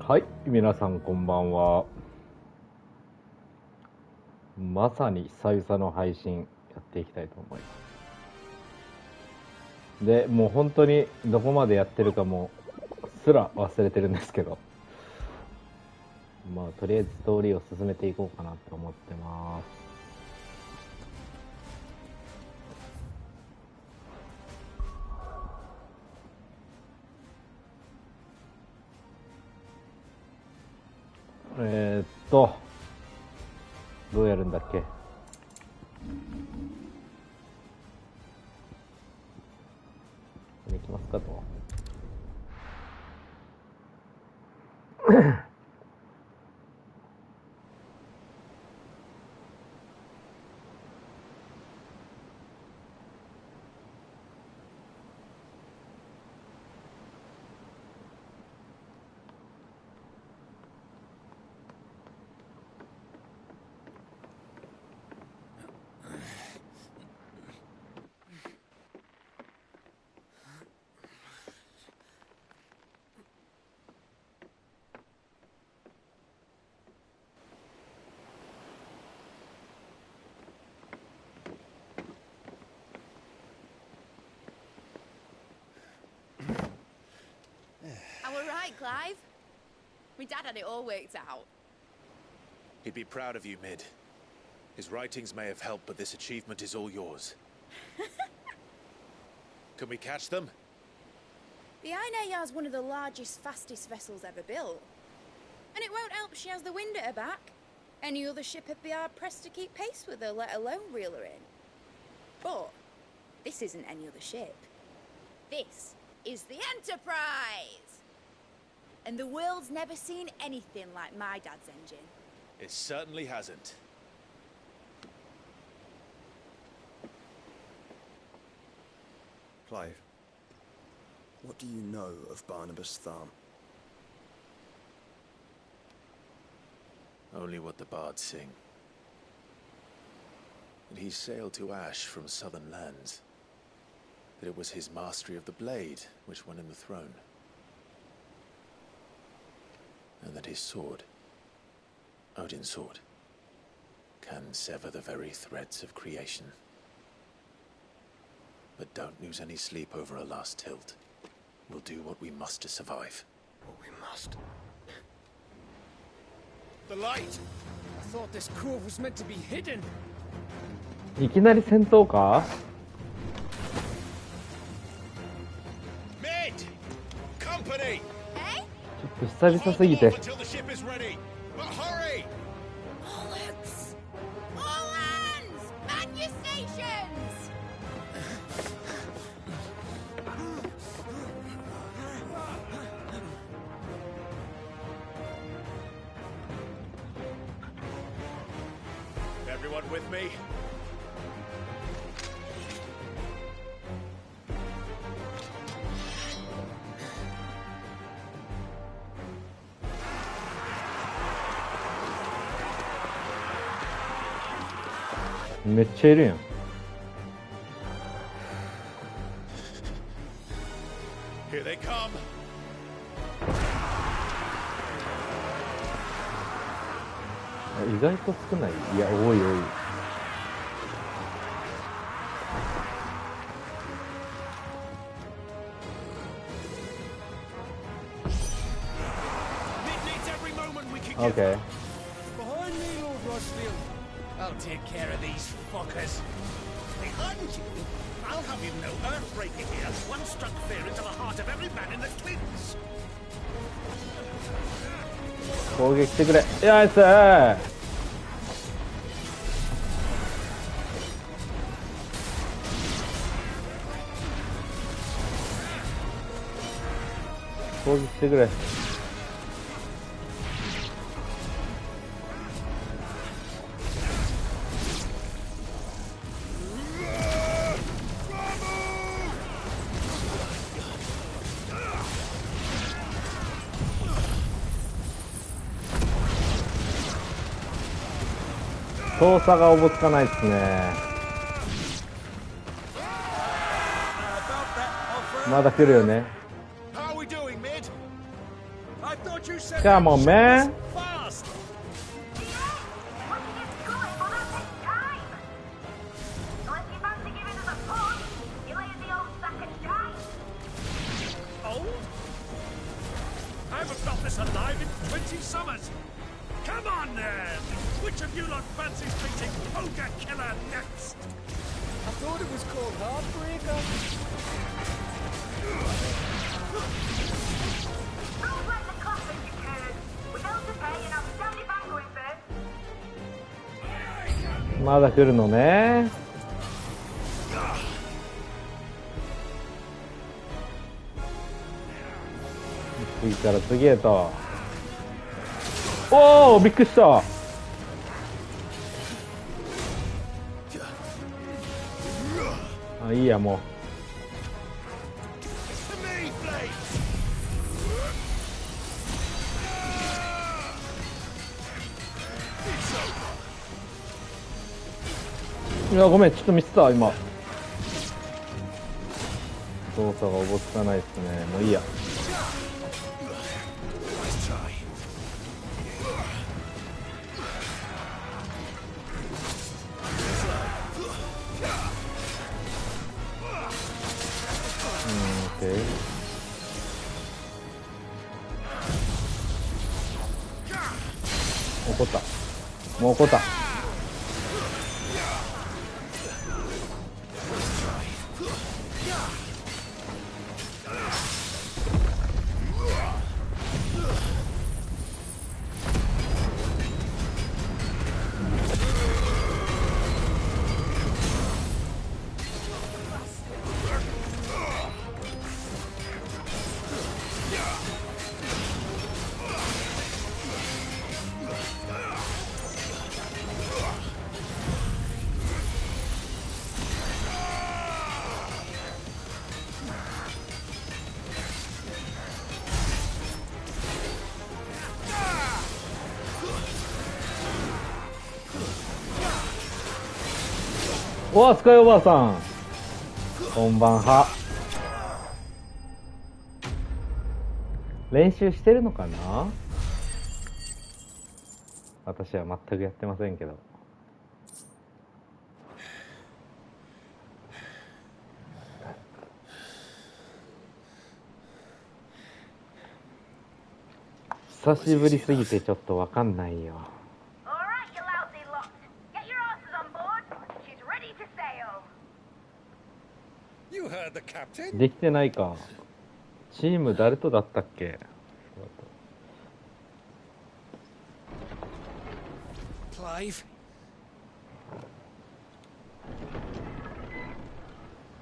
はい、皆さんこんばんは。まさに久々の配信やっていきたいと思います。で、もう本当にどこまでやってるかもすら忘れてるんですけど、まあとりあえずストーリーを進めていこうかなと思ってます。どうやるんだっけ。いきますかと。Clive? My dad had it all worked out. He'd be proud of you, Mid. His writings may have helped, but this achievement is all yours. Can we catch them? The Ainayar's one of the largest, fastest vessels ever built. And it won't help she has the wind at her back. Any other ship would be hard-pressed to keep pace with her, let alone reel her in. But this isn't any other ship. This is the Enterprise! And the world's never seen anything like my dad's engine. It certainly hasn't. Clive, what do you know of Barnabas Tharm? Only what the bards sing. That he sailed to Ash from southern lands. That it was his mastery of the blade which won him the throne. And that his sword, Odin's sword, can sever the very threads of creation. But don't lose any sleep over a last tilt. We'll do what we must to survive. What we must. The light! I thought this cove was meant to be hidden. いきなり戦闘かMid! Company! ちょっと久々すぎて。Until the ship is ready! But hurry! Bollocks! All hands! Man your stations! Everyone with me? Here they come. 意外と少ない。いや、多い多い。Okay. Behind me, Lord Rosfield. I'll take care of these fuckers. Behind you? I'll have you know Earthbreaker here once struck fear into the heart of every man in the Twins. 攻撃してくれ。やいつー。攻撃してくれ。操作がおぼつかないっすね。まだ来るよね。How are we doing, Mid? I thought you said Come on, man. Fast! Old? I haven't felt this alive in 20 summers. Come on then! Which of you lot fancies beating Ogre Killer next? I thought it was called Heartbreaker.まだ来るのね。次から次へと。おお、びっくりした。あ、いいや、もう。いや、ごめん、ちょっとミスった、今。動作がおぼつかないですね。もういいや。怒った。もう怒った。おー、スカイおばあさん、こんばんは。練習してるのかな。私は全くやってませんけど。久しぶりすぎてちょっとわかんないよ。できてないか。チーム誰とだったっけ。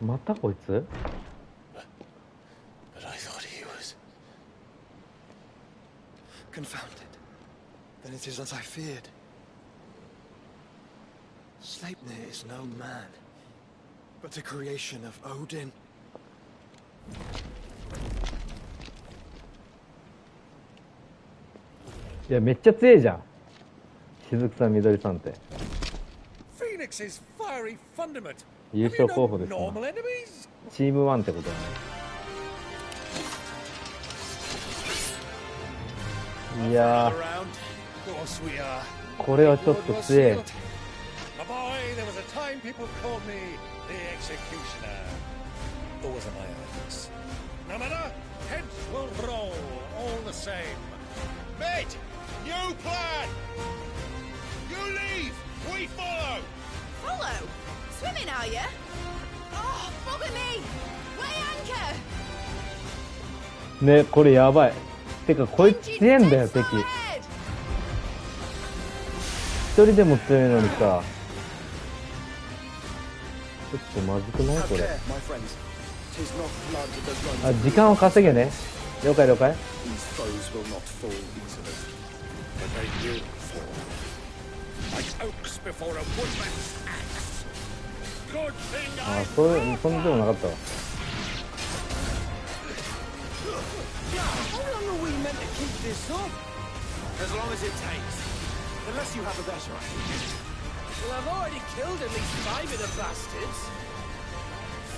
またこいつ。Confounded. Then it is as I feared. Sleipnir is no man, but a creation of Odin. いや、めっちゃ強いじゃん。雫さん、みどりさんって。Phoenix's fiery fundament. 優勝候補ですな。チームワンってことだね。いやー、これはちょっと強い。Mate, you plan. You leave. We follow. Follow? Swimming, are you? Oh, bugger me! Weigh anchor! ね、これやばい。てかこいつ強えんだよ、敵。一人でも強いのにさ。ちょっとまずくないこれ。あ、時間を稼げね。了解了解。あ、そんでもなかったわ。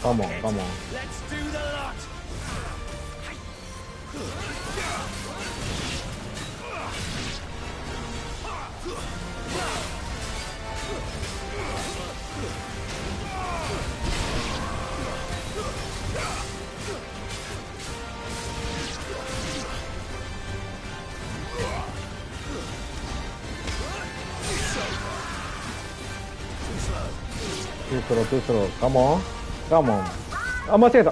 カモンカモン。ースロー、トゥースロー、カモンカモン。あ、間違えた。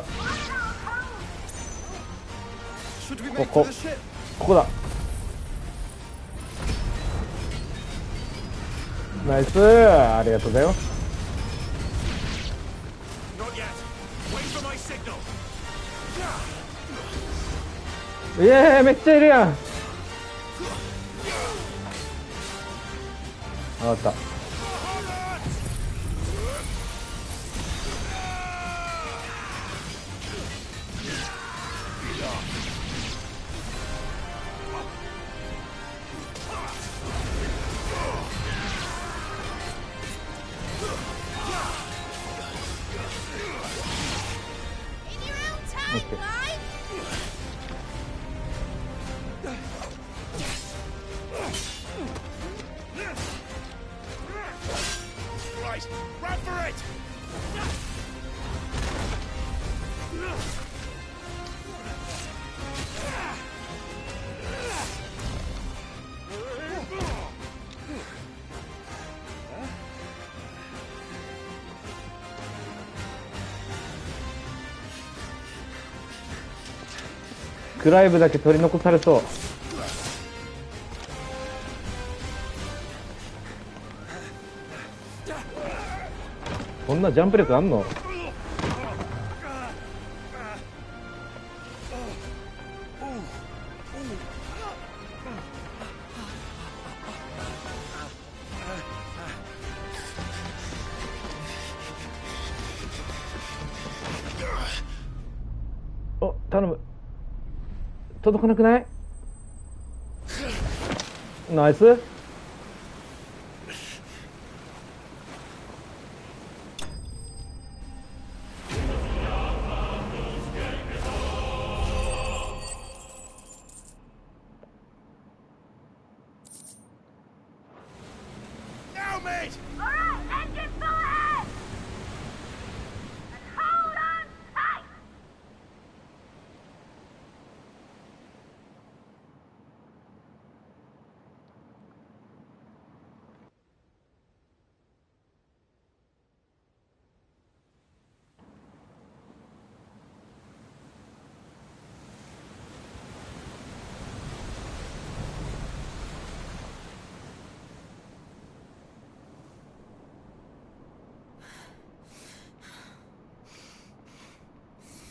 ここだ。ナイス、ありがとうございます。イエーイ、めっちゃいるやん。分かった。クライブだけ取り残されそう。こんなジャンプ力あんの？お、頼む。届かなくない？ナイス。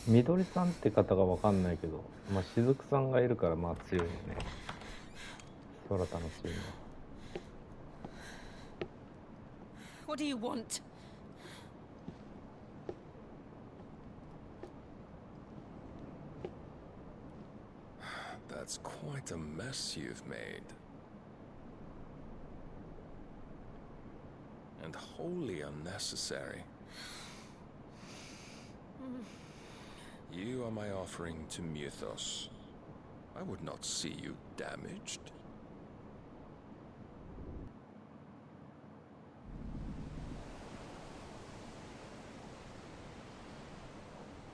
みどりさんって方がわかんないけど、まあ、しずくさんがいるからまあ強いよね。空楽しいな。What do you want? That's quite a mess you've made. And wholly unnecessary. You are my offering to Mythos. I would not see you damaged.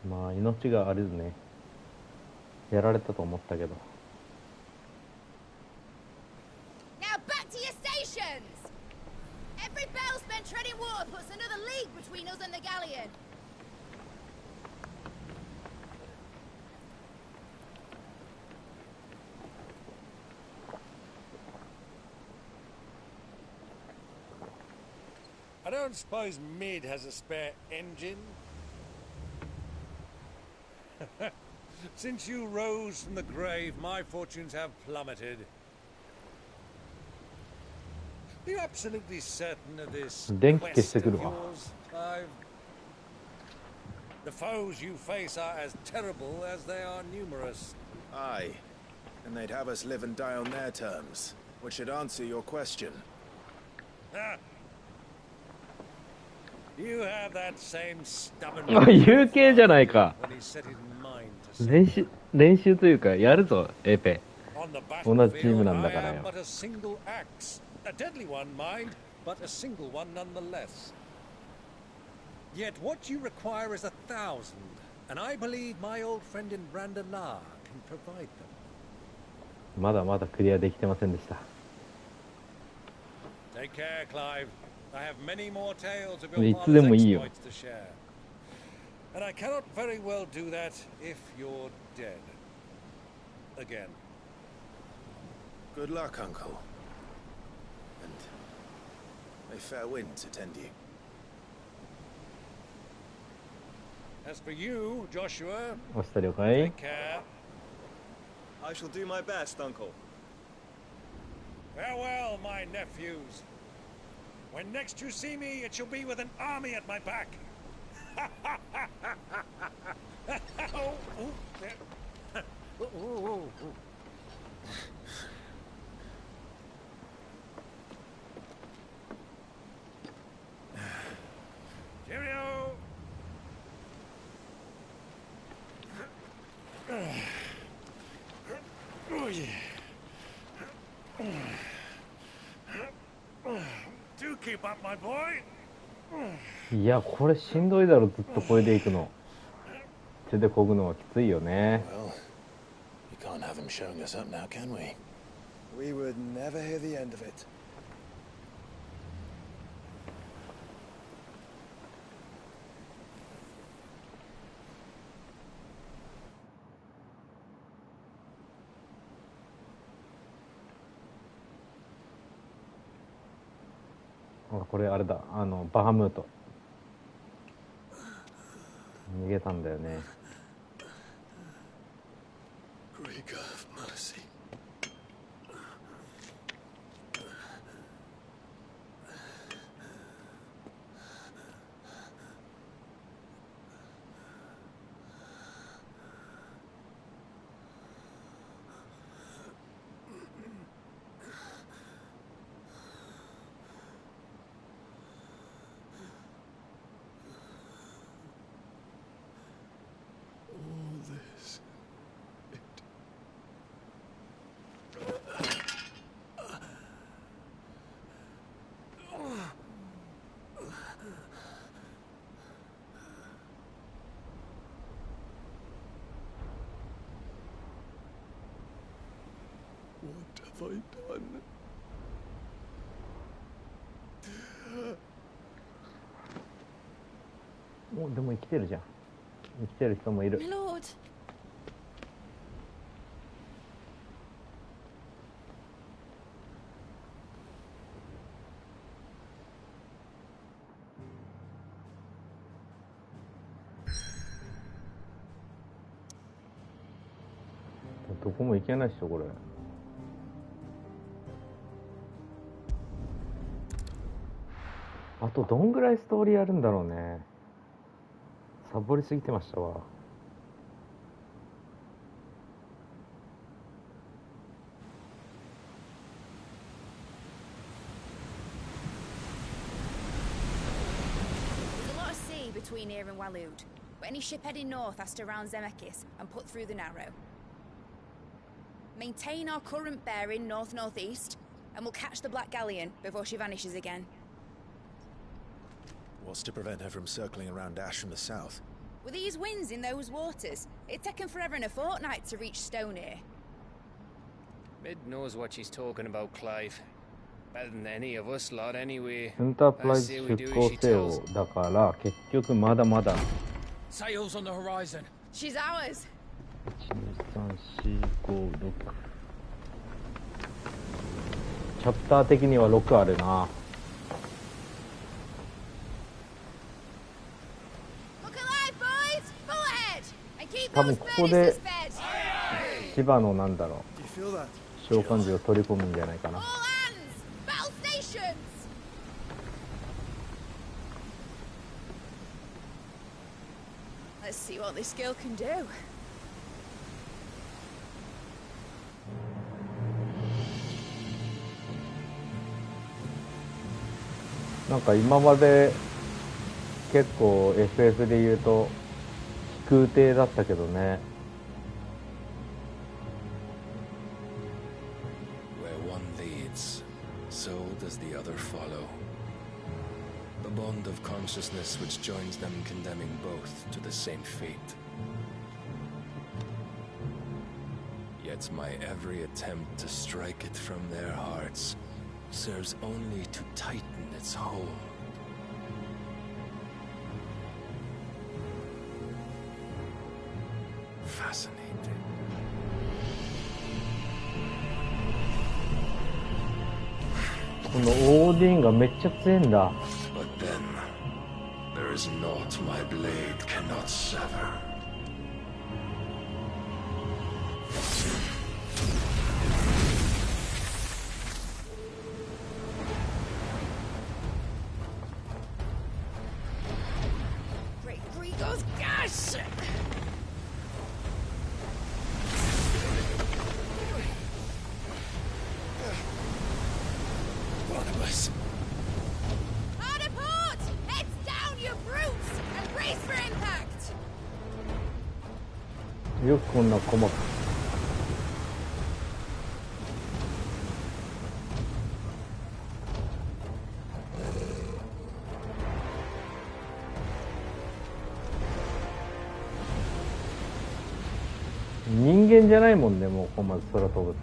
まあ命があれですね。やられたと思ったけど。Now back to your stations! Every bell spent treading water puts another league between us and the galleon. I don't suppose Mid has a spare engine? Since you rose from the grave, my fortunes have plummeted. Are you absolutely certain of this quest of yours, Clive? The foes you face are as terrible as they are numerous. Aye, and they'd have us live and die on their terms, which should answer your question. Ah. You have that same stubborn 有形じゃないか。 when he set his mind to 練習というかやるぞエペ。 On the 同じチーム battlefield, なんだ I から am よ。 but a single axe. A deadly one, mind, but a single one nonetheless. Yet what you require is 1,000, and I believe my old friend in Brandalar can provide them. まだまだクリアできてませんでした。 Take care, Clive. I have many more tales of your いつで father's もいいよ。 exploits to share. And I cannot very well do that if you're dead. Again. Good luck, Uncle. And may fair winds attend you. As for you, Joshua, 押した了解 take care. I shall do my best, Uncle. Farewell, my nephews. When next you see me, it shall be with an army at my back. Oh, oh, there. Oh, oh, oh, oh. Cheerio. Oh, yeah. Do keep up, my boy. いやこれしんどいだろずっとこれでいくの手で漕ぐのはきついよね Well, you can't have him showing us up now, can we? We would never hear the end of it. これあれだバハムート逃げたんだよね Great God of mercy. All this. What have I done? おでも生きてるじゃん生きてる人もいる My lord. どこも行けないっしょこれあとどんぐらいストーリーあるんだろうねサボりすぎてましたわ There's a lot of sea between here and Waloed, but any ship heading north has to round Zemeckis and put through the Narrow. Maintain our current bearing north-northeast, and we'll catch the Black Galleon before she vanishes again. What's to prevent her from circling around Ash from the south? With these winds in those waters, it'd taken forever and a fortnight to reach Stonehere. Mid knows what she's talking about, Clive. Better than any of us lot, anyway. エンタープライズ出港せよだから結局まだまだ Sails on the horizon. She's ours. 1,2,3,4,5,6チャプター的には6あるな Look alive, boys! Full ahead! And keep 多分 those ここ birdies で suspended! 芝のなんだろ Do you feel that? う召喚獣を取り込むんじゃないかな All hands! Battle stations! Let's see what this girl can do. なんか今まで結構 FF で言うと飛空艇だったけどね Where one leads, so does the other follow. The bond of consciousness which joins them condemning both to the same fate. Yet my every attempt to strike it from their hearts serves only to tighten its hold. fascinating. このオーディンがめっちゃ強いんだ。 But then, there is naught my blade cannot sever. Great Gregor's gas! Barnabas. Hard a port! Heads down, you brutes! And brace for impact! よくこんな細かく。人間じゃないもんね、もうこまず空飛ぶって。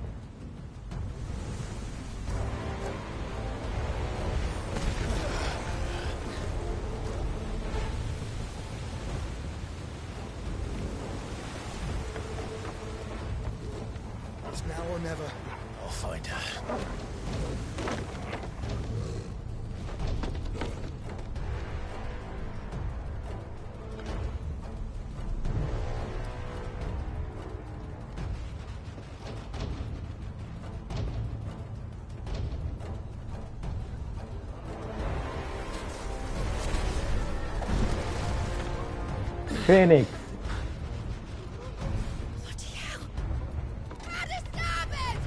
It's now or never. I'll find her. Phoenix. Bloody hell! Hard a starboard!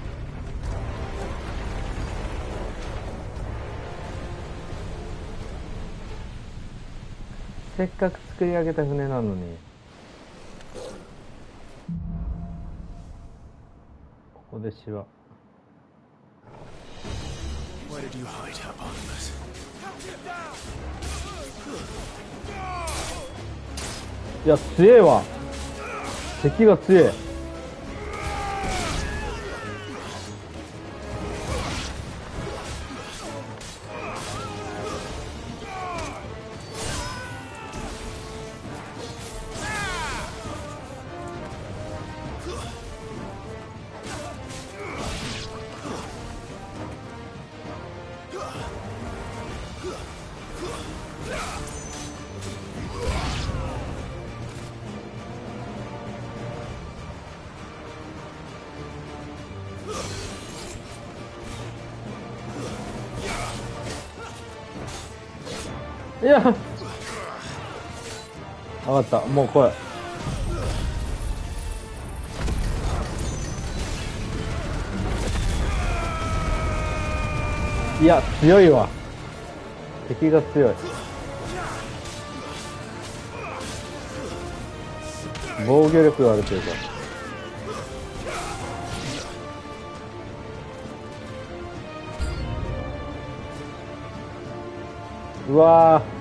せっかく作り上げた船なのに。ここでシワ。 Where did you hide her, Barnabas? いや、強えわ。敵が強え。いや、分かった、もう来い。いや、強いわ。敵が強い。防御力があるというか。うわー。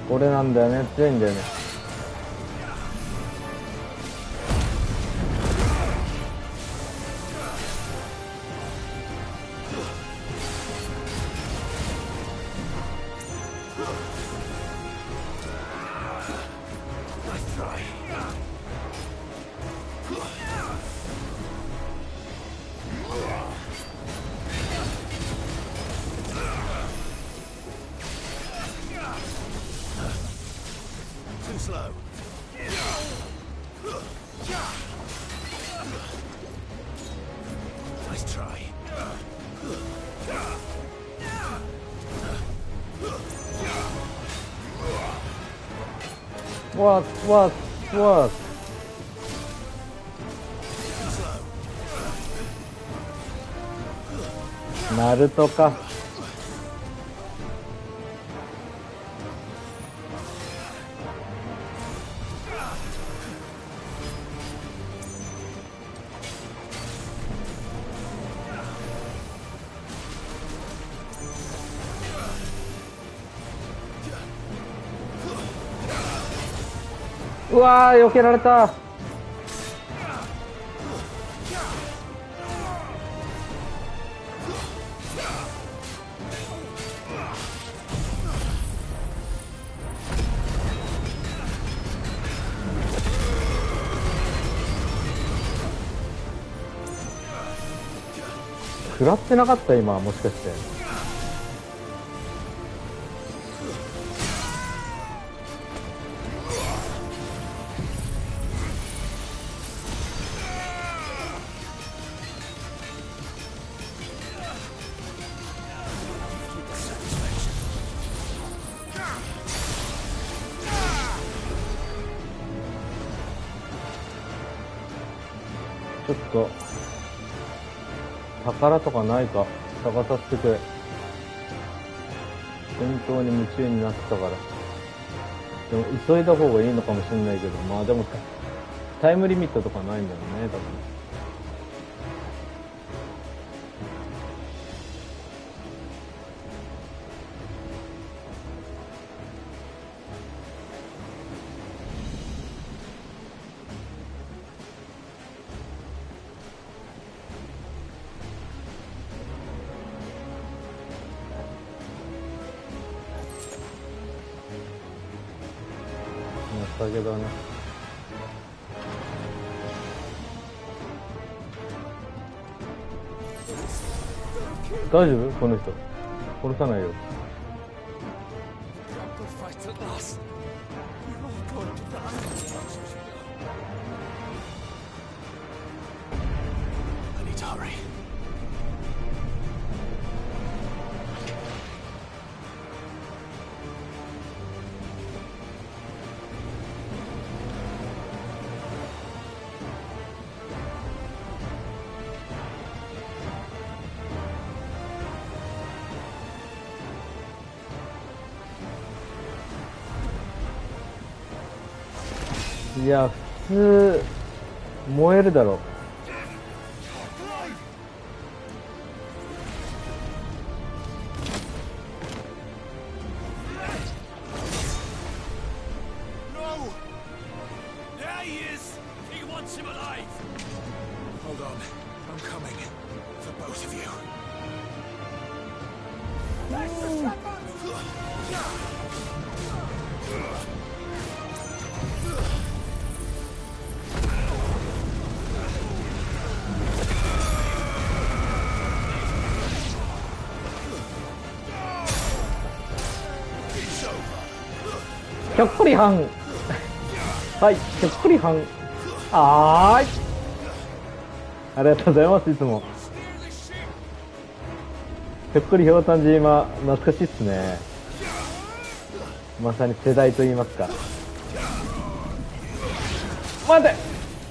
これなんだよね、強いんだよね。Too slow. Nice try. What? ナルトか。うわー、避けられた。食らってなかった今、もしかして。ちょっと宝とかないか探させてくれ。戦闘に夢中になってたから。でも急いだ方がいいのかもしれないけど、まあでもタイムリミットとかないんだよね、多分。情けだね。大丈夫？この人殺さないよ。いや、普通燃えるだろ。ひょっこりはんはい、ひょっこりはん。はーい、ありがとうございます。いつもひょっこりひょうたん島懐かしいっすね。まさに世代と言いますか。待て、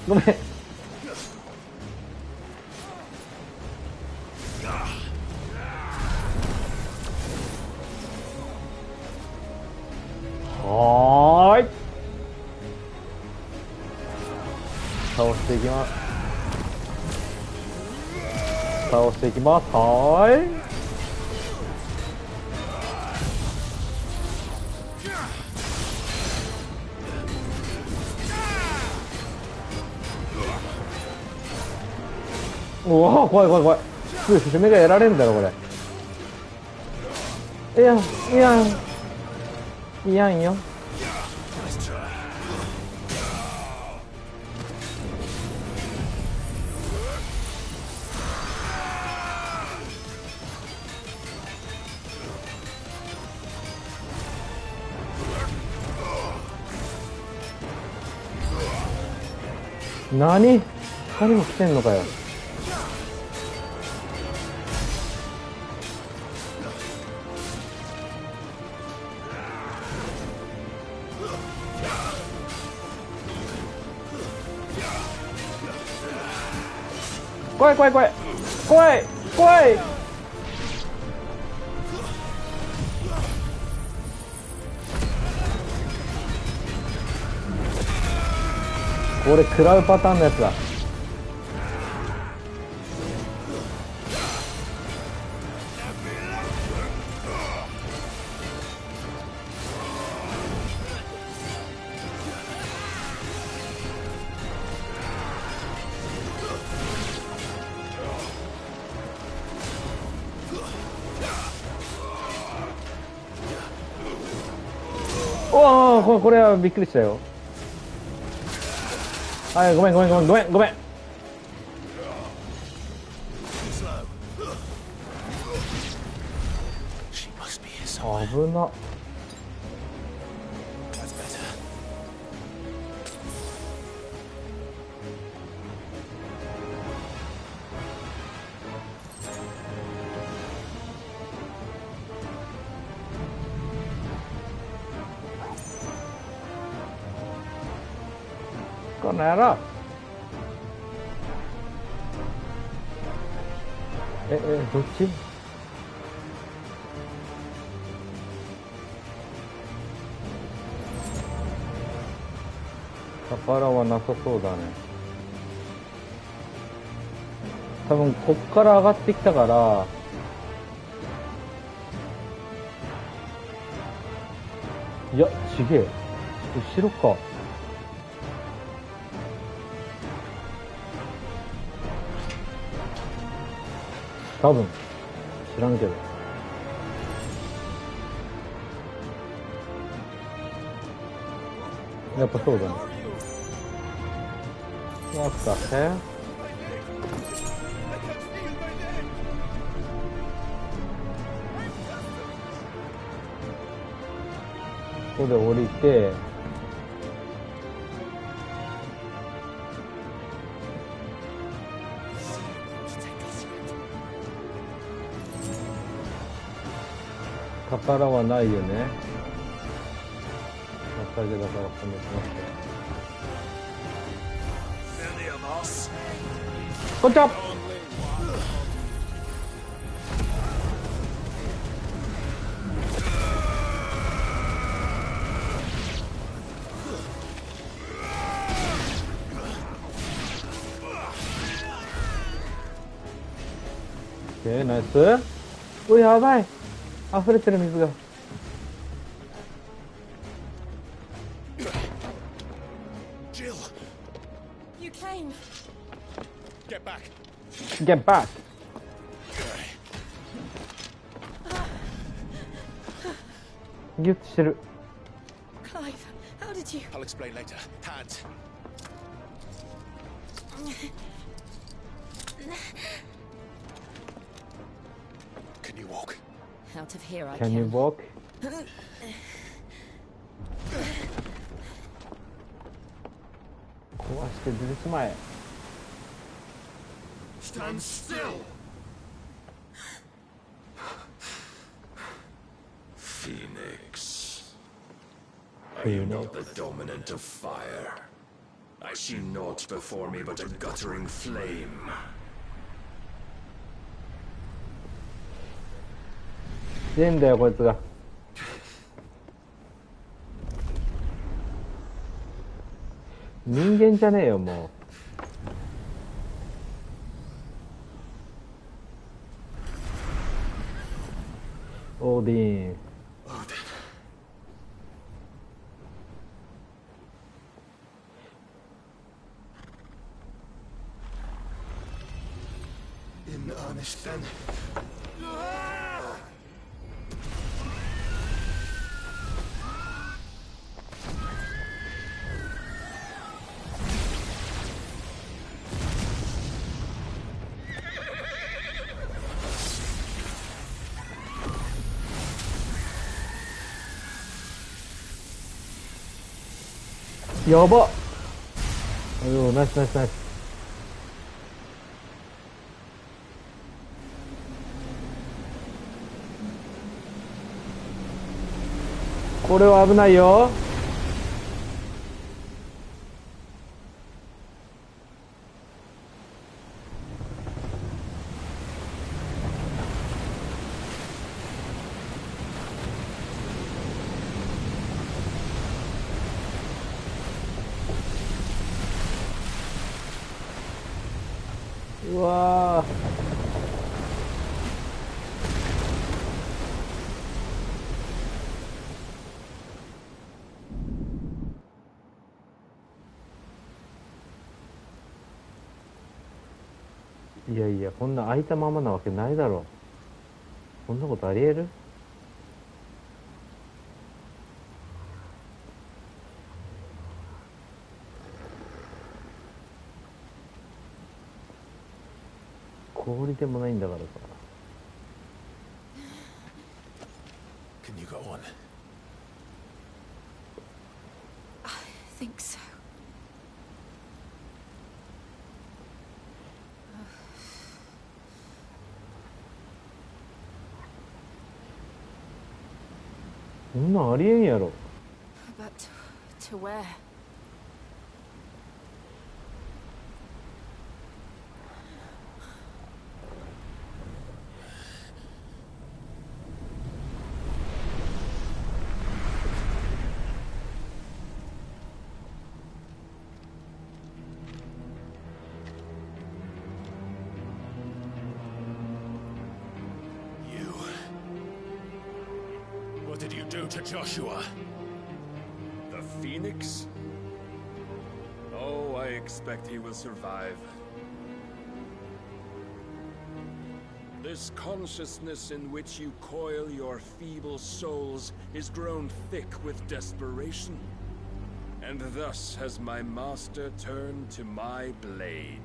ごめん。はーい、倒していきます。倒していきます。はーい、うわー、怖い怖い怖い。すぐ攻めがやられんだろこれ。いやいやいやんよ。何？他にも来てんのかよ。怖い怖い怖い怖い怖い。これ食らうパターンのやつだ。おお、これはびっくりしたよ。はい、ごめんごめんごめんごめんごめん。危な。この野郎。どっち？宝はなさそうだね。多分こっから上がってきたから、いやちげえ、後ろか。多分知らんけど。やっぱそうだね。What the hell? ここで降りて、宝はないよね。マッサージだから止めてます。こんにちは。ナイス。おい、やばい。溢れてる水が。Jill! You came. Get back! Get back! ギュッとしてる。Clive, how did you? I'll explain later. Hands! Can you walk? Out of here I Can you walk? 壊して出てしまえ。Stand still! Phoenix. Are you not the dominant of fire? I see naught before me but a guttering flame. 強いんだよこいつが。人間じゃねえよもう。オーディン。In earnest then. やばっ。おお、ナイスナイスナイス。これは危ないよ。うわー。いやいや、こんな開いたままなわけないだろう。こんなことありえる？氷でもないんだからさ。Can you go on? I think so.こんなんありえんやろ。 But to where? What did you do to Joshua? The Phoenix? Oh, I expect he will survive. This consciousness in which you coil your feeble souls is grown thick with desperation. And thus has my master turned to my blade.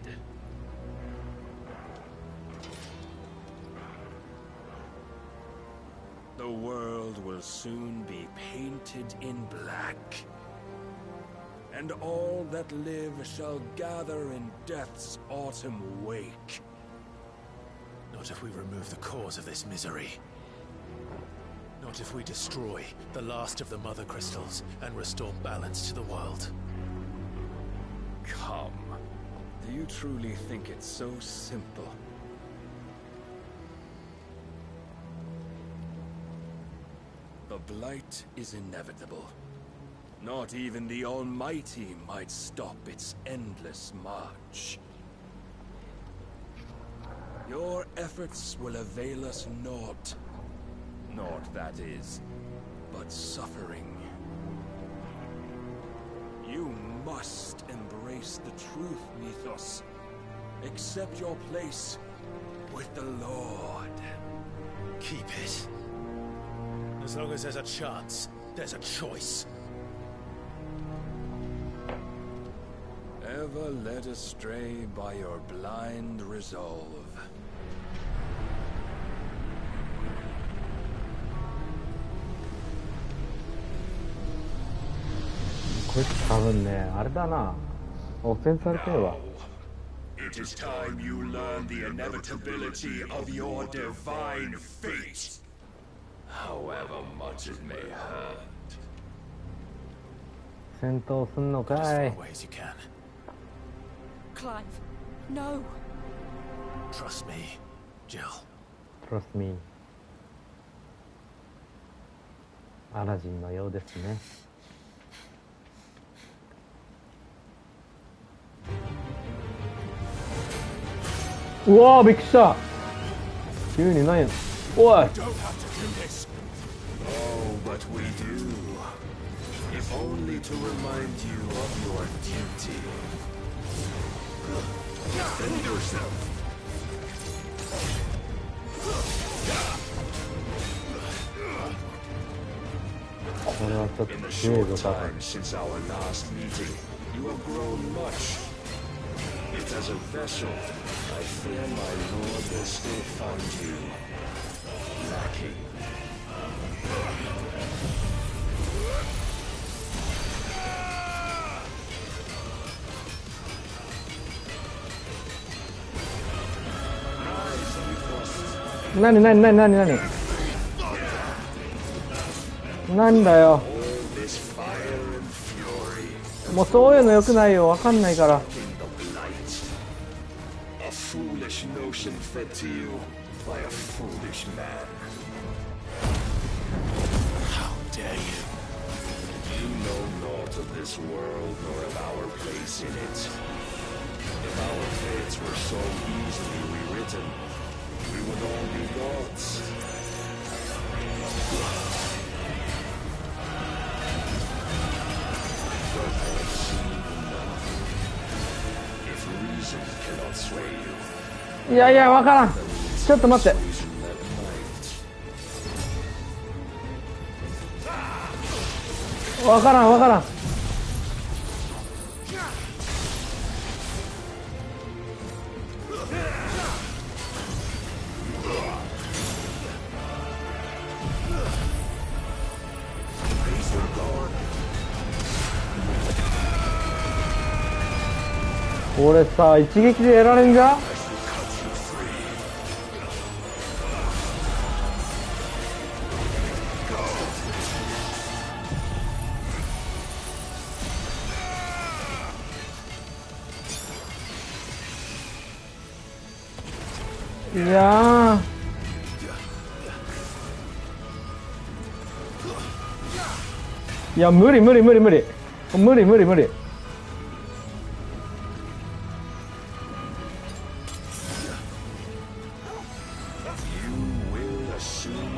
The world will soon be painted in black. And all that live shall gather in death's autumn wake. Not if we remove the cause of this misery. Not if we destroy the last of the Mother Crystals and restore balance to the world. Come. Do you truly think it's so simple? The Blight is inevitable. Not even the Almighty might stop its endless march. Your efforts will avail us naught. Naught, that is, but suffering. You must embrace the truth, Mythos. Accept your place with the Lord. Keep it. As long as there's a chance, there's a choice. Ever led astray by your blind resolve.こいつ多分ね、あれだな。汚染されてるわ。 It is time you learn the inevitability of your divine fate. However much it may hurt. 戦闘すんのか As い far。away as you can. Clive, no. Trust me, Jill. Trust me。アラジンのようですね。うわー、びっくりした。急に何や。おい。 Don't have to do this. Oh, but we do. If only to remind you of your duty. Defend yourself. これはちょっ In と the 強い short ぞ、多分。 time since our last meeting, you have grown much. Yet as a vessel, I fear my lord will still find you lacking. Rise, Mythos. 何なんだよ。 All this fire and fury. もうそういうの良くないよ。わかんないから。 In the blight. A foolish notion fed to you by a foolish man. How dare you? You know naught of this world nor of our place in it. If our fates were so easily rewritten, we would all be gods. But I have seen enough. If reason cannot sway you, いやいや、わからん。ちょっと待って。 persuasion that might. わからん、わからん。これさ、一撃でやられんじゃん。いやー、いや、無理無理無理無理無理無理無理。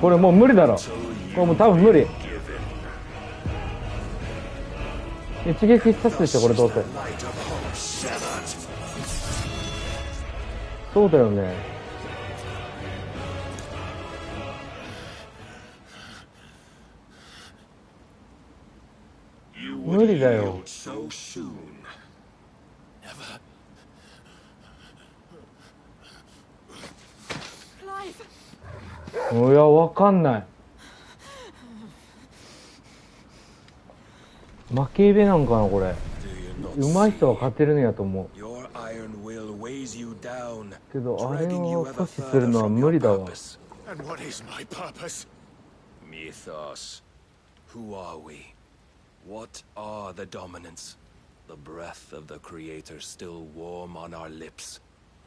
これもう無理だろ。これもう多分無理。一撃一発でしょこれ。どうせそうだよね。無理だよ。いや、わかんない。負け入れなんかなこれ。上手い人は勝てるんやと思うけど、あれを阻止するのは無理だわ。Mythos. Who are we? What are the dominants? The breath of the Creator still warm on our lips.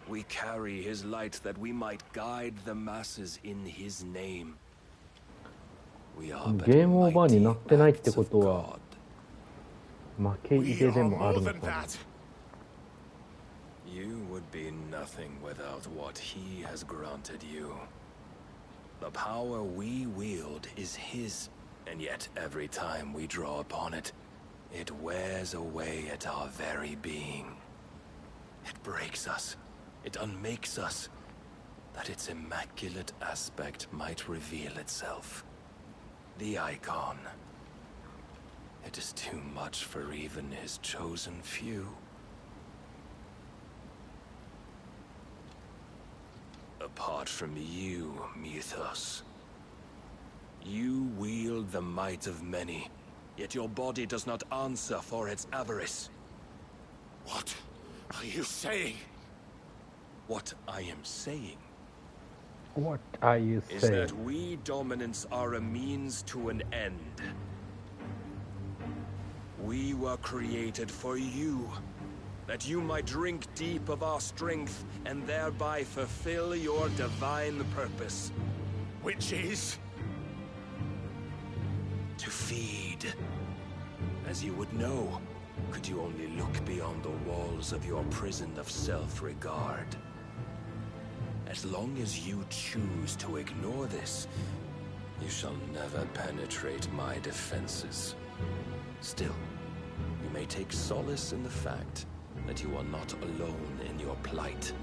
We carry his light that we might guide the masses in his name. We are but ゲームオーバーになってないって mighty ことは acts of God. 負け入れでもあるのかな。 You would be nothing without what he has granted you. The power we wield is his, and yet every time we draw upon it, it wears away at our very being. It breaks us, it unmakes us, that its immaculate aspect might reveal itself. The icon. It is too much for even his chosen few. Apart from you, Mythos, you wield the might of many, yet your body does not answer for its avarice. What are you saying? What I am saying What are you is saying? that we dominants are a means to an end. We were created for you, that you might drink deep of our strength and thereby fulfill your divine purpose. Which is? To feed. As you would know, could you only look beyond the walls of your prison of self-regard. As long as you choose to ignore this, you shall never penetrate my defenses. Still, you may take solace in the fact that you are not alone in your plight.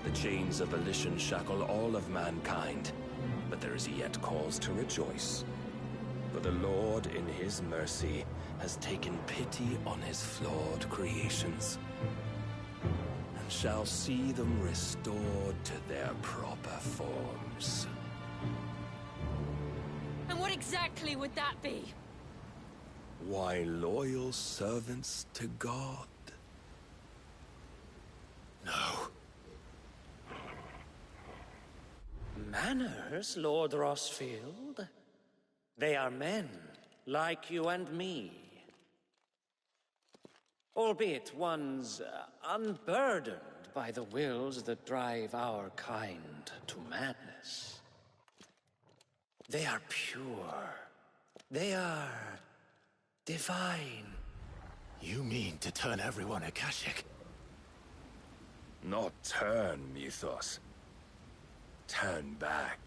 The chains of volition shackle all of mankind, but there is yet cause to rejoice. For the Lord, in his mercy, has taken pity on his flawed creations, and shall see them restored to their proper forms. And what exactly would that be? Why, loyal servants to God. No. Manners, Lord Rossfield? They are men, like you and me. Albeit ones unburdened by the wills that drive our kind to madness. They are pure. They are divine. You mean to turn everyone Akashic? Not turn, Mythos. Turn back.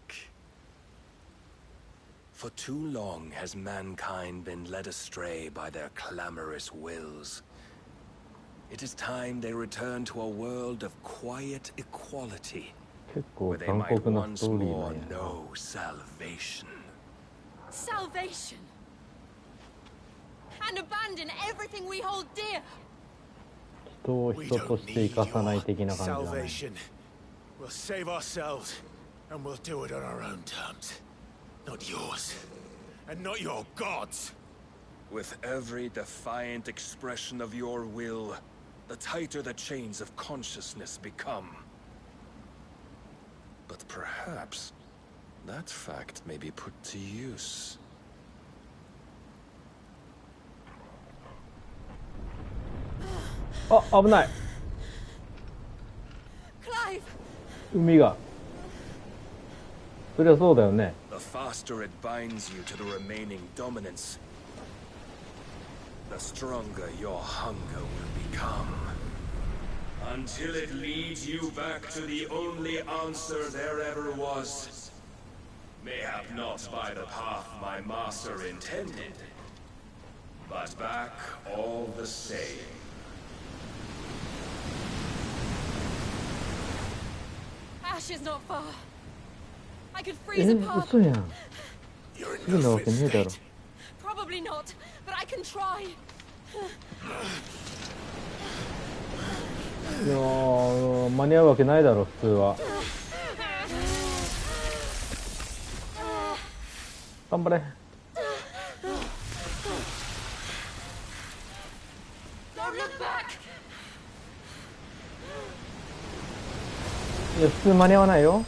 For too long has mankind been led astray by their clamorous wills. It is time they return to a world of quiet equality, 結構 where they 残 might 酷な once ストーリー more なんやな。 know salvation. Salvation! And abandon everything we hold dear! 人を人として生かさない的な感じだね。 salvation. We'll save ourselves, and we'll do it on our own terms. Not yours, and not your gods. With every defiant expression of your will, the tighter the chains of consciousness become. But perhaps that fact may be put to use. あ、危ない。海が。そりゃそうだよね。The faster it binds you to the remaining dominance, the stronger your hunger will become. Until it leads you back to the only answer there ever was. Mayhap not by the path my master intended, but back all the same. Ash is not far. I could freeze a path. 嘘やん。いいなわけねえだろ。Probably not, but I can try. いやー、間に合うわけないだろ普通は。頑張れ。いや普通間に合わないよ。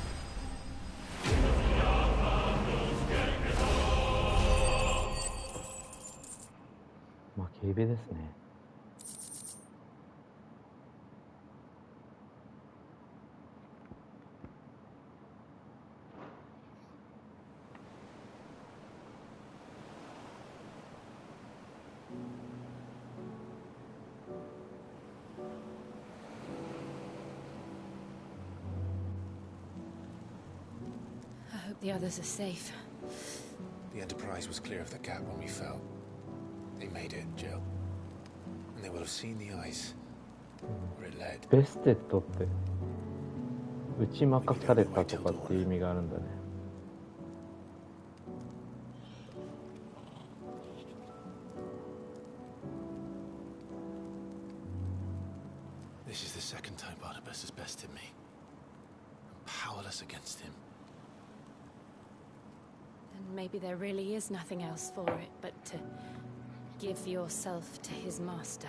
負けイベですね。The others are safe. The Enterprise was clear of the gap when we fell. They made it, Jill. And they will have seen the ice where it led. ベステッドって打ち負かされたとかっていう意味があるんだね。This is the second time Barnabas has bested me. I'm powerless against him. Then maybe there really is nothing else for it but to give yourself to his master.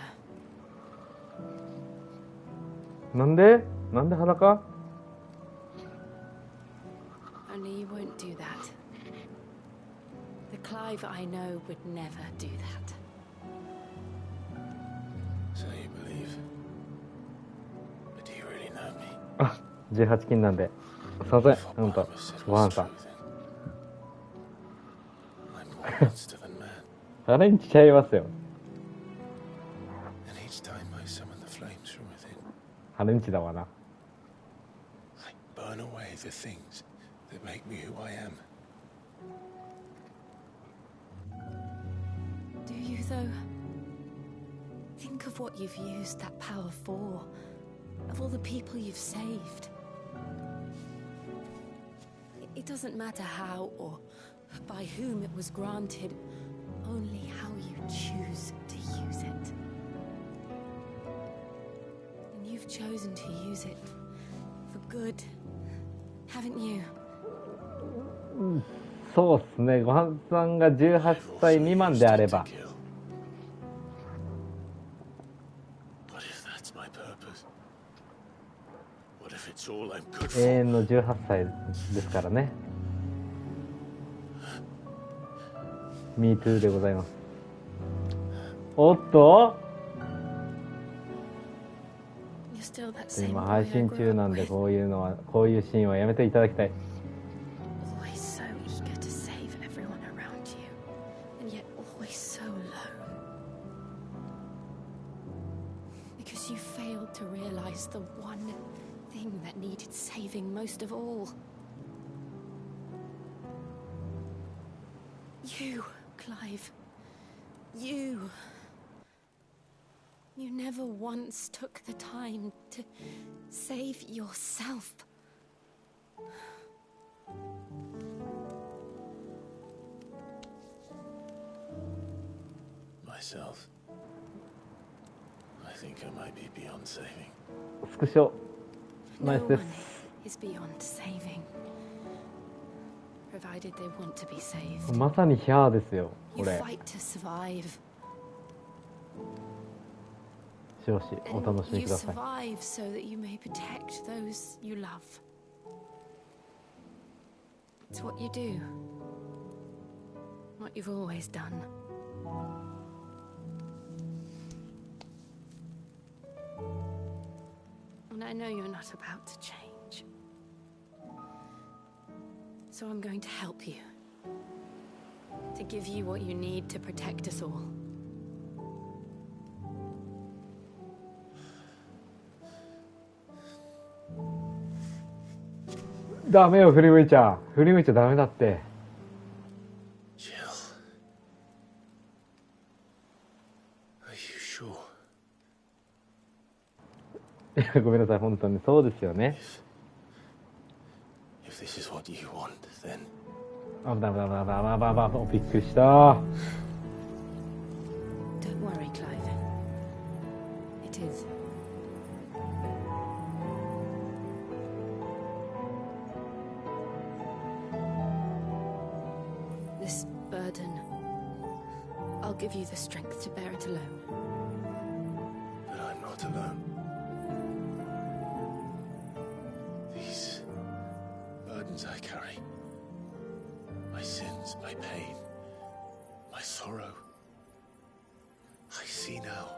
なんで裸？ Only you won't do that. The Clive I know would never do that. So you believe. But do you really know me? あ、18禁なんで。すいません、ほんと。ご飯さん。あれにしちゃいますよ。あれんちだわな。Burn away the things that make me who I am. Do you, though? Think of what you've used that power for. Of all the people you've saved. It doesn't matter how or by whom it was granted, only how you choose to use it. And you've chosen to use it for good, haven't you? そうっすね。ごはんさんが18歳未満であれば。永遠の18歳ですからね。Me too でございます。おっと？今配信中なんでこういうシーンはやめていただきたい。To realize the one thing that needed saving most of all. You, Clive. You. You never once took the time to save yourself. Myself. I think I might be beyond saving. スクショ。ナイス No で one す。 is beyond saving. Provided they want to be saved. まさにヒャーですよ。こ You れ。 fight to survive. しおしお楽しみ You ください。 survive so that you may protect those you love. It's what you do. What you've always done. And I know you're not about to change. So I'm going to help you. To give you what you need to protect us all. ダメよ、振り向いちゃダメだって。Jill. Are you sure? いや、ごめんなさい、本当にそうですよね。If this is what you want, then びっくりした。 Don't worry, Clive. It is. This burden, I'll give you the strength to bear it alone. But I'm not alone. These burdens I carry, my sins, my pain, my sorrow, I see now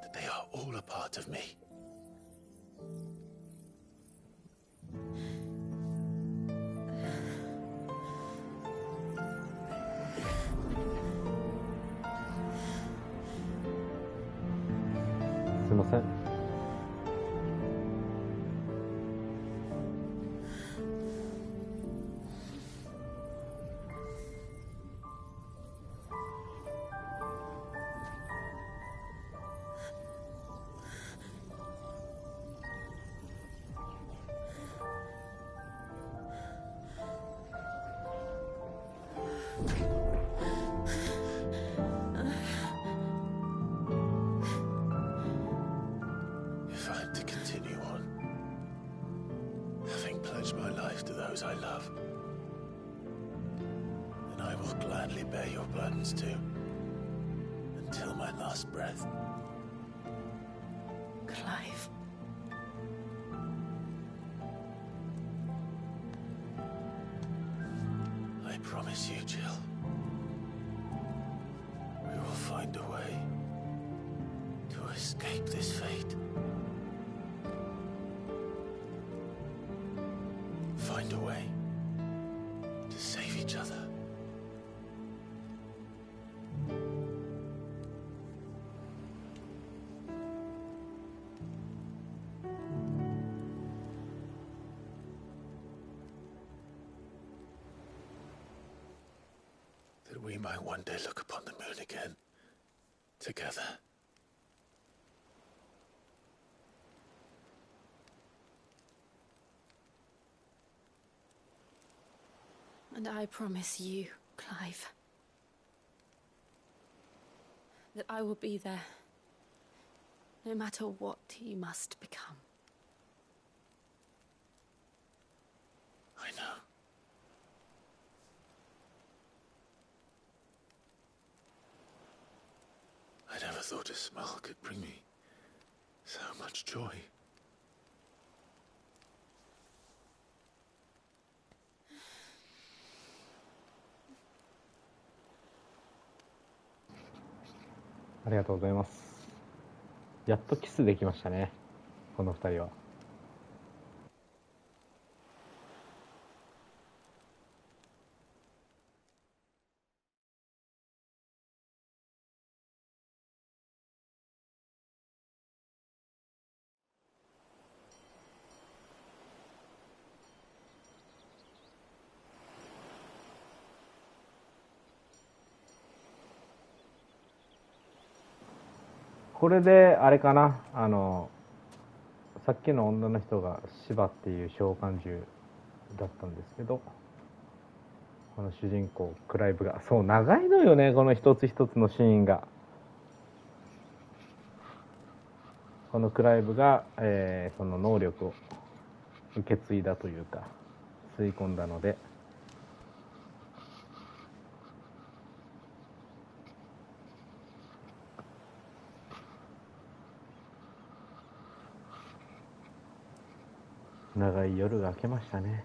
that they are all a part of me.すいません。If I'm to continue on, having pledged my life to those I love, then I will gladly bear your burdens too, until my last breath. Clive. I promise you, Jill, we will find a way to escape this fate. Find a way to save each other. That we might one day look upon the moon again, together. And I promise you, Clive, that I will be there, no matter what you must become. I know. I never thought a smile could bring me so much joy.ありがとうございます。やっとキスできましたね、この二人は。これであれかな、さっきの女の人が芝っていう召喚獣だったんですけど、この主人公クライブが、そう長いのよね、この一つ一つのシーンが。このクライブが、その能力を受け継いだというか吸い込んだので、長い夜が明けましたね。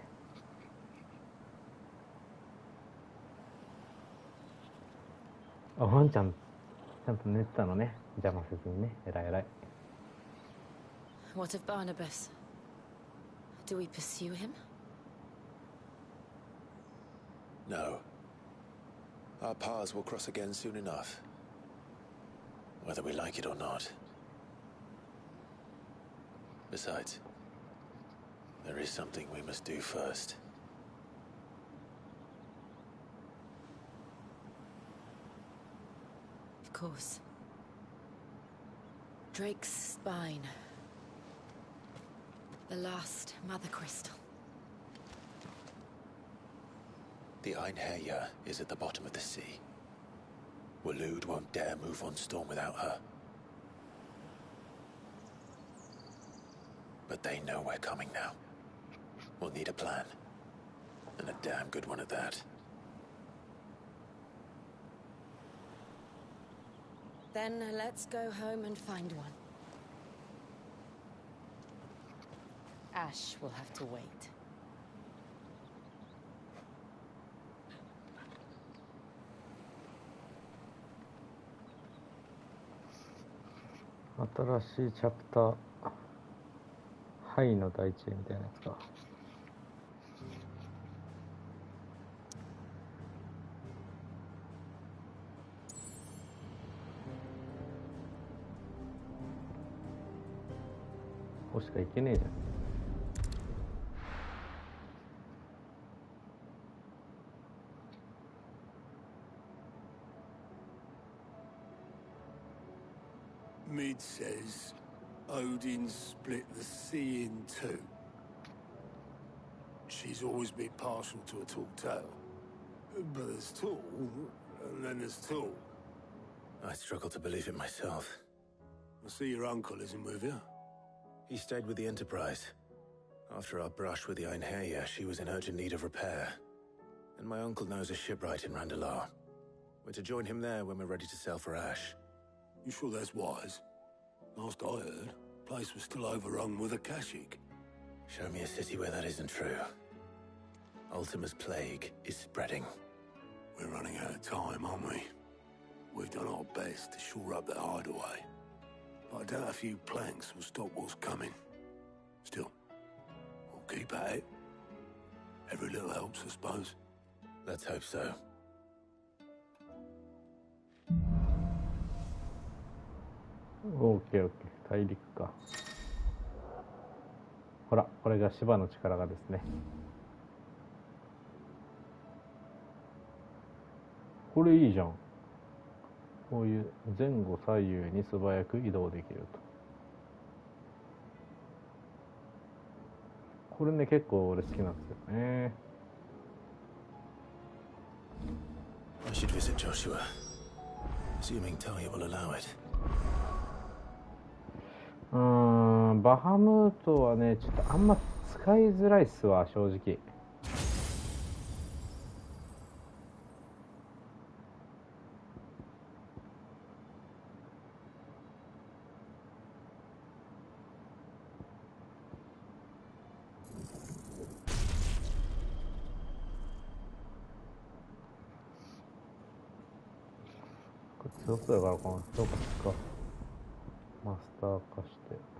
あ、ワンちゃんちゃんと寝てたのね。邪魔せずにね。えらいえらい。 What of Barnabas? Do we pursue him? No. Our paths will cross again soon enough. Whether we like it or not. Besides, there is something we must do first. Of course. Drake's spine. The last Mother Crystal. The Einherjar is at the bottom of the sea. Waloed won't dare move on Storm without her. But they know we're coming now. We'll need a plan. And a damn good one at that. Then let's go home and find one. Ash will have to wait. 新しいチャプター、ハイの大地みたいなやつか。ここしか行けねえじゃん。Mid says Odin split the sea in two. She's always been partial to a tall tale. But there's tall, and then there's tall. I struggle to believe it myself. I see your uncle isn't with you. He stayed with the Enterprise. After our brush with the Einherjar, she was in urgent need of repair. And my uncle knows a shipwright in Randalar. We're to join him there when we're ready to sail for Ash. You sure that's wise? Last I heard, the place was still overrun with Akashic. Show me a city where that isn't true. Ultima's plague is spreading. We're running out of time, aren't we? We've done our best to shore up that hideaway. But I doubt a few planks will stop what's coming. Still, we'll keep at it. Every little helps, I suppose. Let's hope so. オーケーオーケー、大陸か。ほら、これが芝の力がですね。これいいじゃん。こういう前後左右に素早く移動できると。これね、結構俺好きなんですよね。I should visit Joshua, assuming Talia will allow it. バハムートはね、ちょっとあんま使いづらいっすわ、正直。強そうだからかな。そうかそうか。マスター化して。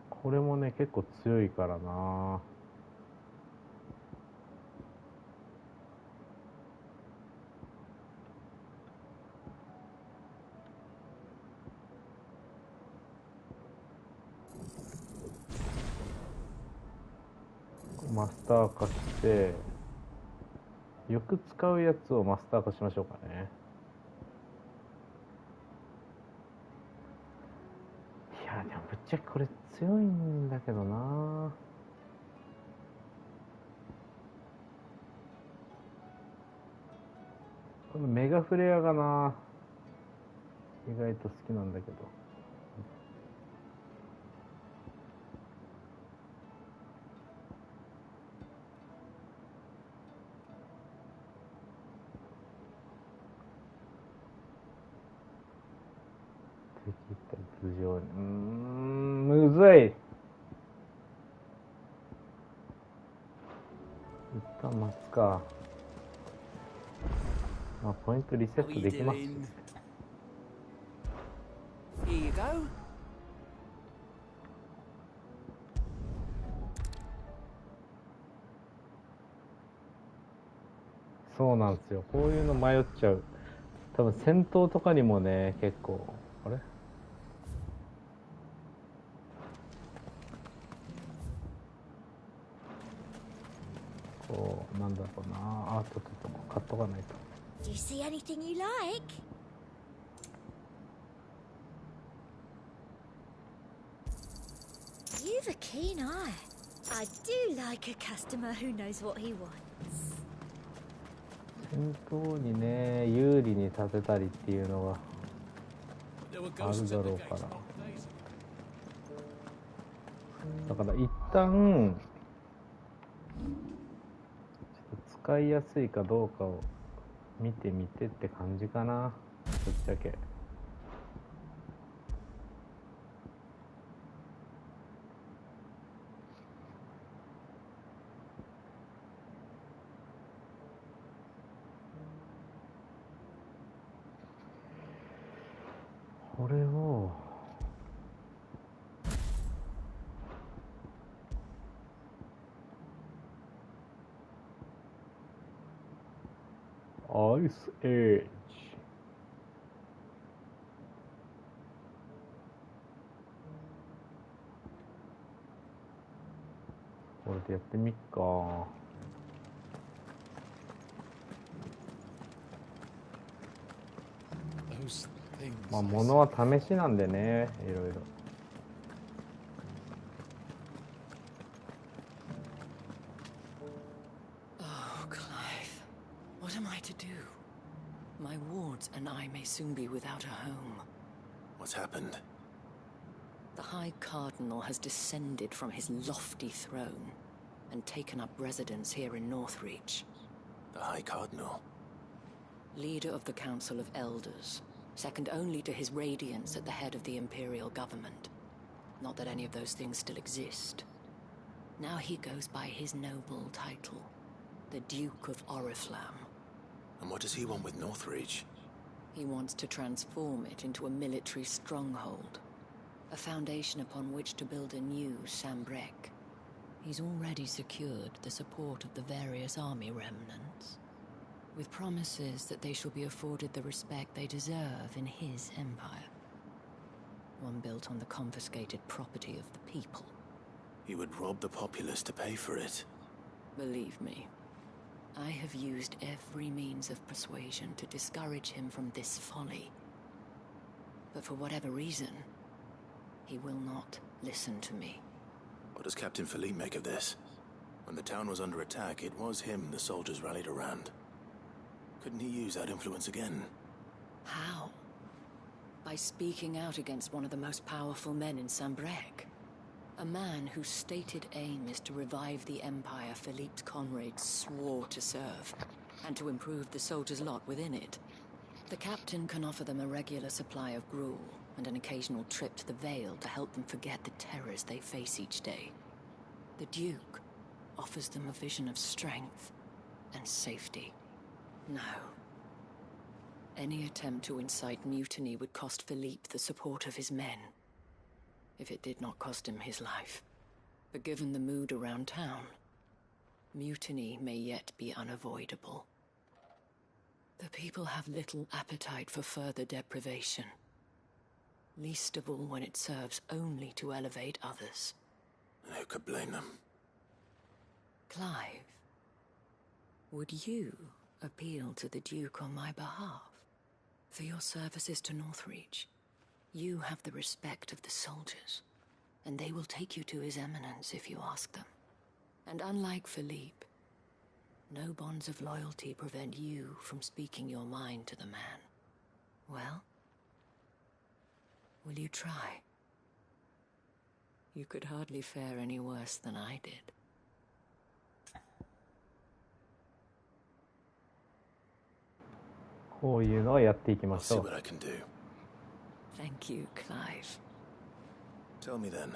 これもね、結構強いからな。マスター化して、よく使うやつをマスター化しましょうかね。いや、でもぶっちゃけこれ強いんだけどな。このメガフレアがな、意外と好きなんだけど。敵対頭上に。むずい。一旦待つか。まあ、ポイントリセットできますし。Here you go. そうなんですよ。こういうの迷っちゃう。多分戦闘とかにもね、結構、あれこう、なんだろうな。あ、ちょっと買っとかないと。Do you see anything you like? You've a keen eye. I do like a customer who knows what he wants. 戦闘にね、有利に立てたりっていうのがあるだろうから。だから一旦、ちょっと使いやすいかどうかを見てみてって感じかな、ぶっちゃけ。これをアイスエッジ、これでやってみっか。まあ物は試しなんでね、いろいろ。Oh, Clive. What am I to do? My wards and I may soon be without a home. What's happened? The High Cardinal has descended from his lofty throne and taken up residence here in Northreach. The High Cardinal? Leader of the Council of Elders, second only to his Radiance at the head of the Imperial government. Not that any of those things still exist. Now he goes by his noble title, the Duke of Oriflamme. And what does he want with Northreach? He wants to transform it into a military stronghold, a foundation upon which to build a new Sambrek. He's already secured the support of the various army remnants, with promises that they shall be afforded the respect they deserve in his empire. One built on the confiscated property of the people. He would rob the populace to pay for it. Believe me, I have used every means of persuasion to discourage him from this folly. But for whatever reason, he will not listen to me. What does Captain Philippe make of this? When the town was under attack, it was him the soldiers rallied around. Couldn't he use that influence again? How? By speaking out against one of the most powerful men in Sambrek. A man whose stated aim is to revive the empire Philippe's comrades swore to serve, and to improve the soldiers' lot within it. The captain can offer them a regular supply of gruel, and an occasional trip to the Vale to help them forget the terrors they face each day. The Duke offers them a vision of strength and safety. No. Any attempt to incite mutiny would cost Philippe the support of his men, if it did not cost him his life. But given the mood around town, mutiny may yet be unavoidable. The people have little appetite for further deprivation, least of all when it serves only to elevate others. And who could blame them? Clive, would you appeal to the Duke on my behalf? For your services to Northreach, you have the respect of the soldiers, and they will take you to His Eminence if you ask them. And unlike Philippe, no bonds of loyalty prevent you from speaking your mind to the man. Well, will you try? You could hardly fare any worse than I did. こういうのをやっていきましょ I'll see う。 what I can do. Thank you, Clive. Tell me then,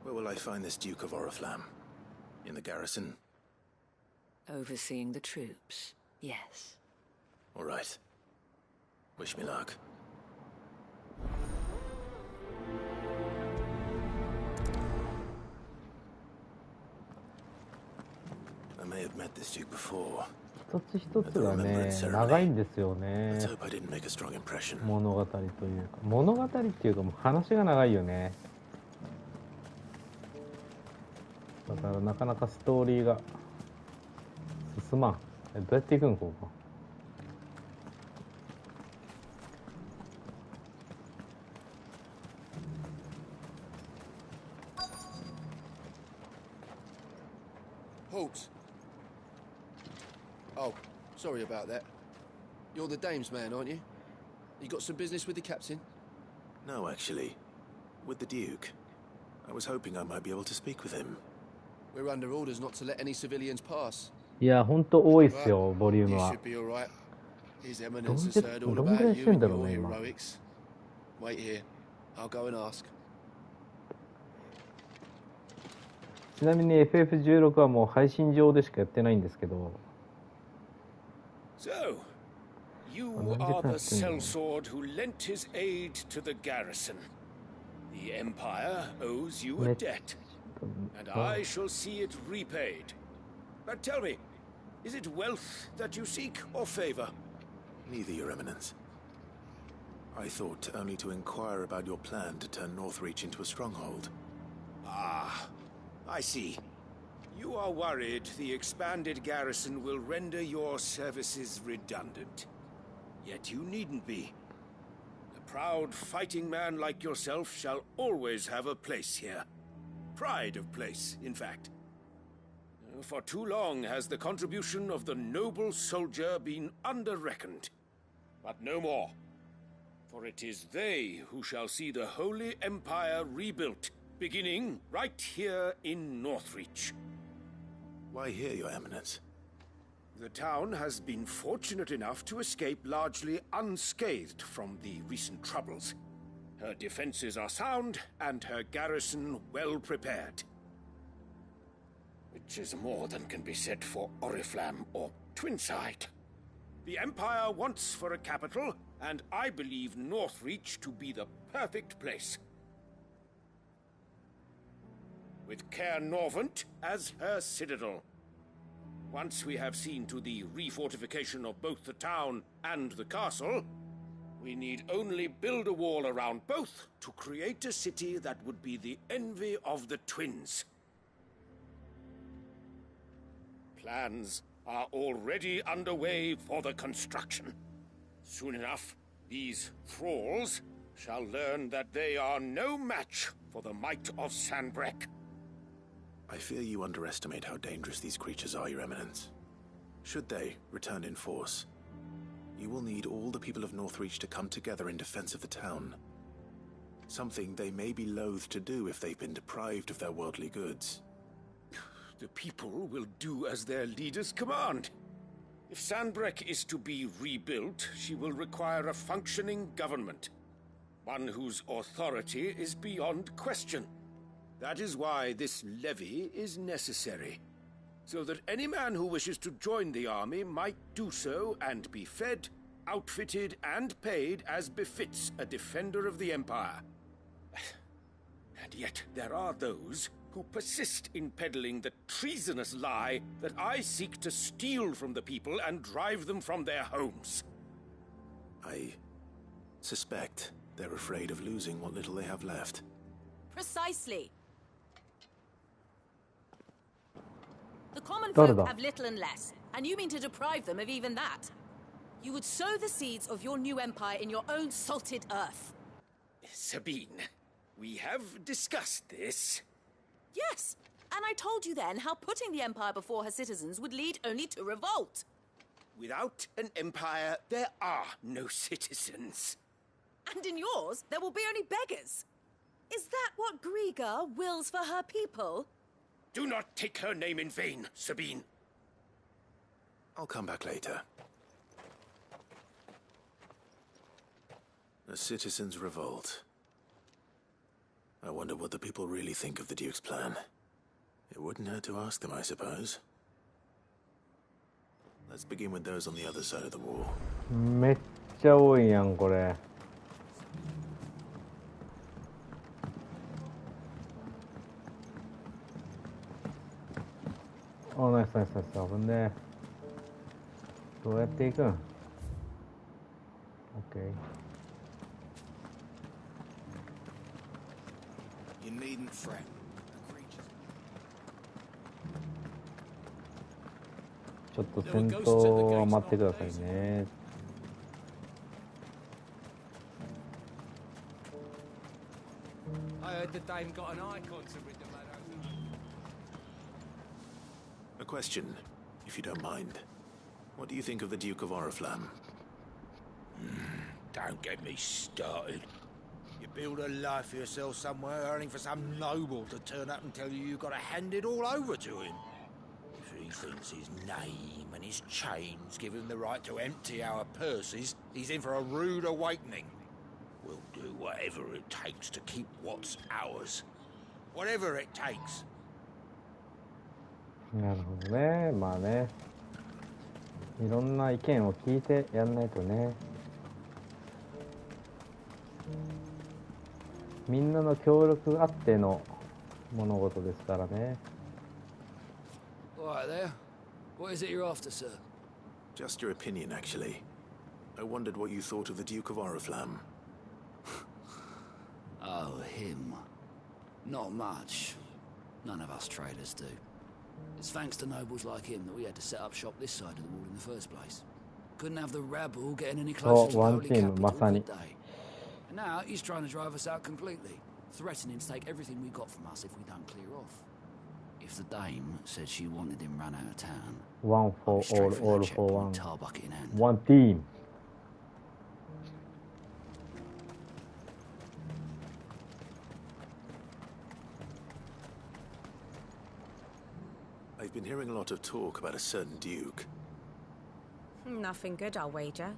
where will I find this Duke of Oriflamme? In the garrison? Overseeing the troops, yes. All right. Wish me luck. I may have met this Duke before. 一つ一つがね、長いんですよね。 Let's hope I didn't make a strong impression. 物語というか、物語っていうかもう話が長いよね。だからなかなかストーリーが進まん。どうやって行くんここ。Halt. Oh, sorry about that. You're the dame's man, aren't you? You got some business with the captain? No, actually. With the Duke. I was hoping I might be able to speak with him. We're under orders not to let any civilians pass. いや、ほんと多いっすよ、ボリューム You は。 should be all right. His Eminence has heard all about you and your heroics. Wait here. I'll go and ask. ちなみに FF16 はもう配信上でしかやってないんですけど。 So, you are the sellsword who lent his aid to the garrison. The Empire owes you a debt, and I shall see it repaid. But tell me, is it wealth that you seek or favor? Neither, Your Eminence. I thought only to inquire about your plan to turn Northreach into a stronghold. Ah, I see. You are worried the expanded garrison will render your services redundant. Yet you needn't be. A proud fighting man like yourself shall always have a place here. Pride of place, in fact. For too long has the contribution of the noble soldier been under-reckoned. But no more. For it is they who shall see the Holy Empire rebuilt, beginning right here in Northreach. Why here, Your Eminence? The town has been fortunate enough to escape largely unscathed from the recent troubles. Her defenses are sound, and her garrison well prepared. Which is more than can be said for Oriflamme or Twinside. The Empire wants for a capital, and I believe Northreach to be the perfect place. With Caer Norvent as her citadel. Once we have seen to the refortification of both the town and the castle, we need only build a wall around both to create a city that would be the envy of the twins. Plans are already underway for the construction. Soon enough, these thralls shall learn that they are no match for the might of Sanbreque. I fear you underestimate how dangerous these creatures are, Your Eminence. Should they return in force, you will need all the people of Northreach to come together in defense of the town. Something they may be loath to do if they've been deprived of their worldly goods. The people will do as their leaders command. If Sanbreque is to be rebuilt, she will require a functioning government. One whose authority is beyond question. That is why this levy is necessary. So that any man who wishes to join the army might do so and be fed, outfitted, and paid as befits a defender of the Empire. And yet there are those who persist in peddling the treasonous lie that I seek to steal from the people and drive them from their homes. I suspect they're afraid of losing what little they have left. Precisely. The common folk have little and less, and you mean to deprive them of even that. You would sow the seeds of your new empire in your own salted earth. Sabine, we have discussed this. Yes, and I told you then how putting the empire before her citizens would lead only to revolt. Without an empire, there are no citizens. And in yours, there will be only beggars. Is that what Griga wills for her people? Do not take her name in vain, Sabine. I'll come back later. A citizen's revolt. I wonder what the people really think of the Duke's plan. It wouldn't hurt to ask them, I suppose. Let's begin with those on the other side of the wall. めっちゃ多いやんこれ。あ、ナイスナイスナイス。危ねえ。どうやって行くん？ OK。You needn't fret. ちょっと戦闘は待ってくださいね。I heard the dame got an icon to rid the lad out. A question, if you don't mind. What do you think of the Duke of Oriflamme? Don't get me started. You build a life for yourself somewhere, earning for some noble to turn up and tell you you've got to hand it all over to him. If he thinks his name and his chains give him the right to empty our purses, he's in for a rude awakening. We'll do whatever it takes to keep what's ours. Whatever it takes. なるほどね。まあね。いろんな意見を聞いてやんないとね。みんなの協力あっての物事ですからね。Alright there. What is it you're after, sir? Just your opinion, actually. I wondered what you thought of the Duke of Oriflamme. Oh, him. Not much. None of us traders do. It's thanks to nobles like him that we had to set up shop this side of the wall in the first place. Couldn't have the rabble getting any closer to the holy capital of the day. And now he's trying to drive us out completely, threatening to take everything we got from us if we don't clear off. If the dame said she wanted him run out of town, one for all for one. Tar bucket in hand. One team. I've been hearing a lot of talk about a certain Duke. Nothing good, I'll wager.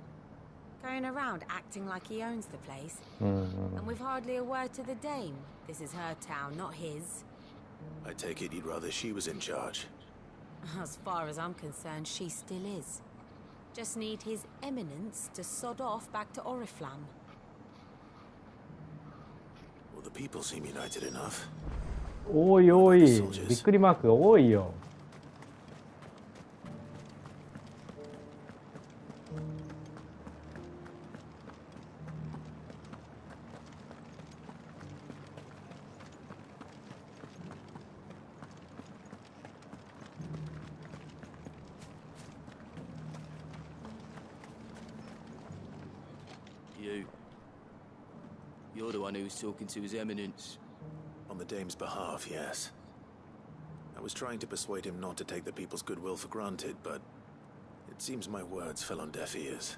Going around acting like he owns the place. Mm-hmm. And with hardly a word to the dame. This is her town, not his. I take it you'd rather she was in charge. As far as I'm concerned, she still is. Just need his eminence to sod off back to Oriflamme. Well, the people seem united enough. おいおい、びっくりマークが多いよ。You're the one who was talking to His Eminence. On the dame's behalf, yes. I was trying to persuade him not to take the people's goodwill for granted, but it seems my words fell on deaf ears.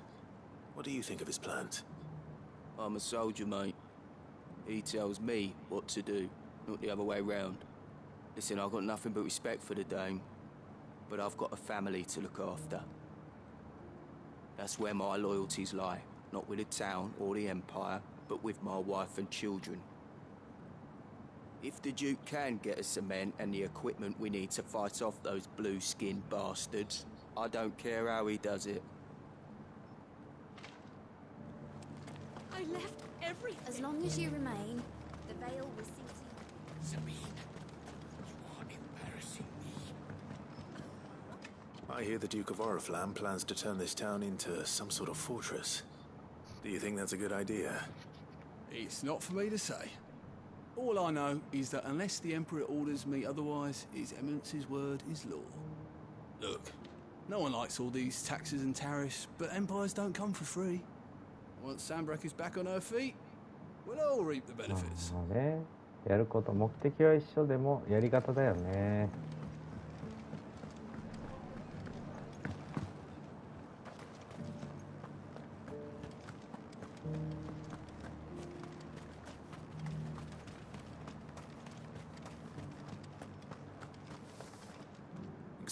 What do you think of his plans? I'm a soldier, mate. He tells me what to do, not the other way round. Listen, I've got nothing but respect for the dame, but I've got a family to look after. That's where my loyalties lie, not with the town or the Empire, but with my wife and children. If the Duke can get us some men and the equipment we need to fight off those blue-skinned bastards, I don't care how he does it. I left everything. As long as you remain, the veil will see to you. Sabine, you are embarrassing me. I hear the Duke of Oriflamme plans to turn this town into some sort of fortress. Do you think that's a good idea? It's not for me to say. All I know is that unless the Emperor orders me otherwise, His Eminence's word is law. Look, no one likes all these taxes and tariffs, but empires don't come for free. Once Sanbreque is back on her feet, we'll all reap the benefits. まあね、やること目的は一緒でもやり方だよね。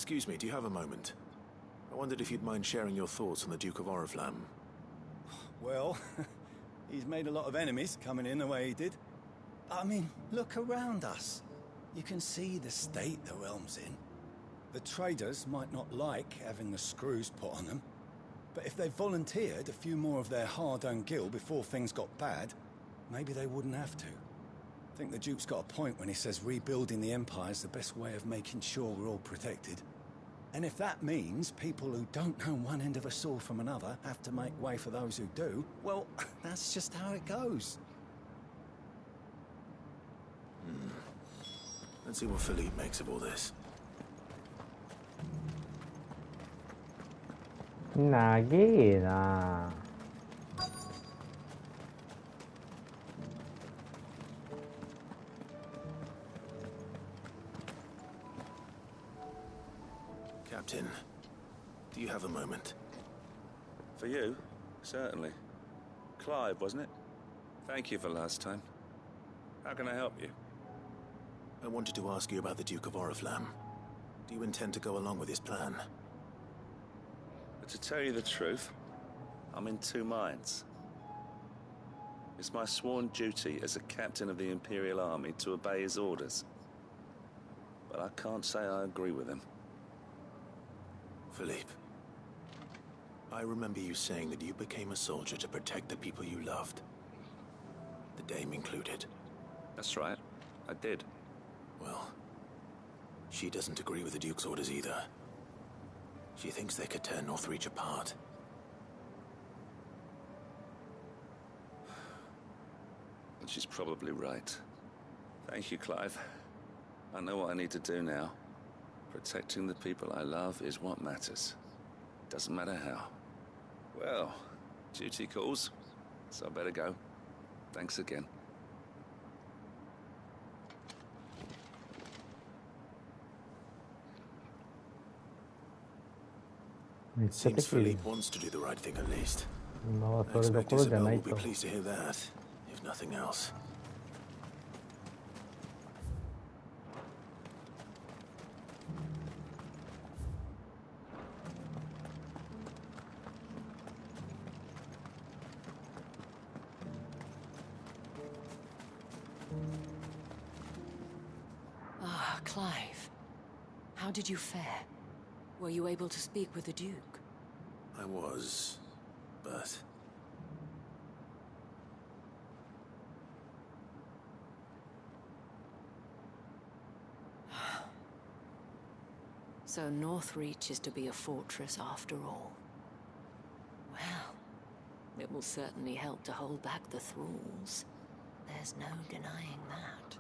Excuse me, do you have a moment? I wondered if you'd mind sharing your thoughts on the Duke of Oriflamme. Well, He's made a lot of enemies coming in the way he did. I mean, look around us. You can see the state the realm's in. The traders might not like having the screws put on them, but if they volunteered a few more of their hard-earned gil before things got bad, maybe they wouldn't have to. I think the Duke's got a point when he says rebuilding the Empire's the best way of making sure we're all protected. And if that means people who don't know one end of a sword from another have to make way for those who do, well, that's just how it goes. Let's see what Philippe makes of all this. 나게나. Captain, do you have a moment? For you? Certainly. Clive, wasn't it? Thank you for last time. How can I help you? I wanted to ask you about the Duke of Oriflamme. Do you intend to go along with his plan? But to tell you the truth, I'm in two minds. It's my sworn duty as a captain of the Imperial Army to obey his orders. But I can't say I agree with him. Philippe, I remember you saying that you became a soldier to protect the people you loved. The Dame included. That's right. I did. Well, she doesn't agree with the Duke's orders either. She thinks they could tear Northreach apart. And she's probably right. Thank you, Clive. I know what I need to do now. Protecting the people I love is what matters. Doesn't matter how. Well, duty calls, so I better go. Thanks again. Seems Philippe wants to do the right thing at least. No, I expect Isabel will be pleased to hear that, if nothing else. Ah, Clive. How did you fare? Were you able to speak with the Duke? I was, but... So Northreach is to be a fortress after all. Well, it will certainly help to hold back the thralls. There's no denying that.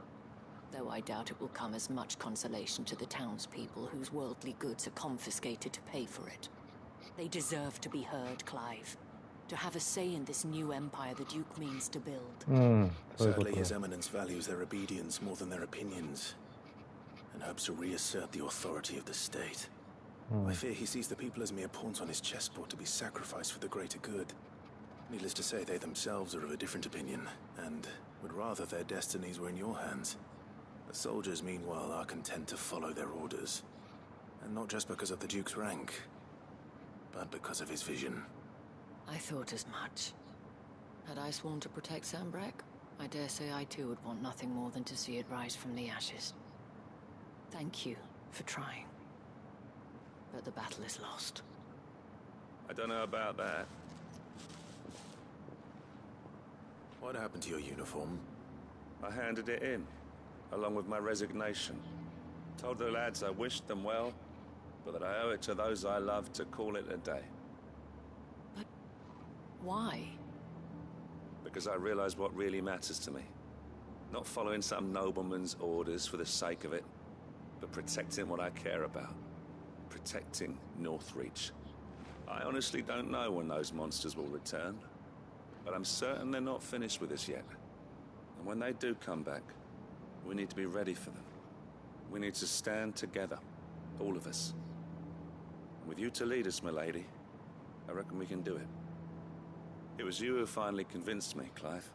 Though I doubt it will come as much consolation to the townspeople whose worldly goods are confiscated to pay for it. They deserve to be heard, Clive. To have a say in this new empire the Duke means to build. Sadly, His Eminence values their obedience more than their opinions, and hopes to reassert the authority of the state. I fear he sees the people as mere pawns on his chessboard to be sacrificed for the greater good. Needless to say, they themselves are of a different opinion, and would rather their destinies were in your hands. The soldiers, meanwhile, are content to follow their orders. And not just because of the Duke's rank, but because of his vision. I thought as much. Had I sworn to protect Sanbreque, I dare say I too would want nothing more than to see it rise from the ashes. Thank you for trying. But the battle is lost. I don't know about that. What happened to your uniform? I handed it in, along with my resignation. Told the lads I wished them well, but that I owe it to those I love to call it a day. But why? Because I realize what really matters to me. Not following some nobleman's orders for the sake of it, but protecting what I care about. Protecting Northreach. I honestly don't know when those monsters will return, but I'm certain they're not finished with us yet. And when they do come back, we need to be ready for them. We need to stand together, all of us. With you to lead us, milady, I reckon we can do it. It was you who finally convinced me, Clive.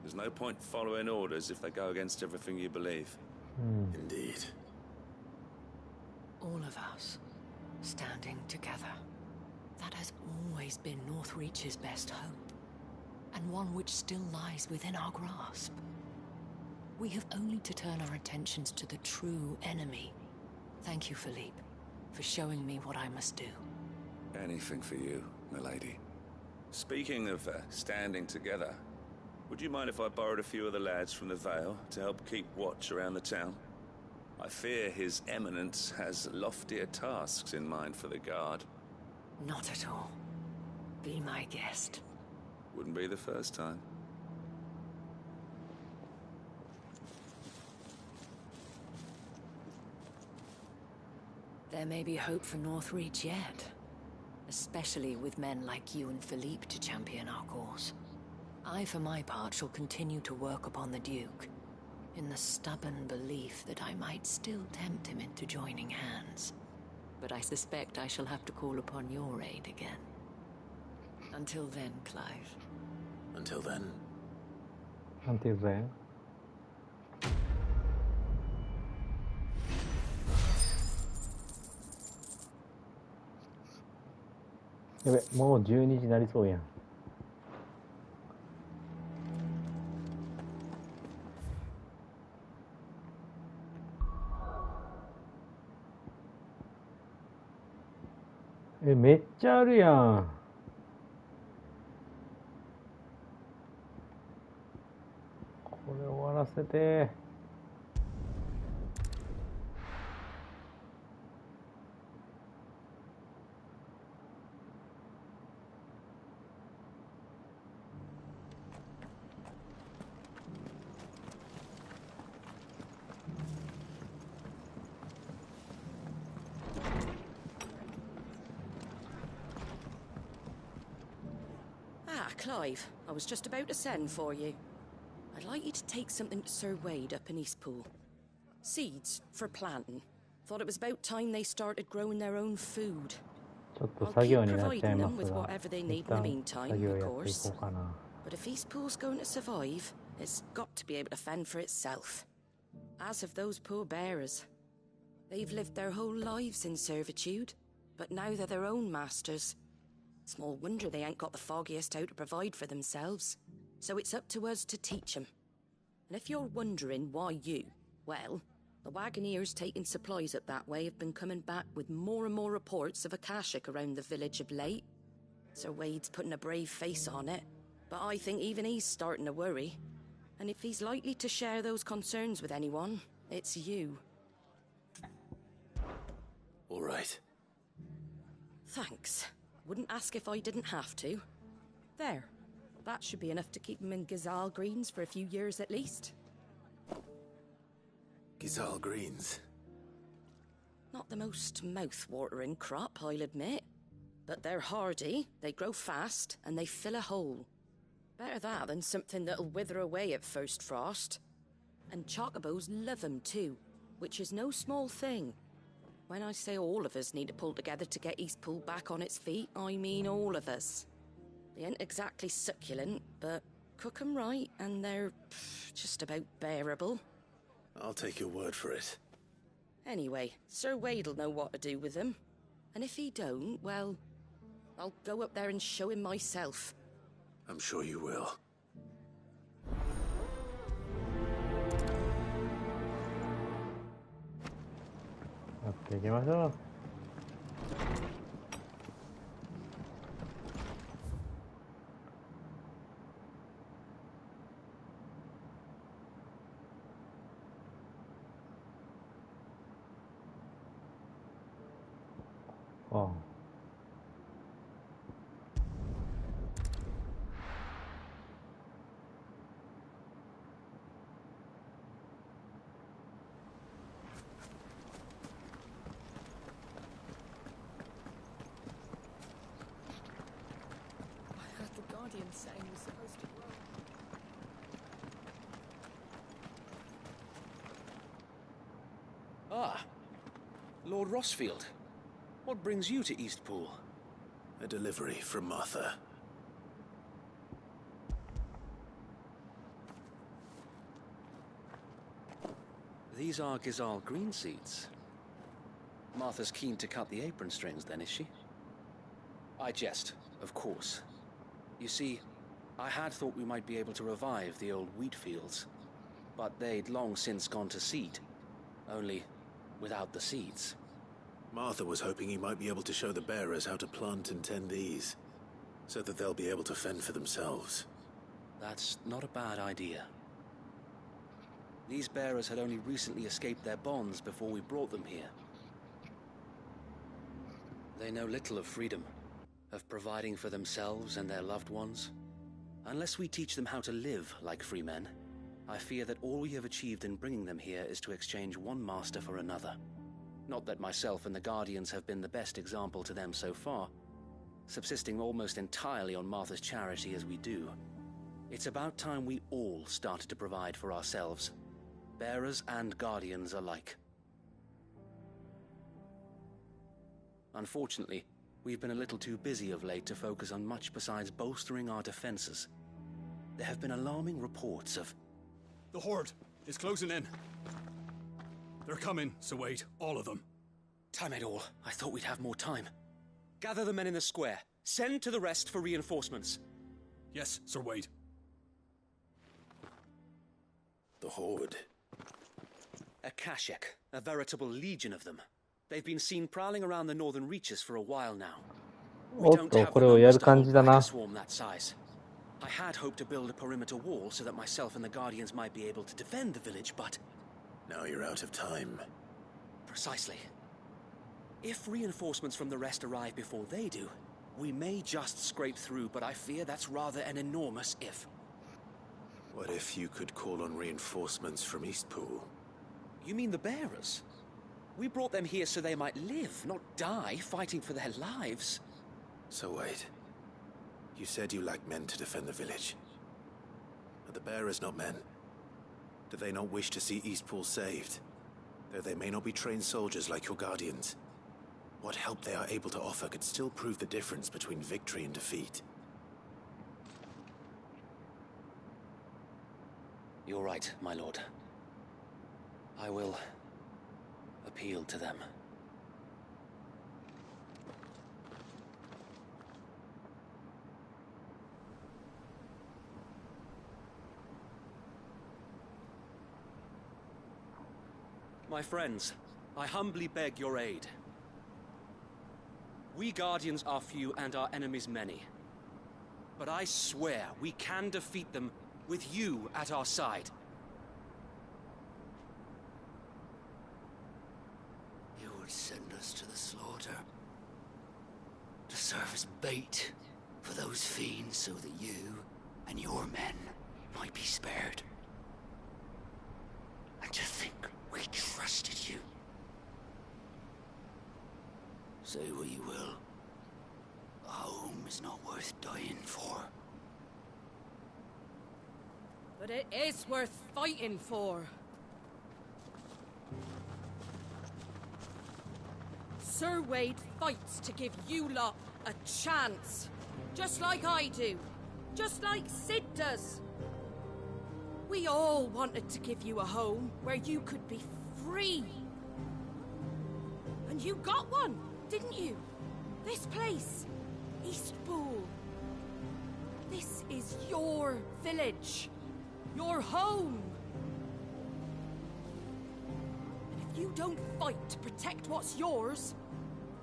There's no point following orders if they go against everything you believe. Indeed. All of us, standing together. That has always been Northreach's best hope. and one which still lies within our grasp. We have only to turn our attentions to the true enemy. Thank you, Philippe, for showing me what I must do. Anything for you, milady. Speaking of standing together, would you mind if I borrowed a few of the lads from the Vale to help keep watch around the town? I fear His Eminence has loftier tasks in mind for the guard. Not at all. Be my guest. Wouldn't be the first time. There may be hope for Northreach yet. Especially with men like you and Philippe to champion our cause. I, for my part, shall continue to work upon the Duke, in the stubborn belief that I might still tempt him into joining hands. But I suspect I shall have to call upon your aid again. Until then, Clive. Until then? Until then.やべ、もう12時になりそうやん。めっちゃあるやん。これ終わらせて。Clive, I was just about to send for you. I'd like you to take something to Sir Wade up in Eastpool. Seeds for planting. Thought it was about time they started growing their own food. ちょっと作業になっちゃい Providing ま them す with が、 whatever they 一 need in the 旦 meantime, 作業 of やってい course. こうかな。 But if Eastpool's going to survive, it's got to be able to fend for itself. As have those poor bearers. They've lived their whole lives in servitude, but now they're their own masters. Small wonder they ain't got the foggiest how to provide for themselves. So it's up to us to teach them. And if you're wondering why you, well, the Wagoneers taking supplies up that way have been coming back with more and more reports of Akashic around the village of late. Sir Wade's putting a brave face on it, but I think even he's starting to worry. And if he's likely to share those concerns with anyone, it's you. All right. Thanks. Wouldn't ask if I didn't have to. There. That should be enough to keep him in Gazal Greens for a few years at least. Gazal Greens? Not the most mouth-watering crop, I'll admit. But they're hardy, they grow fast, and they fill a hole. Better that than something that'll wither away at first frost. And chocobos love 'em too, which is no small thing. When I say all of us need to pull together to get Eastpool back on its feet, I mean all of us. They ain't exactly succulent, but cook 'em right and they're just about bearable. I'll take your word for it. Anyway, Sir Wade'll know what to do with them. And if he don't, well, I'll go up there and show him myself. I'm sure you will. やっていきましょう。ああ。Saying we're supposed to grow. Ah, Lord Rossfield. What brings you to Eastpool? A delivery from Martha. These are Gazal green seeds. Martha's keen to cut the apron strings then, is she? I jest, of course. You see, I had thought we might be able to revive the old wheat fields, but they'd long since gone to seed, only without the seeds. Martha was hoping you might be able to show the bearers how to plant and tend these, so that they'll be able to fend for themselves. That's not a bad idea. These bearers had only recently escaped their bonds before we brought them here. They know little of freedom, of providing for themselves and their loved ones. Unless we teach them how to live like free men, I fear that all we have achieved in bringing them here is to exchange one master for another. Not that myself and the Guardians have been the best example to them so far, subsisting almost entirely on Martha's charity as we do. It's about time we all started to provide for ourselves, bearers and Guardians alike. Unfortunately, we've been a little too busy of late to focus on much besides bolstering our defenses. There have been alarming reports of... The Horde is closing in. They're coming, so wait, all of them. Damn it all, I thought we'd have more time. Gather the men in the square. Send to the rest for reinforcements. Yes, Sir Wade. The Horde. A Kashek, a veritable legion of them. They've been seen prowling around the northern reaches for a while now. We don't have the numbers to hold back a swarm that size. I had hoped to build a perimeter wall so that myself and the Guardians might be able to defend the village, but... Now you're out of time. Precisely. If reinforcements from the rest arrive before they do, we may just scrape through, but I fear that's rather an enormous if. What if you could call on reinforcements from Eastpool? You mean the bearers? We brought them here so they might live, not die, fighting for their lives. So wait. You said you lacked men to defend the village. Are the bearers not men? Do they not wish to see Eastpool saved? Though they may not be trained soldiers like your Guardians, what help they are able to offer could still prove the difference between victory and defeat. You're right, my lord. I will appeal to them. My friends, I humbly beg your aid. We Guardians are few and our enemies many. But I swear we can defeat them with you at our side. You would send us to the slaughter, to serve as bait for those fiends so that you and your men might be spared. And to think we trusted you. Say what you will, a home is not worth dying for. But it is worth fighting for. Sir Wade fights to give you lot a chance. Just like I do. Just like Sid does. We all wanted to give you a home where you could be free. And you got one, didn't you? This place, Eastpool. This is your village. Your home. And if you don't fight to protect what's yours,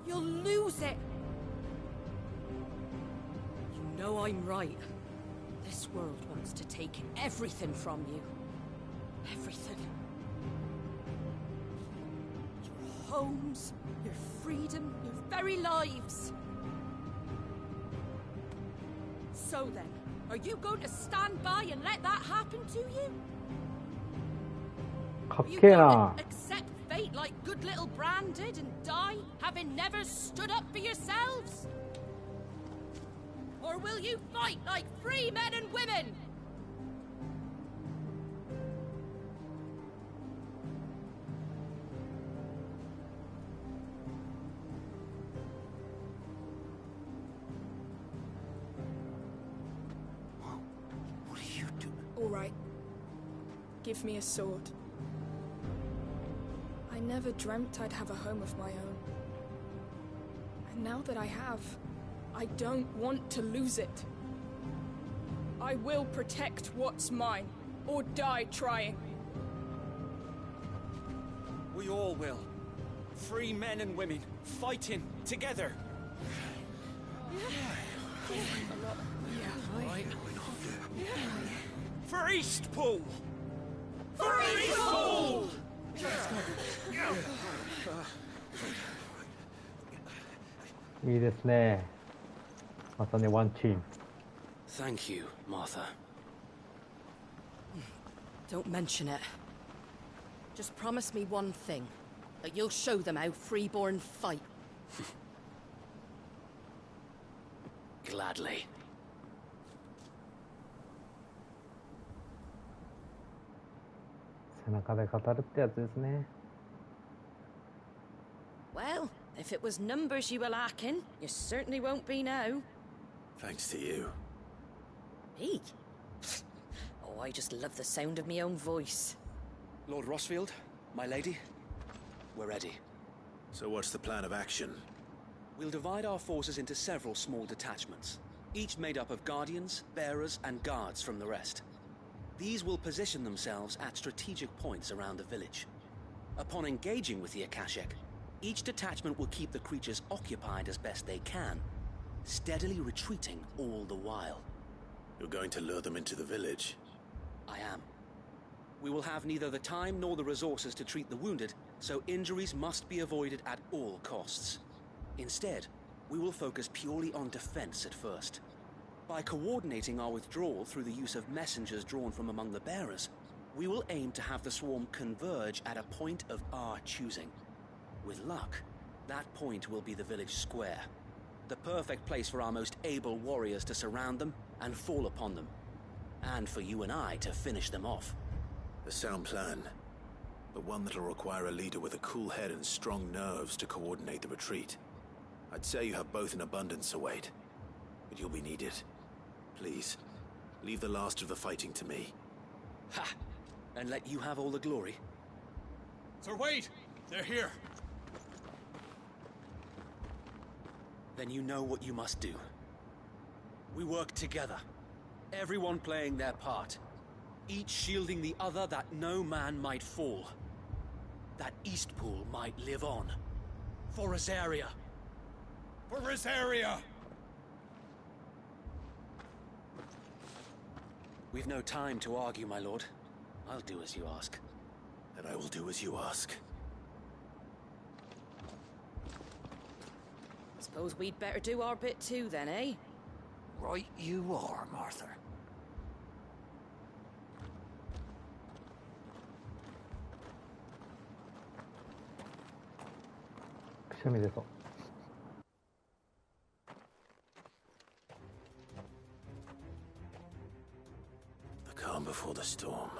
you'll lose it. You know I'm right. This world wants to take everything from you. Everything. Your homes, your freedom, your very lives. So then, are you going to stand by and let that happen to you? Are you going to accept fate like good little Bran did and die, having never stood up for yourselves? Or will you fight like free men and women? What do you do? All right. Give me a sword. I never dreamt I'd have a home of my own. And now that I have, I don't want to lose it. I will protect what's mine, or die trying. We all will. Free men and women, fighting together. For Eastpool! For Eastpool!いいですね。またね、ワンチーム。Thank you, Martha. Don't mention it. Just promise me one thing. That you'll show them how freeborn fight. Gladly. Well, if it was numbers you were lacking, you certainly won't be now. Thanks to you. Me? Oh, I just love the sound of my own voice. Lord Rossfield, my lady, we're ready. So what's the plan of action? We'll divide our forces into several small detachments, each made up of guardians, bearers, and guards from the rest. These will position themselves at strategic points around the village. Upon engaging with the Akashic, each detachment will keep the creatures occupied as best they can, steadily retreating all the while. You're going to lure them into the village? I am. We will have neither the time nor the resources to treat the wounded, so injuries must be avoided at all costs. Instead, we will focus purely on defense at first. By coordinating our withdrawal through the use of messengers drawn from among the bearers, we will aim to have the swarm converge at a point of our choosing. With luck, that point will be the village square, the perfect place for our most able warriors to surround them and fall upon them, and for you and I to finish them off. A sound plan, but one that'll require a leader with a cool head and strong nerves to coordinate the retreat. I'd say you have both in abundance, Sir Wade, but you'll be needed. Please, leave the last of the fighting to me. Ha! And let you have all the glory? Sir Wade! They're here! Then you know what you must do. We work together, everyone playing their part, each shielding the other that no man might fall, that Eastpool might live on. For Rosaria! For Rosaria! We've no time to argue, my lord. I'll do as you ask. And I will do as you ask. Suppose we'd better do our bit too then, eh? Right you are, Martha. The calm before the storm.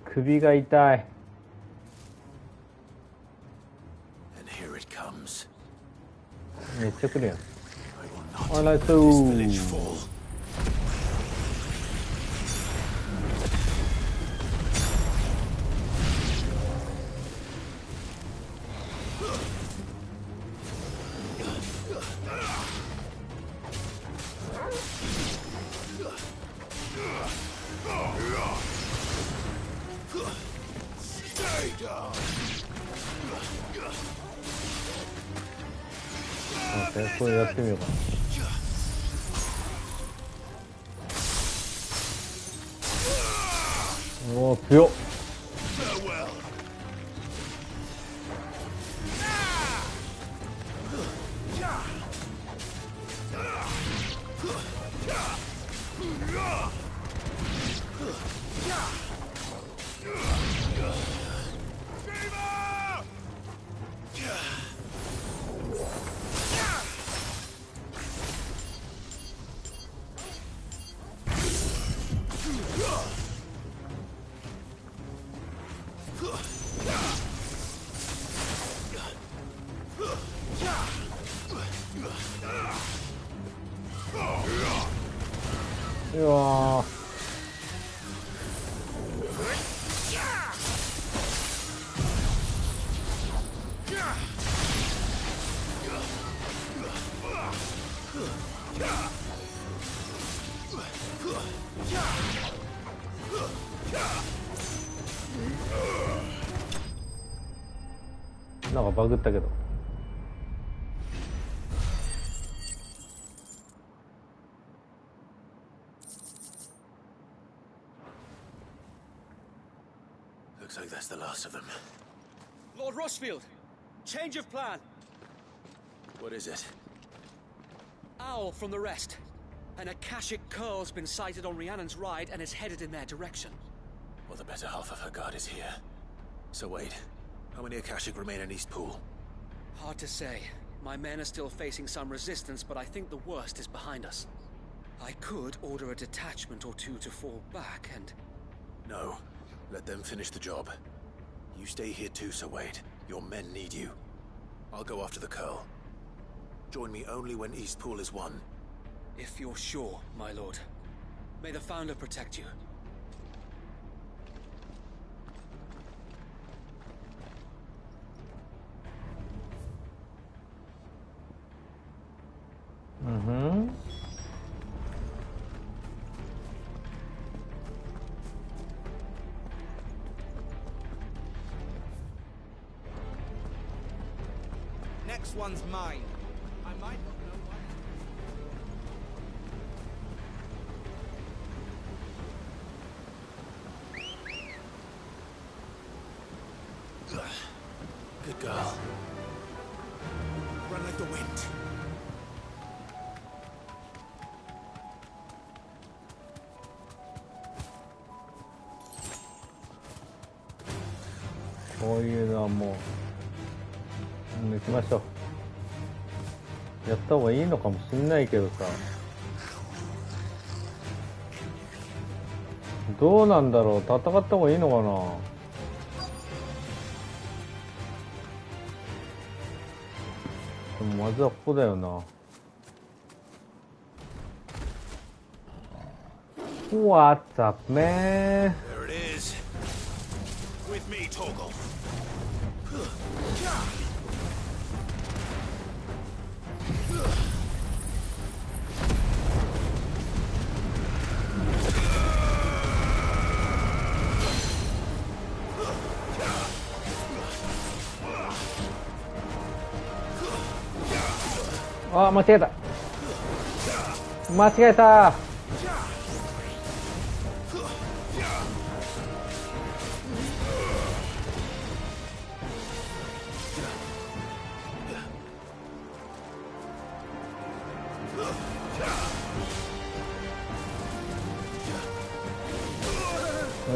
首が痛い。 And here it comes. めっちゃ来るやん。 I will not let this village fall. Stay down. これやってみようかな。おお、強っ。うわー。なんかバグったけど。Looks like that's the last of them. Lord Rossfield, change of plan. What is it? Owl from the rest. An Akashic curl's been sighted on Rhiannon's ride and is headed in their direction. Well, the better half of her guard is here. So wait, how many Akashic remain in East Pool? Hard to say. My men are still facing some resistance, but I think the worst is behind us. I could order a detachment or two to fall back and... No. Let them finish the job. You stay here too, Sir Wade. Your men need you. I'll go after the Curl. Join me only when East Pool is won. If you're sure, my lord. May the Founder protect you. Mm-hmm. Next one's mine. I might not know why. Good girl. Run like the wind.こういうのはもう抜きましょう。やった方がいいのかもしんないけどさ、どうなんだろう、戦った方がいいのかな。でもまずはここだよな。What's up, man? There it is. With me, Torgal. Ah, 間違えた。間違えた。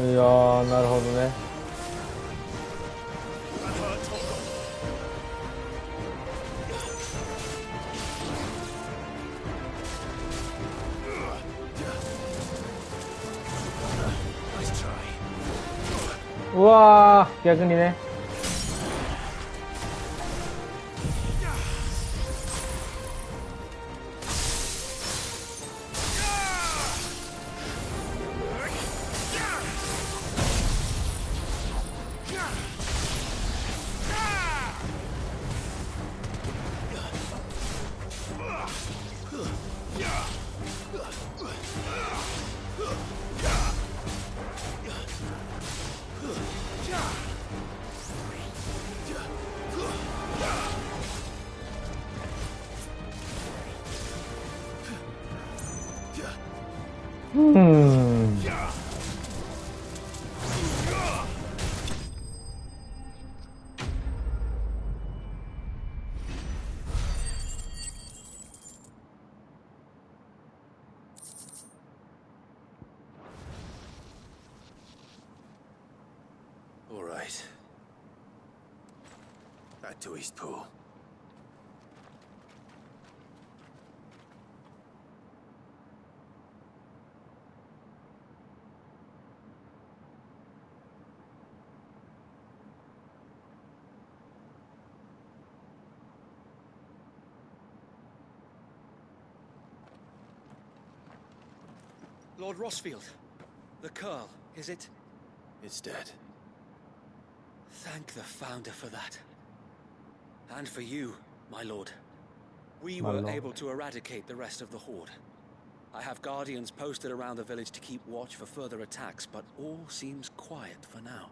いやー、なるほどね。うわー、逆にね。All right. Back to East Pool. Lord Rossfield, the Curl, is it? It's dead. Thank the Founder for that. And for you, my lord. We were able to eradicate the rest of the Horde. I have guardians posted around the village to keep watch for further attacks, but all seems quiet for now.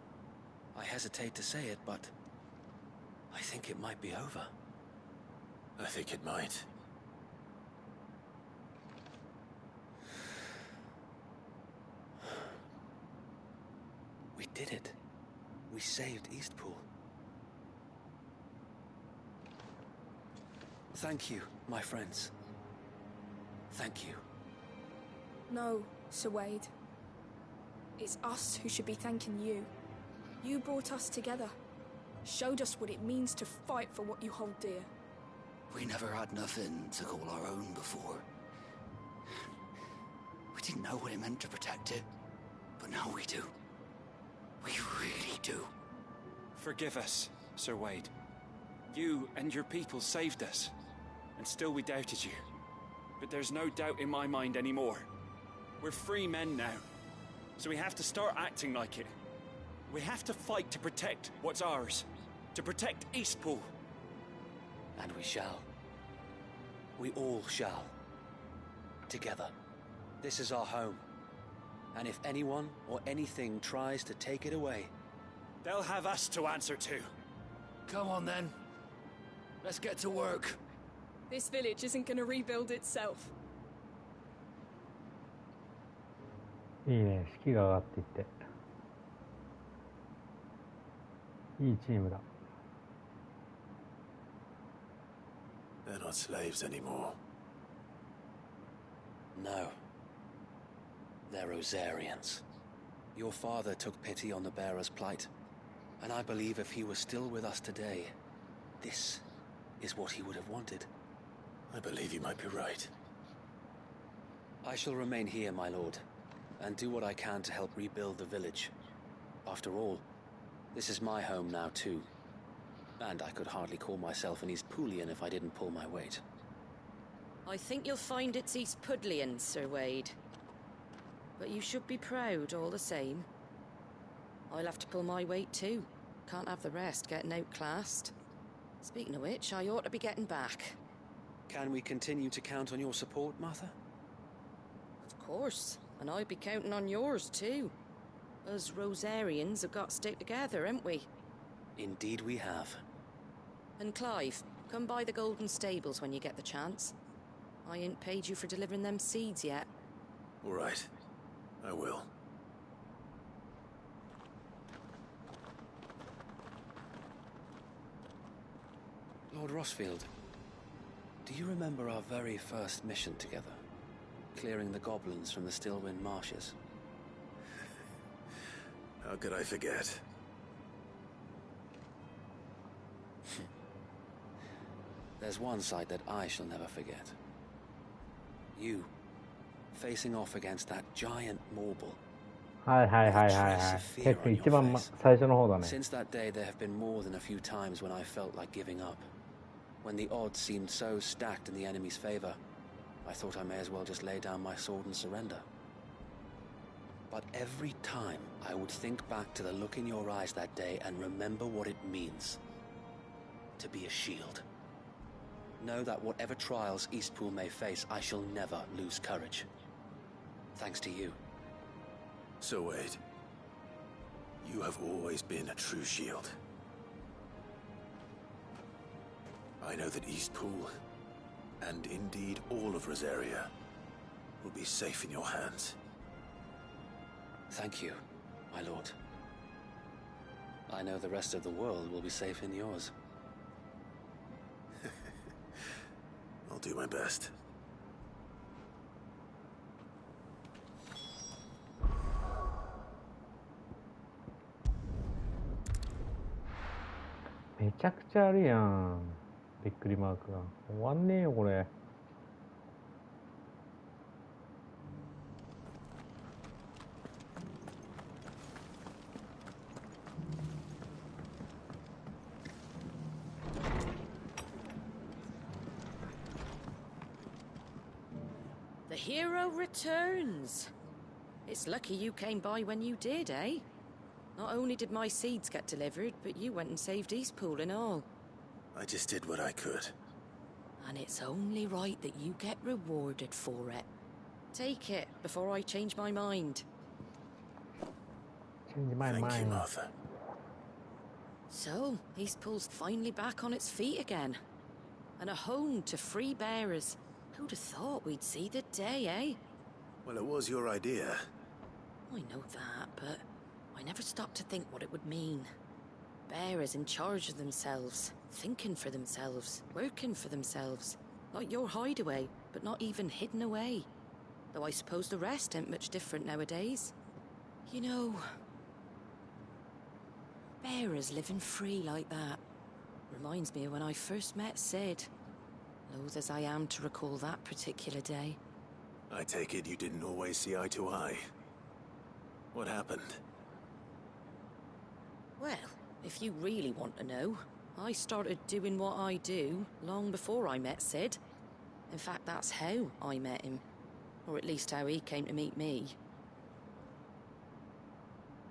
I hesitate to say it, but I think it might be over. I think it might. We did it. We saved Eastpool. Thank you, my friends. Thank you. No, Sir Wade. It's us who should be thanking you. You brought us together. Showed us what it means to fight for what you hold dear. We never had nothing to call our own before. We didn't know what it meant to protect it, but now we do. We really do. Forgive us, Sir Wade. You and your people saved us, and still we doubted you. But there's no doubt in my mind anymore. We're free men now, so we have to start acting like it. We have to fight to protect what's ours, to protect Eastpool. And we shall. We all shall. Together. This is our home. And if anyone or anything tries to take it away, they'll have us to answer to. Come on then. Let's get to work. This village isn't gonna rebuild itself. いいね、士気が上がっていって。いいチームだ。They're not slaves anymore. No. They're Rosarians. Your father took pity on the bearer's plight, and I believe if he was still with us today, this is what he would have wanted. I believe you might be right. I shall remain here, my lord, and do what I can to help rebuild the village. After all, this is my home now too, and I could hardly call myself an Eastpoolian if I didn't pull my weight. I think you'll find it's Eastpudlian, Sir Wade. But you should be proud all the same. I'll have to pull my weight too. Can't have the rest getting outclassed. Speaking of which, I ought to be getting back. Can we continue to count on your support, Martha? Of course, and I'd be counting on yours too. Us Rosarians have got to stick together, haven't we? Indeed we have. And Clive, come by the Golden Stables when you get the chance. I ain't paid you for delivering them seeds yet. All right. I will. Lord Rossfield, do you remember our very first mission together? Clearing the goblins from the Stillwind marshes? How could I forget? There's one sight that I shall never forget. You, facing off against that giant marble. はいはいはいはいはい。結構一番最初の方だね。 Since that day, there have been more than a few times when I felt like giving up. When the odds seemed so stacked in the enemy's favor, I thought I may as well just lay down my sword and surrender. But every time, I would think back to the look in your eyes that day and remember what it means to be a shield. Know that whatever trials Eastpool may face, I shall never lose courage. Thanks to you. So Wade, you have always been a true shield. I know that Eastpool, and indeed all of Rosaria, will be safe in your hands. Thank you, my lord. I know the rest of the world will be safe in yours. I'll do my best. めちゃくちゃあるやん。びっくりマークが。終わんねえよ、これ。The hero returns. It's lucky you came by when you did, eh? Not only did my seeds get delivered, but you went and saved Eastpool and all. I just did what I could. And it's only right that you get rewarded for it. Take it before I change my mind. Change my Thank mind. you, Martha. So, Eastpool's finally back on its feet again. And a home to free bearers. Who'd have thought we'd see the day, eh? Well, it was your idea. I know that, but I never stopped to think what it would mean. Bearers in charge of themselves, thinking for themselves, working for themselves. Like your hideaway, but not even hidden away. Though I suppose the rest ain't much different nowadays. You know, bearers living free like that reminds me of when I first met Sid. Loath as I am to recall that particular day. I take it you didn't always see eye to eye. What happened? Well, if you really want to know, I started doing what I do long before I met Sid. In fact, that's how I met him. Or at least how he came to meet me.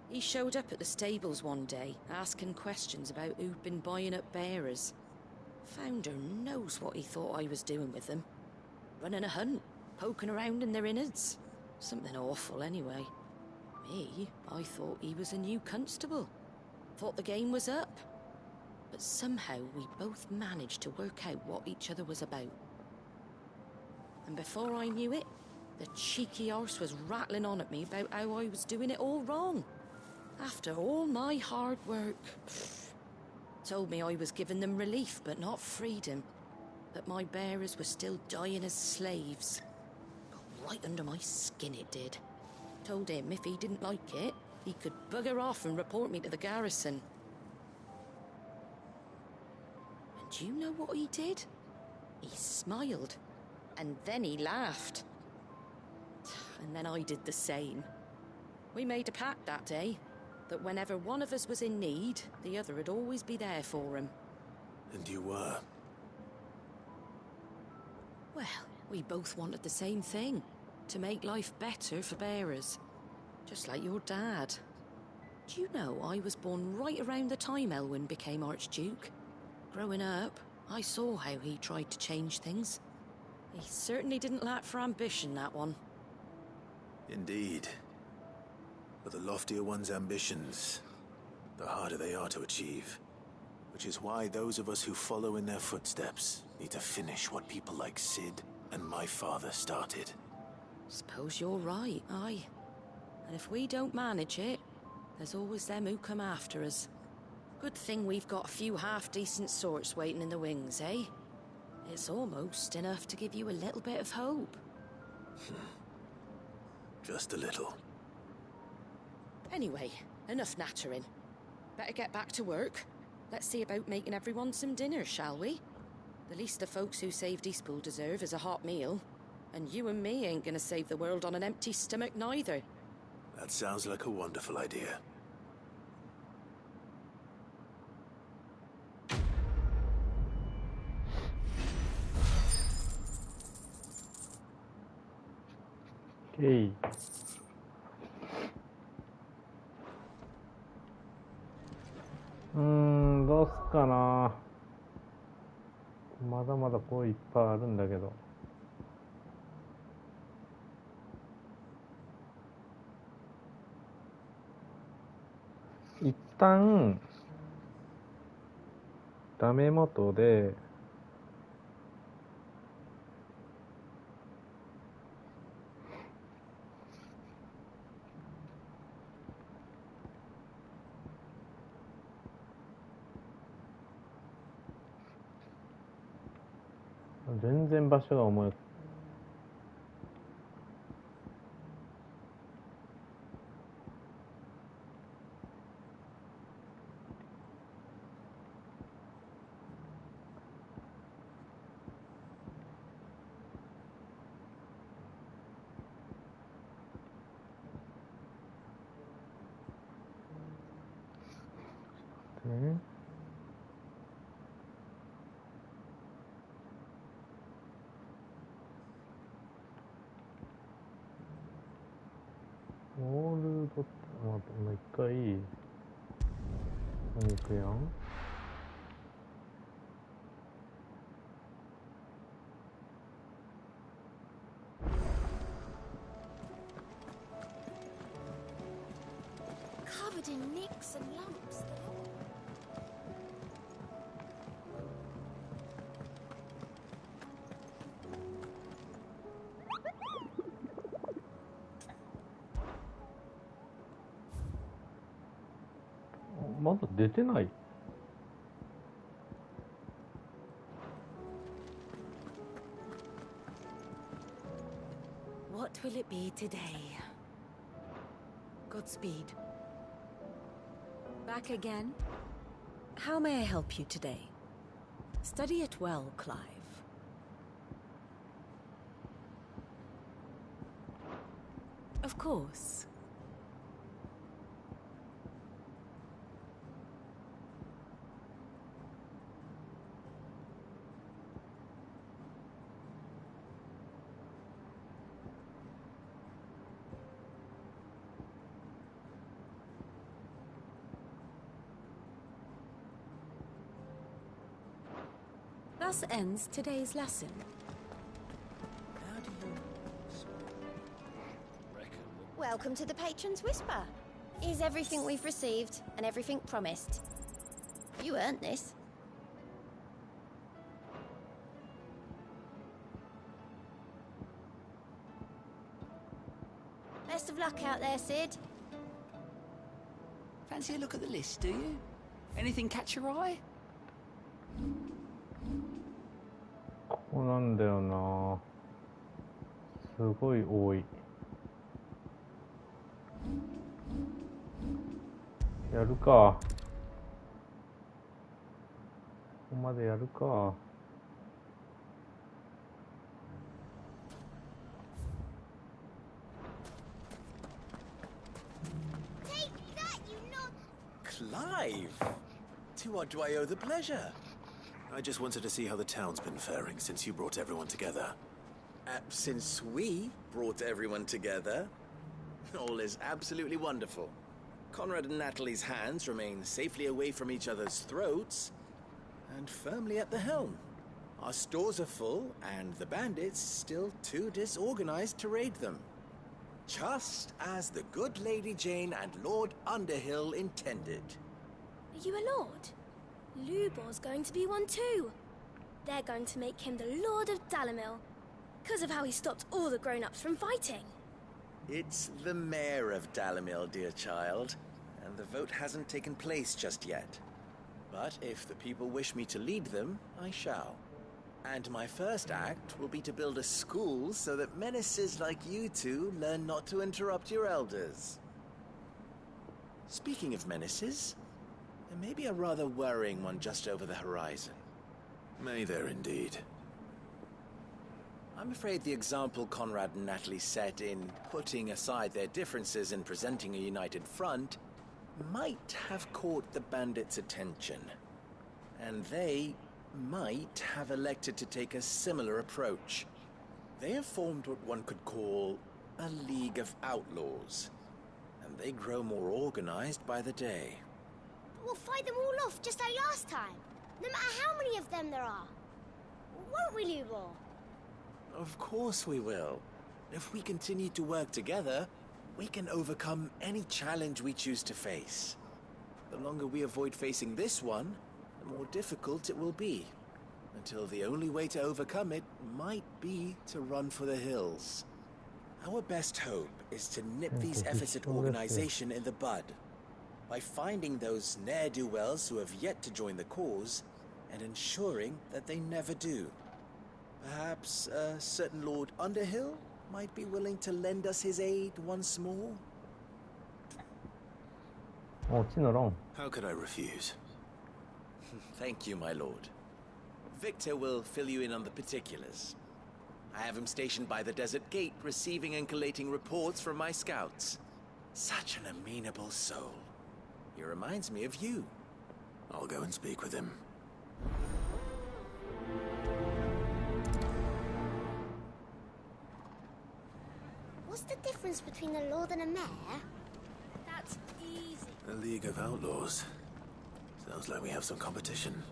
He showed up at the stables one day, asking questions about who'd been buying up bearers. Founder knows what he thought I was doing with them. Running a hunt, poking around in their innards. Something awful anyway. Me, I thought he was a new constable. Thought the game was up. But somehow we both managed to work out what each other was about. And before I knew it, the cheeky arse was rattling on at me about how I was doing it all wrong. After all my hard work. Told me I was giving them relief, but not freedom. That my bearers were still dying as slaves. Got right under my skin it did. Told him if he didn't like it, he could bugger off and report me to the garrison. And you know what he did? He smiled. And then he laughed. And then I did the same. We made a pact that day, that whenever one of us was in need, the other would always be there for him. And you were? Well, we both wanted the same thing. To make life better for bearers. Just like your dad. Do you know I was born right around the time Elwyn became Archduke? Growing up, I saw how he tried to change things. He certainly didn't lack for ambition, that one. Indeed. But the loftier one's ambitions, the harder they are to achieve. Which is why those of us who follow in their footsteps need to finish what people like Sid and my father started. Suppose you're right, aye. And if we don't manage it, there's always them who come after us. Good thing we've got a few half-decent sorts waiting in the wings, eh? It's almost enough to give you a little bit of hope. Just a little. Anyway, enough nattering. Better get back to work. Let's see about making everyone some dinner, shall we? The least the folks who saved Eastpool deserve is a hot meal. And you and me ain't gonna save the world on an empty stomach neither. That sounds like a wonderful idea. Okay. どうすっかな。まだまだこういっぱいあるんだけど。一旦ダメ元で全然場所が思いね。オールドって、もう一回行くやん。covered in nicks and lumps.まだ出てない。What will it be today? Godspeed. Back again? How may I help you today? Study it well, Clive. Of course. Thus ends today's lesson. How do you reckon? Welcome to the Patron's Whisper. Is everything we've received and everything promised? You earned this. Best of luck out there, Sid. Fancy a look at the list, do you? Anything catch your eye? ここなんだよな。すごい多い。やるか。ここまでやるか。Clive! To what do I owe the pleasure? I just wanted to see how the town's been faring since you brought everyone together. Since we brought everyone together, all is absolutely wonderful. Conrad and Natalie's hands remain safely away from each other's throats and firmly at the helm. Our stores are full, and the bandits still too disorganized to raid them. Just as the good Lady Jane and Lord Underhill intended. Are you a lord? Lubor's going to be one too. They're going to make him the Lord of Dalamil, because of how he stopped all the grown-ups from fighting. It's the mayor of Dalamil, dear child, and the vote hasn't taken place just yet. But if the people wish me to lead them, I shall. And my first act will be to build a school so that menaces like you two learn not to interrupt your elders. Speaking of menaces, there may be a rather worrying one just over the horizon. May there indeed. I'm afraid the example Conrad and Natalie set in putting aside their differences and presenting a united front might have caught the bandits' attention. And they might have elected to take a similar approach. They have formed what one could call a League of Outlaws, and they grow more organized by the day. We'll fight them all off just like last time, no matter how many of them there are. Won't we, Lubor? Of course we will. If we continue to work together, we can overcome any challenge we choose to face. The longer we avoid facing this one, the more difficult it will be, until the only way to overcome it might be to run for the hills. Our best hope is to nip these efforts at organization in the bud, by finding those ne'er-do-wells who have yet to join the cause, and ensuring that they never do. Perhaps a certain Lord Underhill might be willing to lend us his aid once more? How could I refuse? Thank you, my lord. Victor will fill you in on the particulars. I have him stationed by the desert gate, receiving and collating reports from my scouts. Such an amenable soul. He reminds me of you. I'll go and speak with him. What's the difference between a lord and a mayor? That's easy. A League of Outlaws. Sounds like we have some competition.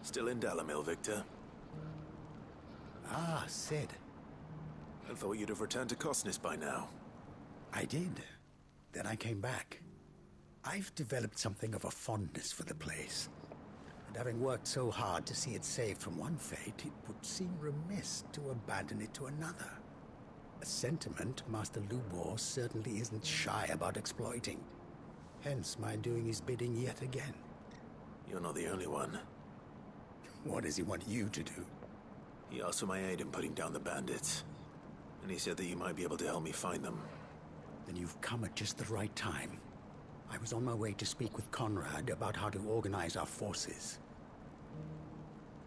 Still in Dalamil, Victor? Ah, Sid. I thought you'd have returned to Kosnis by now. I did. Then I came back. I've developed something of a fondness for the place. And having worked so hard to see it saved from one fate, it would seem remiss to abandon it to another. A sentiment Master Lubor certainly isn't shy about exploiting. Hence my doing his bidding yet again. You're not the only one. What does he want you to do? He asked for my aid in putting down the bandits. And he said that you might be able to help me find them. Then you've come at just the right time. I was on my way to speak with Conrad about how to organize our forces.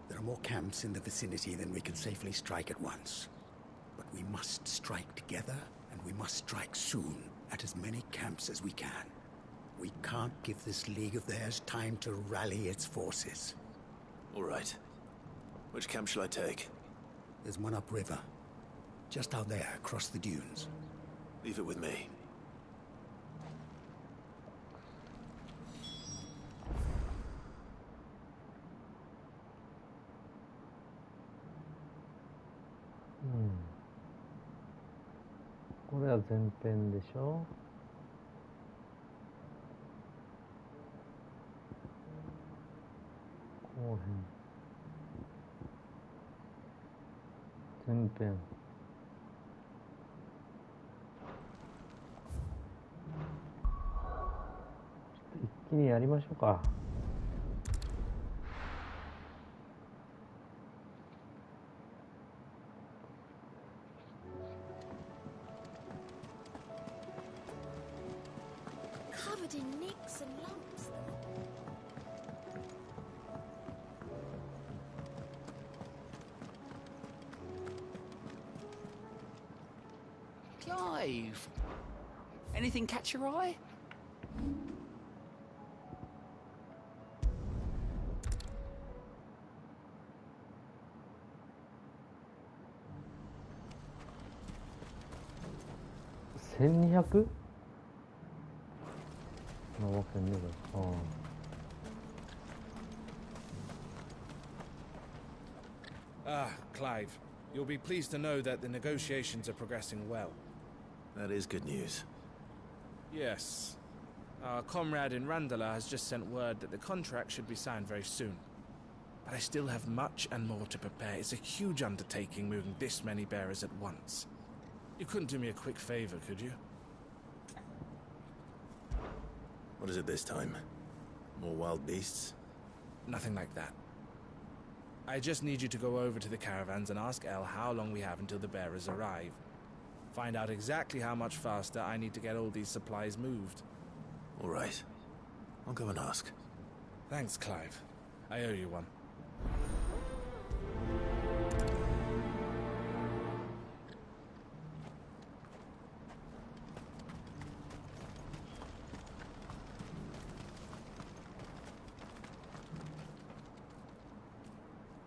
There are more camps in the vicinity than we can safely strike at once. But we must strike together, and we must strike soon at as many camps as we can. We can't give this league of theirs time to rally its forces. All right. Which camp shall I take? There's one upriver. Just out there, across the dunes. Leave it with me. Hmm. これは前編でしょ。後編。前編。一気にやりましょうか。Covered in nicks and lumps. Clive! Anything catch your eye? $1200? なわけねえだろ。Ah, Clive. You'll be pleased to know that the negotiations are progressing well. That is good news. Yes. Our comrade in Randala has just sent word that the contract should be signed very soon. But I still have much and more to prepare. It's a huge undertaking moving this many bearers at once. You couldn't do me a quick favor, could you? What is it this time? More wild beasts? Nothing like that. I just need you to go over to the caravans and ask El how long we have until the bearers arrive. Find out exactly how much faster I need to get all these supplies moved. All right. I'll go and ask. Thanks, Clive. I owe you one.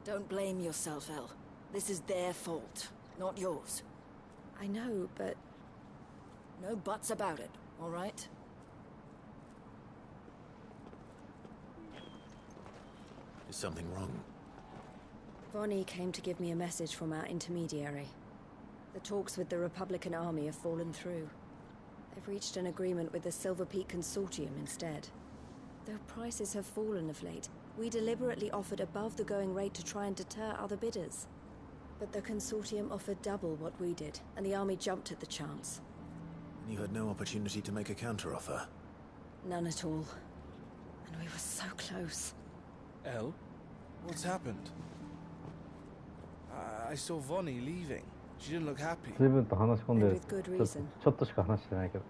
Don't blame yourself, El. This is their fault, not yours. I know, but... No buts about it, all right? Is something wrong? Vonnie came to give me a message from our intermediary. The talks with the Republican army have fallen through. They've reached an agreement with the Silver Peak Consortium instead. Though prices have fallen of late, we deliberately offered above the going rate to try and deter other bidders. But the Consortium offered double what we did, and the army jumped at the chance. And you had no opportunity to make a counteroffer? None at all. And we were so close. El? What's happened? I saw Vonnie leaving. She didn't look happy. 随分と話し込んでる。 And with good reason. ちょっとしか話してないけど。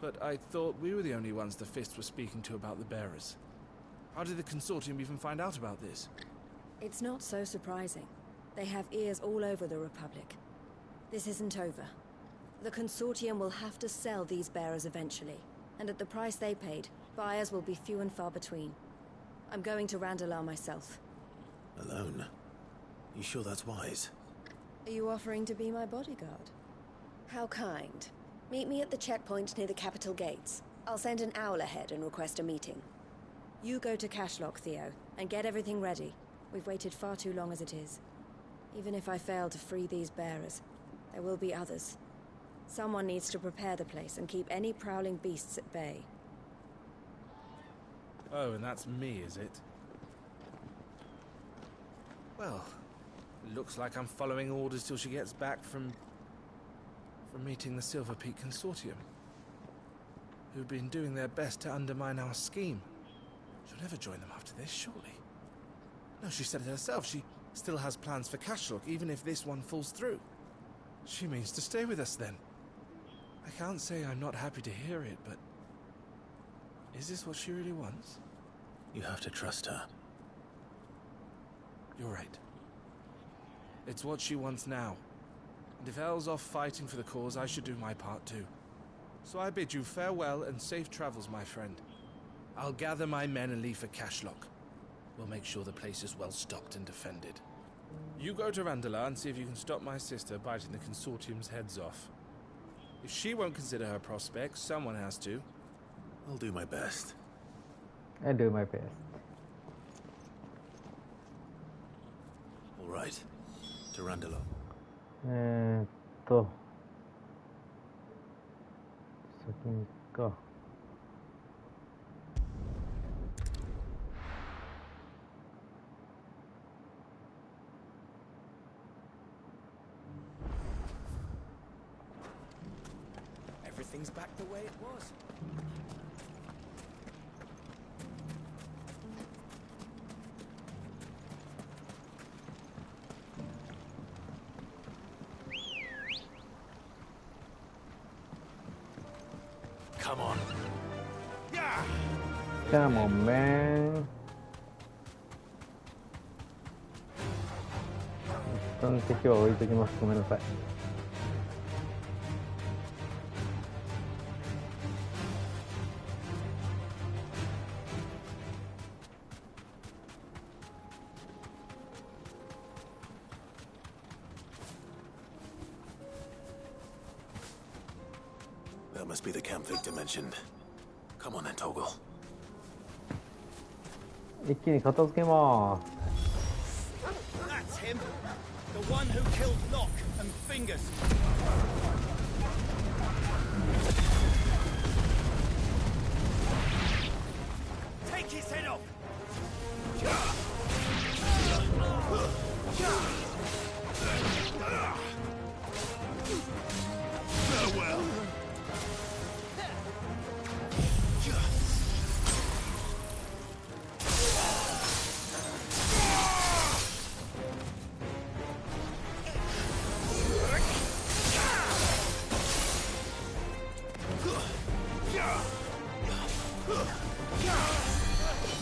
But I thought we were the only ones the Fist were speaking to about the bearers. How did the Consortium even find out about this? It's not so surprising. They have ears all over the Republic. This isn't over. The Consortium will have to sell these bearers eventually, and at the price they paid, buyers will be few and far between. I'm going to Randalar myself. Alone? You sure that's wise? Are you offering to be my bodyguard? How kind. Meet me at the checkpoint near the capital gates. I'll send an owl ahead and request a meeting. You go to Cashlock, Theo, and get everything ready. We've waited far too long as it is. Even if I fail to free these bearers, there will be others. Someone needs to prepare the place and keep any prowling beasts at bay. Oh, and that's me, is it? Well, looks like I'm following orders till she gets back from meeting the Silver Peak Consortium, who've been doing their best to undermine our scheme. She'll never join them after this, surely. No, she said it herself. She still has plans for Cashlock, even if this one falls through. She means to stay with us, then. I can't say I'm not happy to hear it, but... is this what she really wants? You have to trust her. You're right. It's what she wants now. And if Elle's off fighting for the cause, I should do my part too. So I bid you farewell and safe travels, my friend. I'll gather my men and leave for Cashlock. We'll make sure the place is well stocked and defended. You go to Randala and see if you can stop my sister biting the Consortium's heads off. If she won't consider her prospects, someone has to. I'll do my best. I do my best. All right. To Randala. 先に行くか。Everything's back the way it was. Come on. Come on, man. 一旦敵は置いときます。ごめんなさい。That must be the camp Victor mentioned. Come on then, Toggle. 一気に片付けます。That's him. The one who killed Locke and Fingers. Take his head off. Farewell.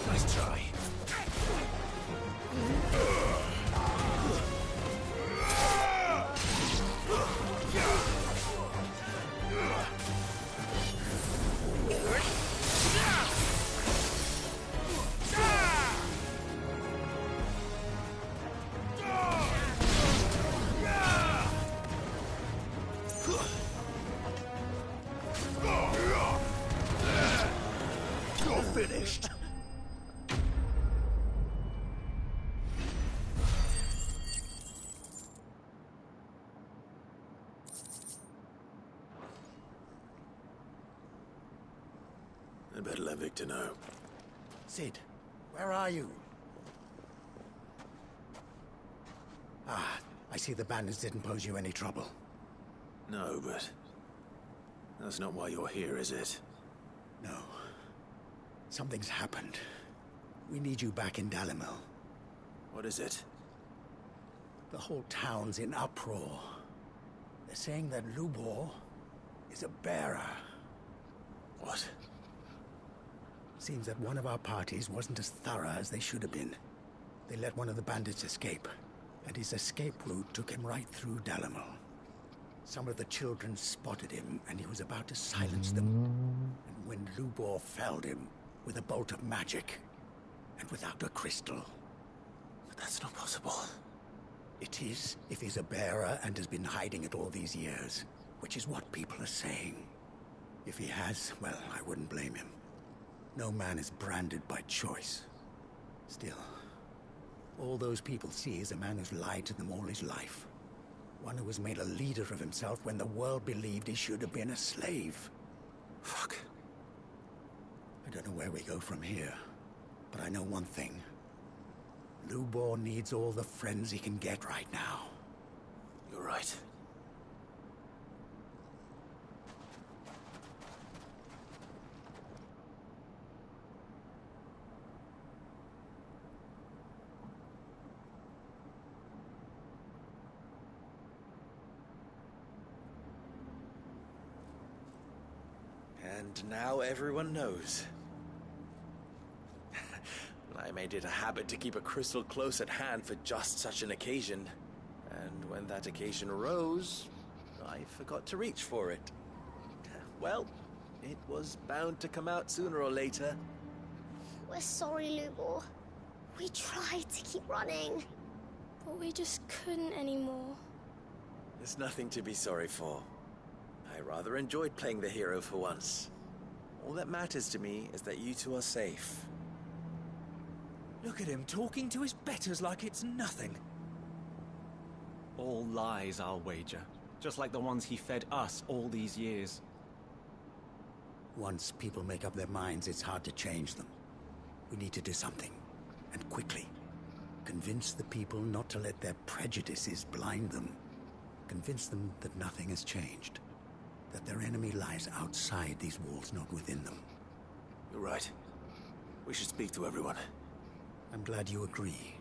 Nice try. You're finished. I better let Victor know. Sid, where are you? Ah, I see the bandits didn't pose you any trouble. No, but that's not why you're here, is it? No. Something's happened. We need you back in Dalimil. What is it? The whole town's in uproar. They're saying that Lubor is a bearer. What? Seems that one of our parties wasn't as thorough as they should have been. They let one of the bandits escape, and his escape route took him right through Dalimil. Some of the children spotted him, and he was about to silence them. And when Lubor felled him with a bolt of magic, and without a crystal. But that's not possible. It is, if he's a bearer and has been hiding it all these years, which is what people are saying. If he has, well, I wouldn't blame him. No man is branded by choice. Still, all those people see is a man who's lied to them all his life. One who was made a leader of himself when the world believed he should have been a slave. Fuck. I don't know where we go from here, but I know one thing. Lubor needs all the friends he can get right now. You're right. And now everyone knows. I made it a habit to keep a crystal close at hand for just such an occasion. And when that occasion arose, I forgot to reach for it. Well, it was bound to come out sooner or later. We're sorry, Lubor. We tried to keep running, but we just couldn't anymore. There's nothing to be sorry for. I rather enjoyed playing the hero for once. All that matters to me is that you two are safe. Look at him talking to his betters like it's nothing. All lies, I'll wager. Just like the ones he fed us all these years. Once people make up their minds, it's hard to change them. We need to do something, and quickly. Convince the people not to let their prejudices blind them. Convince them that nothing has changed. That their enemy lies outside these walls, not within them. You're right. We should speak to everyone. I'm glad you agree.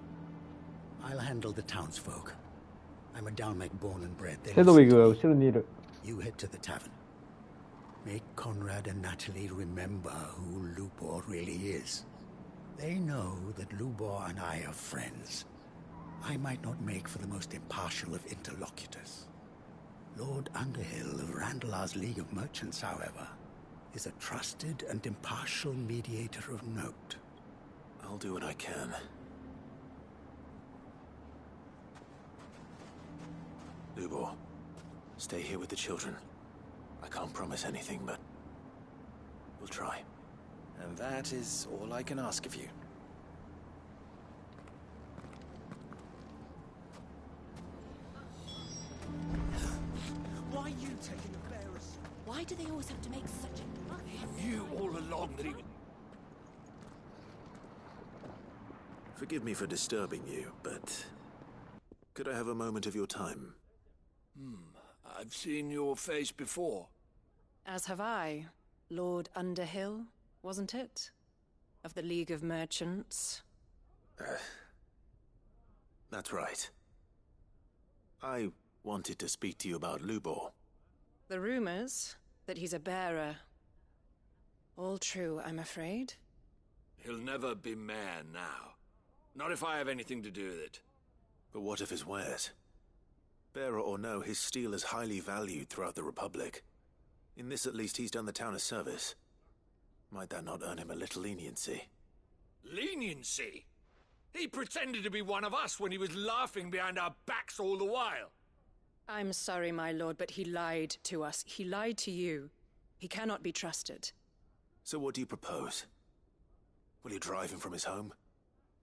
I'll handle the townsfolk. I'm a Dalmec born and bred. They listen to me. You head to the tavern. Make Conrad and Natalie remember who Lubor really is. They know that Lubor and I are friends. I might not make for the most impartial of interlocutors. Lord Underhill of Randalar's League of Merchants, however, is a trusted and impartial mediator of note. I'll do what I can. Lubor, stay here with the children. I can't promise anything, but we'll try. And that is all I can ask of you. Why are you taking the bearers? Why do they always have to make such a fuss? He knew all along that he would... Forgive me for disturbing you, but could I have a moment of your time? I've seen your face before. As have I. Lord Underhill, wasn't it? Of the League of Merchants. That's right. I wanted to speak to you about Lubor. The rumors that he's a bearer. All true, I'm afraid. He'll never be mayor now. Not if I have anything to do with it. But what of his wares? Bearer or no, his steel is highly valued throughout the Republic. In this at least he's done the town a service. Might that not earn him a little leniency? Leniency? He pretended to be one of us when he was laughing behind our backs all the while. I'm sorry, my lord, but he lied to us. He lied to you. He cannot be trusted. So what do you propose? Will you drive him from his home?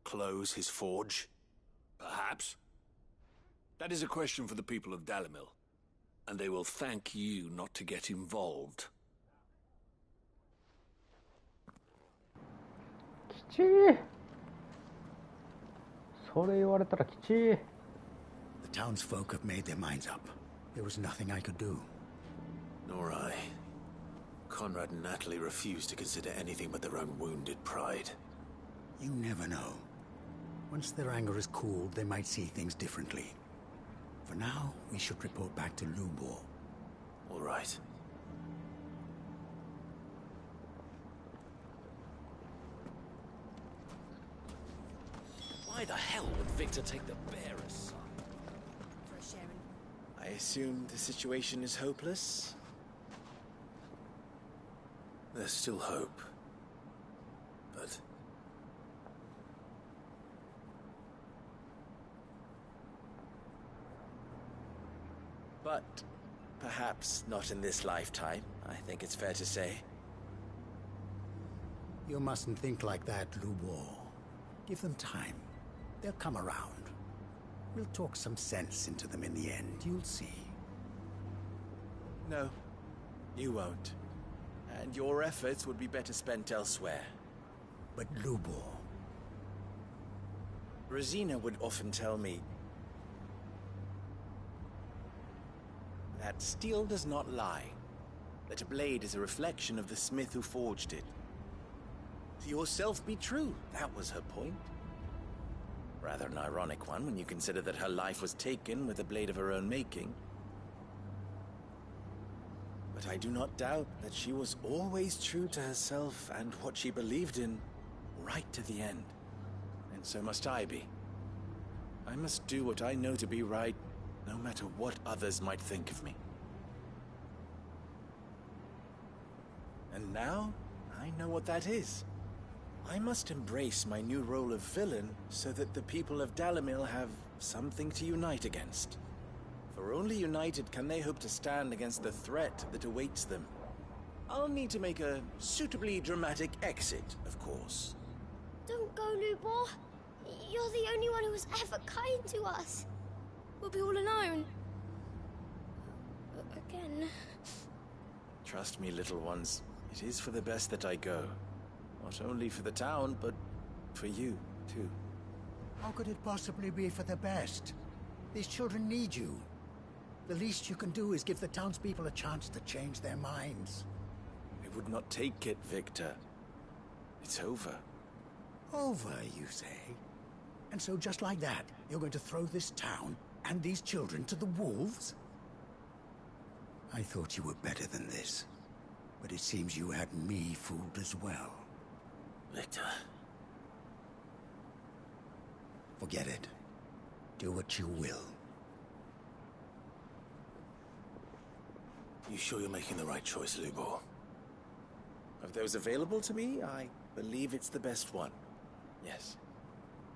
Close his forge? Perhaps. That is a question for the people of Dalimil. And they will thank you not to get involved. The townsfolk have made their minds up. There was nothing I could do. Nor I. Conrad and Natalie refused to consider anything but their own wounded pride. You never know. Once their anger is cooled, they might see things differently. For now, we should report back to Lubor. All right. Why the hell would Victor take the bearer's side? I assume the situation is hopeless? There's still hope. But... But Perhaps not in this lifetime, I think it's fair to say. You mustn't think like that, Lubo. Give them time. They'll come around. We'll talk some sense into them in the end, you'll see. No, you won't. And your efforts would be better spent elsewhere. But Lubo... Rosina would often tell me that steel does not lie, that a blade is a reflection of the smith who forged it. To yourself be true, that was her point. Rather an ironic one when you consider that her life was taken with a blade of her own making. But I do not doubt that she was always true to herself and what she believed in, right to the end. And so must I be. I must do what I know to be right, no matter what others might think of me. And now, I know what that is. I must embrace my new role of villain so that the people of Dalimil have something to unite against. For only united can they hope to stand against the threat that awaits them. I'll need to make a suitably dramatic exit, of course. Don't go, Lubor. You're the only one who was ever kind to us. We'll be all alone. Again. Trust me, little ones. It is for the best that I go. Not only for the town, but for you, too. How could it possibly be for the best? These children need you. The least you can do is give the townspeople a chance to change their minds. I would not take it, Victor. It's over. Over, you say? And so just like that, you're going to throw this town and these children to the wolves? I thought you were better than this. But it seems you had me fooled as well. Victor. Forget it. Do what you will. You sure you're making the right choice, Lubor? Of those available to me, I believe it's the best one. Yes.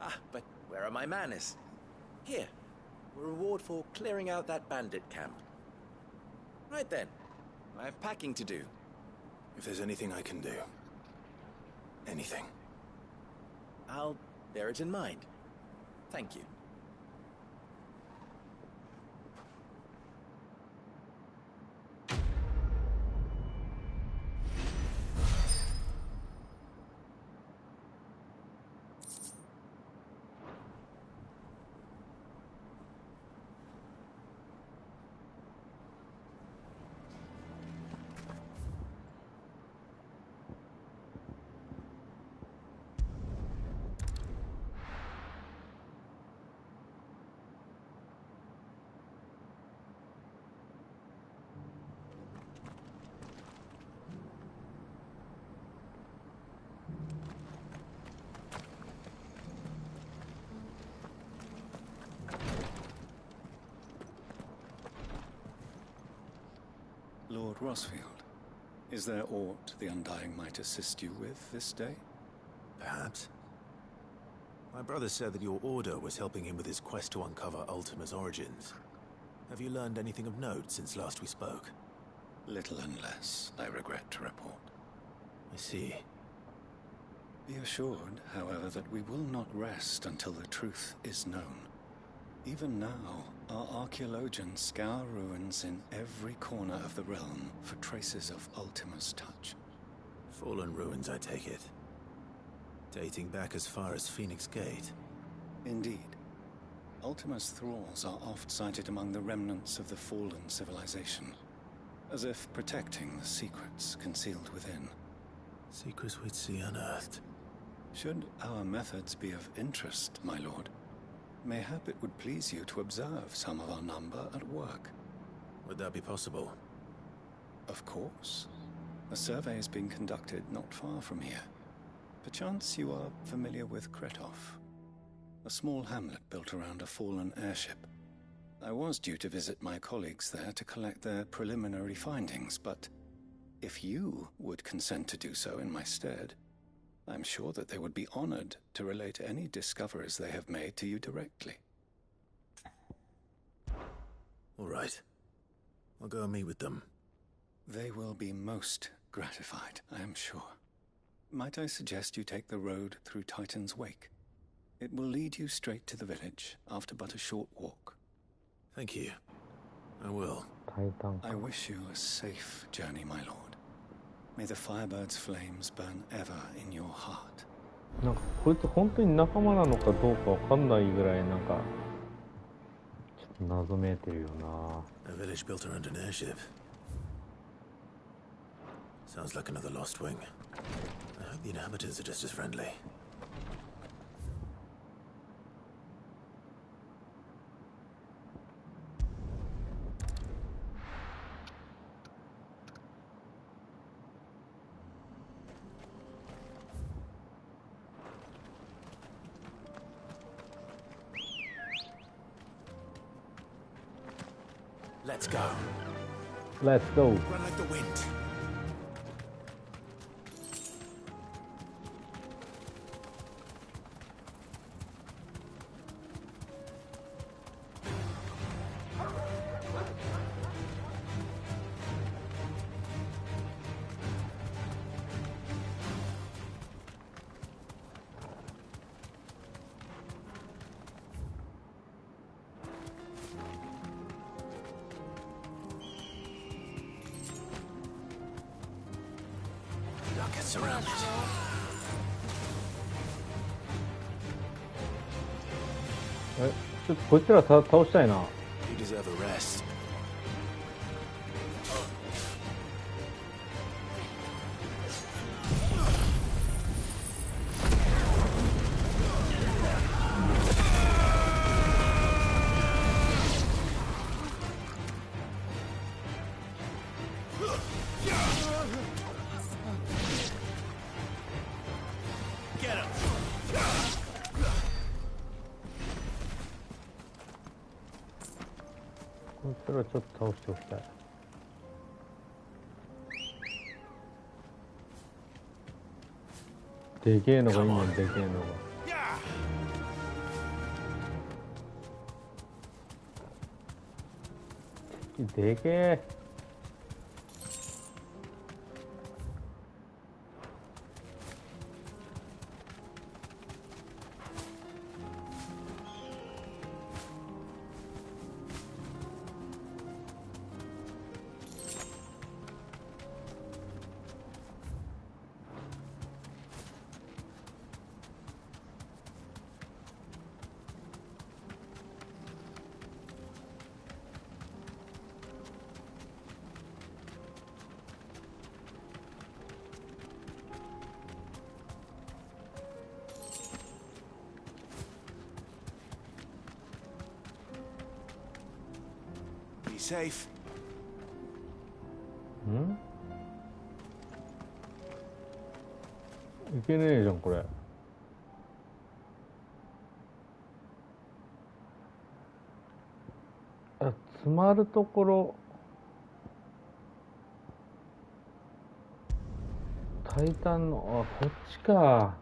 Ah, but where are my manners? Here. A reward for clearing out that bandit camp. Right then. I have packing to do. If there's anything I can do. Anything. I'll bear it in mind. Thank you. Lord Rosfield, is there aught the Undying might assist you with this day? Perhaps. My brother said that your order was helping him with his quest to uncover Ultima's origins. Have you learned anything of note since last we spoke? Little and less, I regret to report. I see. Be assured, however, that we will not rest until the truth is known. Even now, our archaeologians scour ruins in every corner of the realm for traces of Ultima's touch. Fallen ruins, I take it. Dating back as far as Phoenix Gate. Indeed. Ultima's thralls are oft sighted among the remnants of the fallen civilization, as if protecting the secrets concealed within. Secrets we'd see unearthed. Should our methods be of interest, my lord, mayhap it would please you to observe some of our number at work. Would that be possible? Of course. A survey is being conducted not far from here. Perchance you are familiar with Kretov, a small hamlet built around a fallen airship. I was due to visit my colleagues there to collect their preliminary findings, but if you would consent to do so in my stead, I'm sure that they would be honored to relate any discoveries they have made to you directly. All right. I'll go and meet with them. They will be most gratified, I am sure. Might I suggest you take the road through Titan's Wake? It will lead you straight to the village after but a short walk. Thank you. I will. I wish you a safe journey, my lord. May the Firebird's flames burn ever in your heart. なんかこいつ本当に仲間なのかどうかわかんないぐらいなんかちょっと謎めいてるよな。A village built around an airship. Sounds like another lost wing. I hope the inhabitants are just as friendly. Let's go. Let's go. Run like the wind. Surrounded. ちょっとこいつら倒したいな。 You deserve a rest. Get him. こいつらちょっと倒しておきたい。でけえのがいいねん、でけえのが。でけえ。Be safe. ん？いけねえじゃんこれ。あ、詰まるところ。タイタンの、あ、こっちか。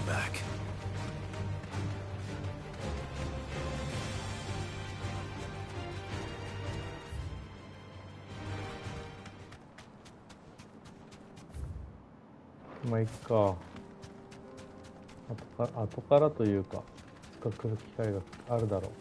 Back. まあいっか。後からというか使う機会があるだろう。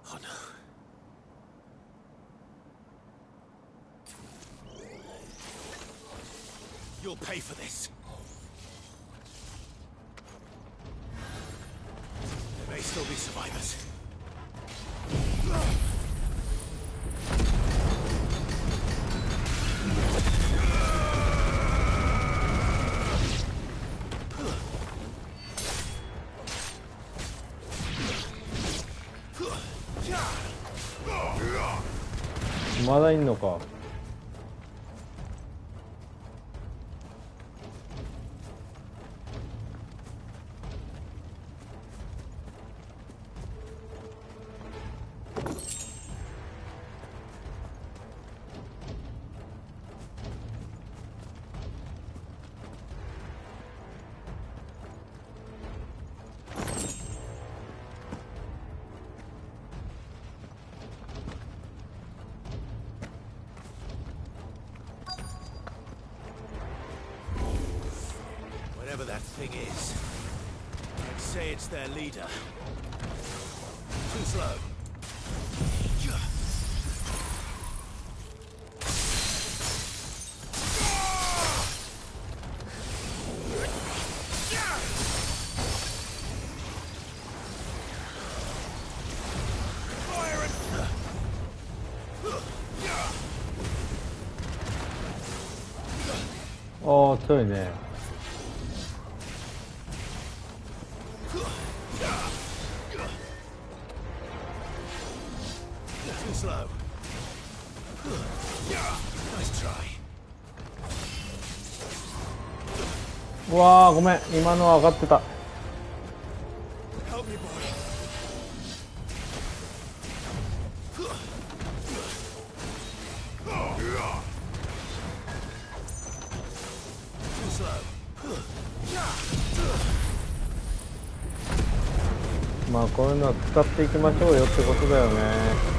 Oh no. You'll pay for this. There may still be survivors.まだいんのか。Whatever that thing is, I'd say it's their leader. Too slow. Oh, 強いね。うわー、ごめん、今のは上がってた。まあこういうのは使っていきましょうよってことだよね。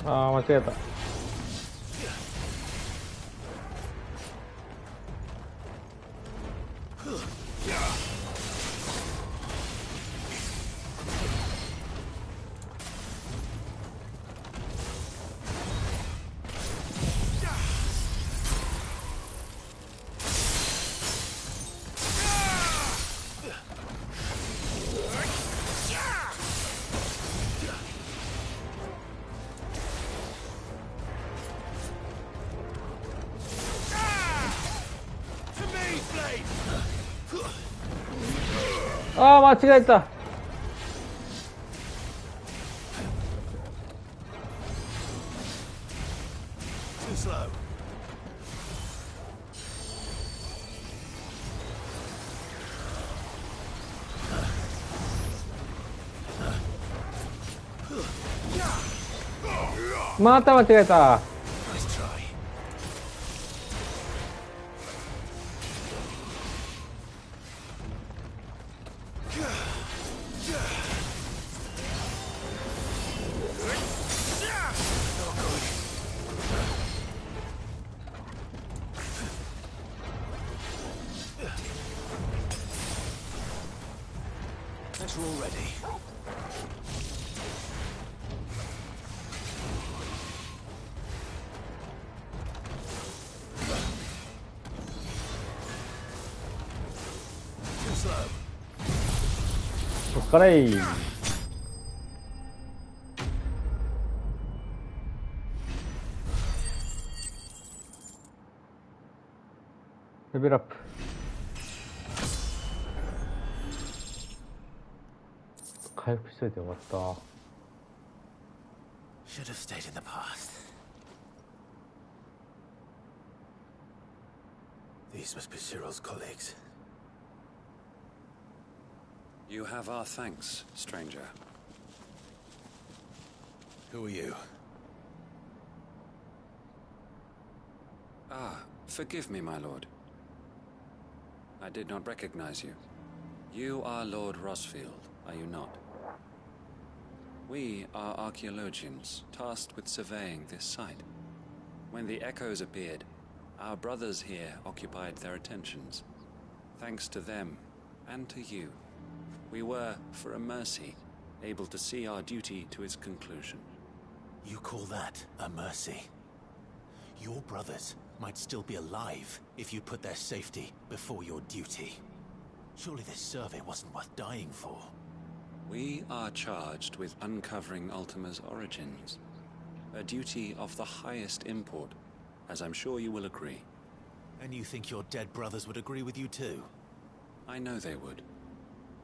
ああ、間違えた。ああ、間違えた。また間違えた。We're all ready. Too slow. そっからいい。レベルアップ。回復しといてよかった。Should have stayed in the past. These must be Cyril's colleagues. You have our thanks, stranger. Who are you? Ah, forgive me, my lord. I did not recognize you. You are Lord Rosfield, are you not? We are archaeologians, tasked with surveying this site. When the echoes appeared, our brothers here occupied their attentions. Thanks to them, and to you, we were, for a mercy, able to see our duty to its conclusion. You call that a mercy? Your brothers might still be alive if you put their safety before your duty. Surely this survey wasn't worth dying for. We are charged with uncovering Ultima's origins. A duty of the highest import, as I'm sure you will agree. And you think your dead brothers would agree with you too? I know they would.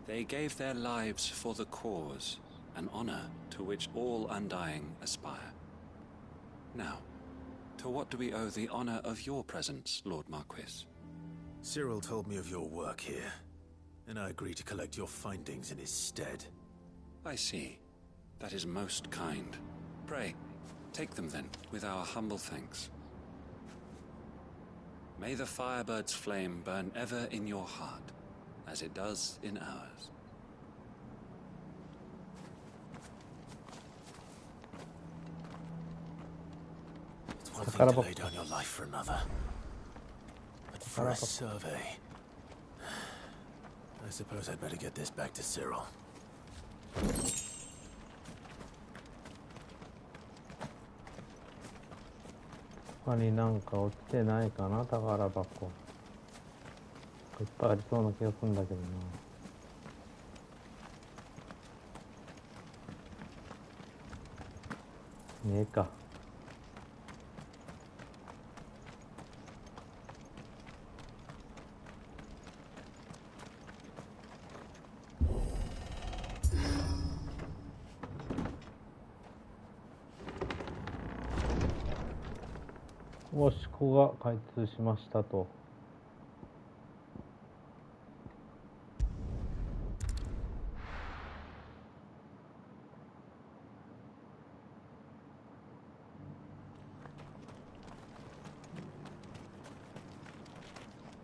They gave their lives for the cause, an honor to which all Undying aspire. Now, to what do we owe the honor of your presence, Lord Marquis? Cyril told me of your work here, and I agreed to collect your findings in his stead. I see. That is most kind. Pray, take them then, with our humble thanks. May the Firebird's flame burn ever in your heart, as it does in ours. It's one thing to lay down your life for another, but for a survey... I suppose I'd better get this back to Cyril. 他になんか落ちてないかな、宝箱。いっぱいありそうな気がするんだけどな。ねえか。よし、ここが開通しましたと。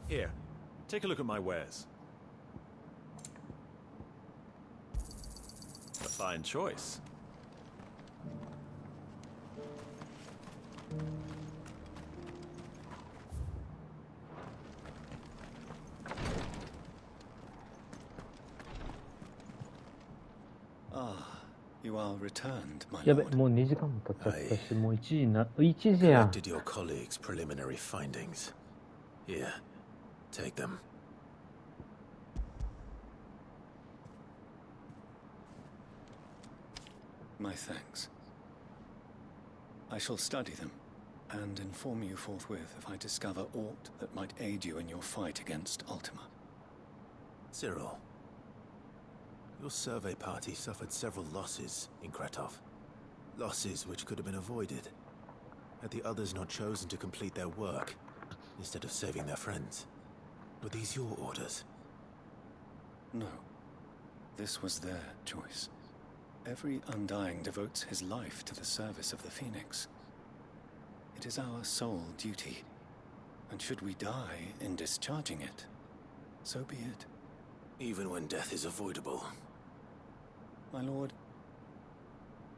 Here, take a look at my wares. A fine choice. You are returned, my やべ、 lord. もう2時間も経っちゃったし、もう1時な、1時やん。 Collected your colleagues' preliminary findings. Here, take them. My thanks. I shall study them, and inform you forthwith if I discover aught that might aid you in your fight against Ultima. Cyril, your survey party suffered several losses in Kretov. Losses which could have been avoided, had the others not chosen to complete their work, instead of saving their friends. Were these your orders? No. This was their choice. Every Undying devotes his life to the service of the Phoenix. It is our sole duty, and should we die in discharging it, so be it. Even when death is avoidable. My lord,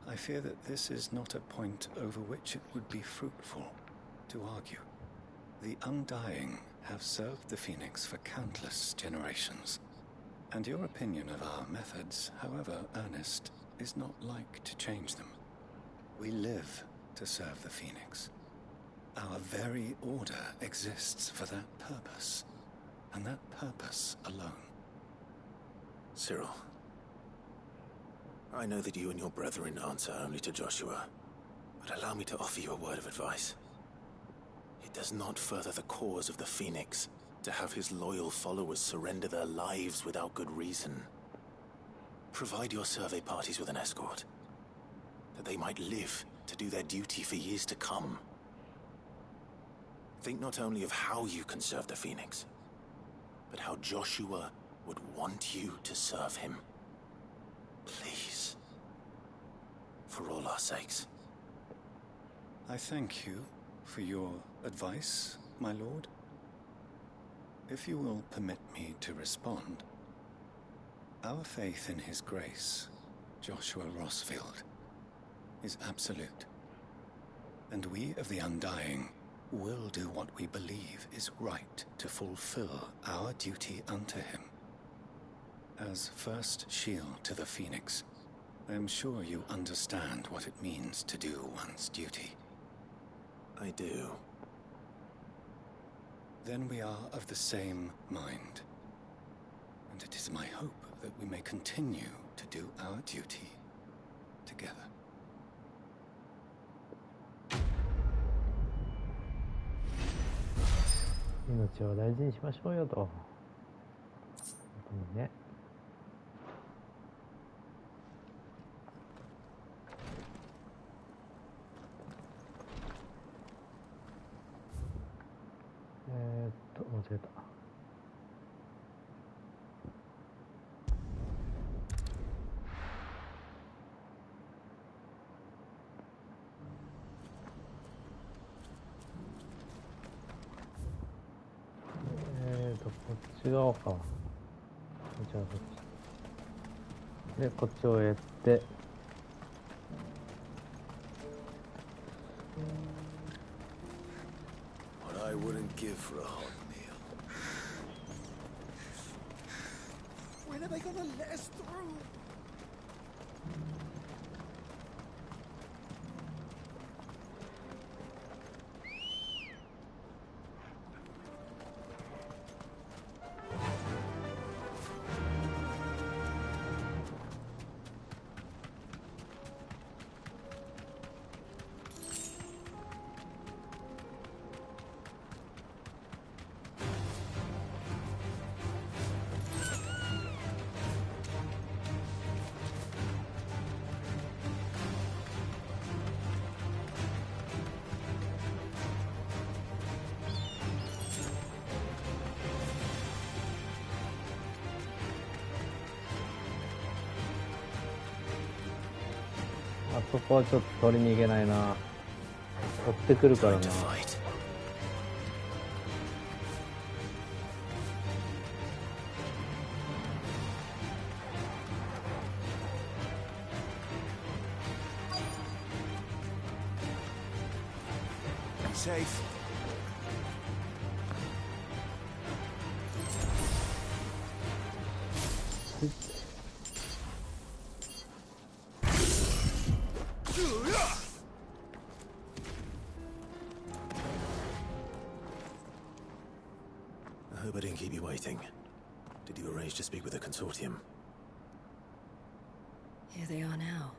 I fear that this is not a point over which it would be fruitful to argue. The Undying have served the Phoenix for countless generations, and your opinion of our methods, however earnest, is not like to change them. We live to serve the Phoenix. Our very order exists for that purpose, and that purpose alone. Cyril, I know that you and your brethren answer only to Joshua, but allow me to offer you a word of advice. It does not further the cause of the Phoenix to have his loyal followers surrender their lives without good reason. Provide your survey parties with an escort, that they might live to do their duty for years to come. Think not only of how you can serve the Phoenix, but how Joshua would want you to serve him. Please. For all our sakes. I thank you for your advice, my lord. If you will permit me to respond, our faith in his grace, Joshua Rossfield, is absolute. And we of the Undying will do what we believe is right to fulfill our duty unto him. As first shield to the Phoenix, I am sure you understand what it means to do one's duty. I do. Then we are of the same mind. And it is my hope that we may continue to do our duty together.命を大事にしましょうよと。本当にね。間違えた。こっち側か。じゃあこっち。で、こっちをやって。What I wouldn't give for a hot meal. When are they gonna let us through?あそこはちょっと取り逃げないな。追ってくるからな。Safe. I hope I didn't keep you waiting. Did you arrange to speak with the consortium? Here they are now.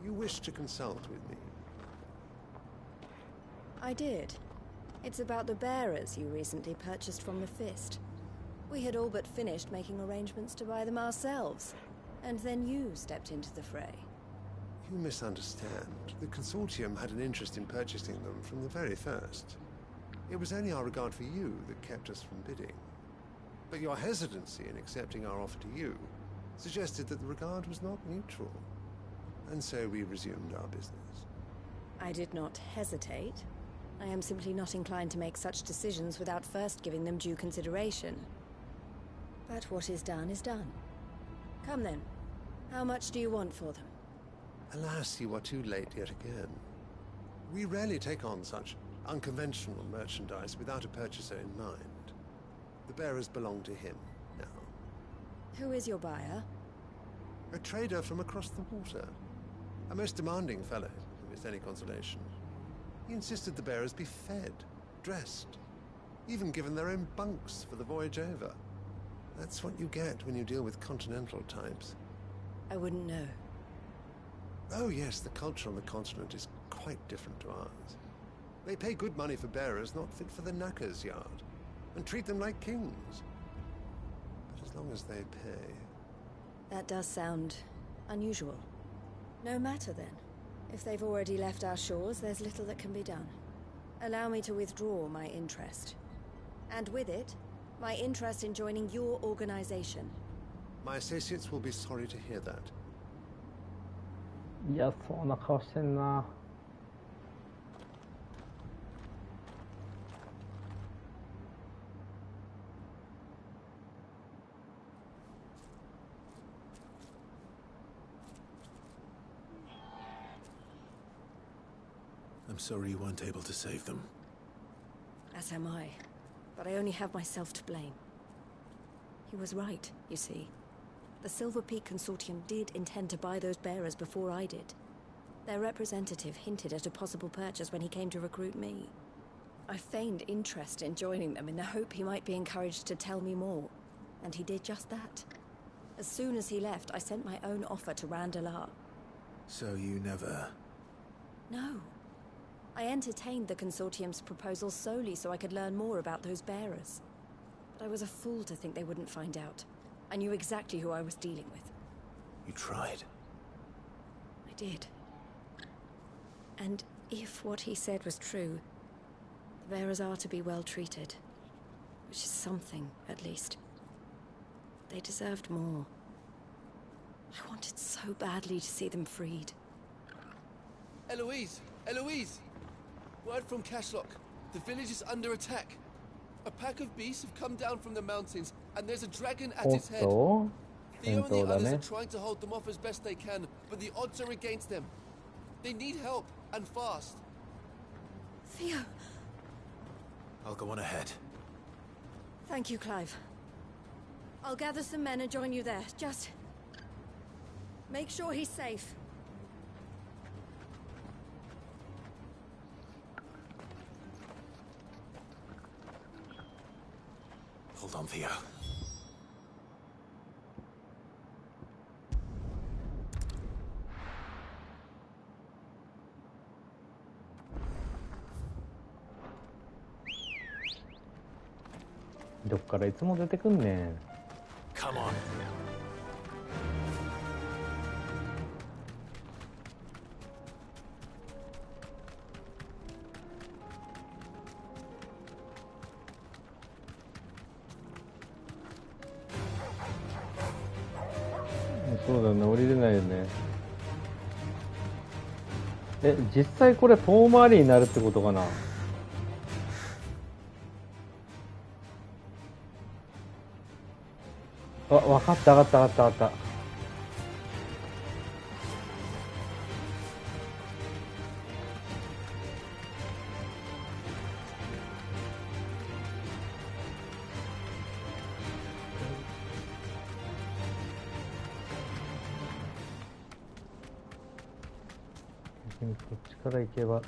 You wish to consult with me? I did. It's about the bearers you recently purchased from the Fist. We had all but finished making arrangements to buy them ourselves. And then you stepped into the fray. You misunderstand. The consortium had an interest in purchasing them from the very first. It was only our regard for you that kept us from bidding. But your hesitancy in accepting our offer to you suggested that the regard was not mutual. And so we resumed our business. I did not hesitate. I am simply not inclined to make such decisions without first giving them due consideration. But what is done is done. Come then. How much do you want for them? Alas, you are too late yet again. We rarely take on such unconventional merchandise without a purchaser in mind. The bearers belong to him now. Who is your buyer? A trader from across the water. A most demanding fellow, if it's any consolation. He insisted the bearers be fed, dressed, even given their own bunks for the voyage over. That's what you get when you deal with continental types. I wouldn't know. Oh yes, the culture on the continent is quite different to ours. They pay good money for bearers not fit for the knacker's yard, and treat them like kings. But as long as they pay... That does sound unusual. No matter then. If they've already left our shores, there's little that can be done. Allow me to withdraw my interest. And with it, My interest in joining your organization. My associates will be sorry to hear that. 嫌そうな顔してんな。I'm sorry you weren't able to save them. As am I. But I only have myself to blame. He was right, you see. The Silver Peak Consortium did intend to buy those bearers before I did. Their representative hinted at a possible purchase when he came to recruit me. I feigned interest in joining them in the hope he might be encouraged to tell me more. And he did just that. As soon as he left, I sent my own offer to Randalar. So you never... No. I entertained the Consortium's proposal solely so I could learn more about those bearers. But I was a fool to think they wouldn't find out. I knew exactly who I was dealing with. You tried. I did. And if what he said was true, the bearers are to be well treated. Which is something, at least. They deserved more. I wanted so badly to see them freed. Eloise! Eloise! Word from Cashlock. The village is under attack. A pack of beasts have come down from the mountains, and there's a dragon at its head. Theo and the others are trying to hold them off as best they can, but the odds are against them. They need help, and fast. Theo! I'll go on ahead. Thank you, Clive. I'll gather some men and join you there. Just... make sure he's safe. Hold on, Theo.どっからいつも出てくんねん。Come on. そうだね、降りれないよね。え、実際これ遠回りになるってことかな。あ、わかった、わかった、わかった、わかった。こっちから行けば。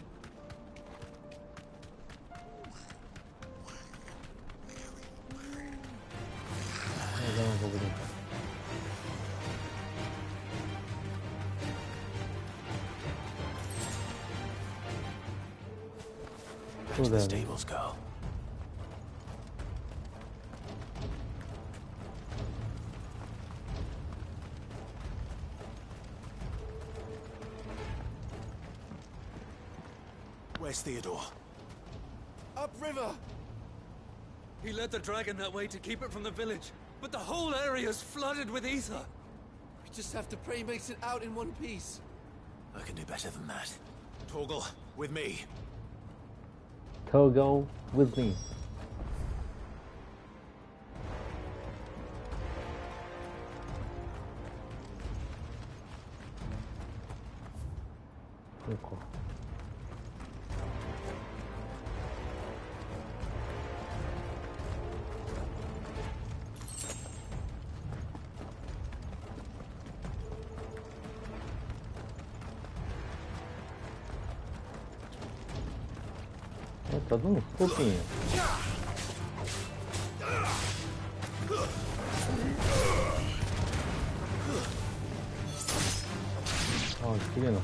そうだよね。Where's Theodore? Upriver! He led the dragon that way to keep it from the village, but the whole area's flooded with ether. We just have to pray he makes it out in one piece. I can do better than that. Torgal, with me. Torgal, with me. Cool. Tá dando um pouquinho. Ó, queria não.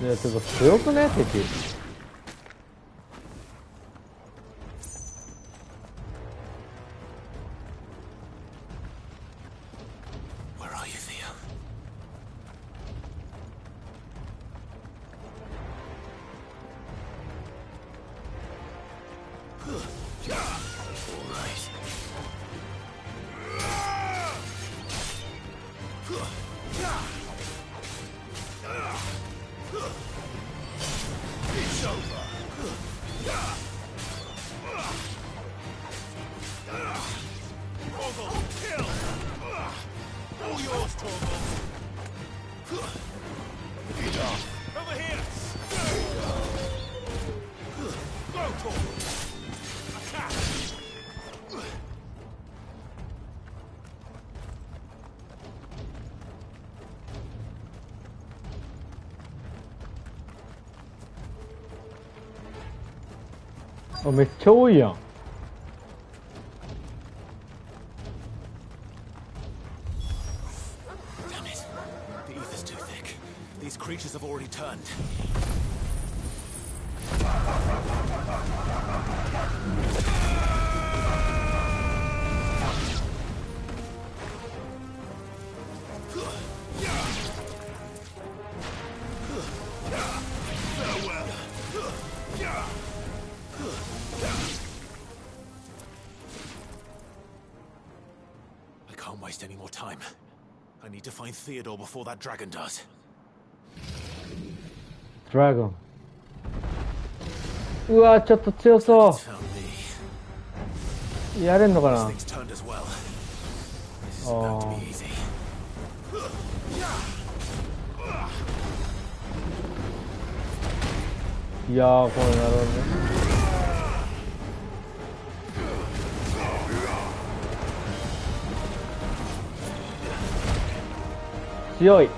É, tu gostou, né, Titi? It's over. Torgal, kill! All yours, Torgal. Get up. Over here. Go, Torgal. Attack.あ、めっちゃ多いやん。Damn it. The ether's too thick. These creatures have already turned. I can't waste any more time. I need to find Theodore before that dragon does. Dragon。うわ、ちょっと強そう。やれんのかな。ああ。いやー、これなるほどね。強い。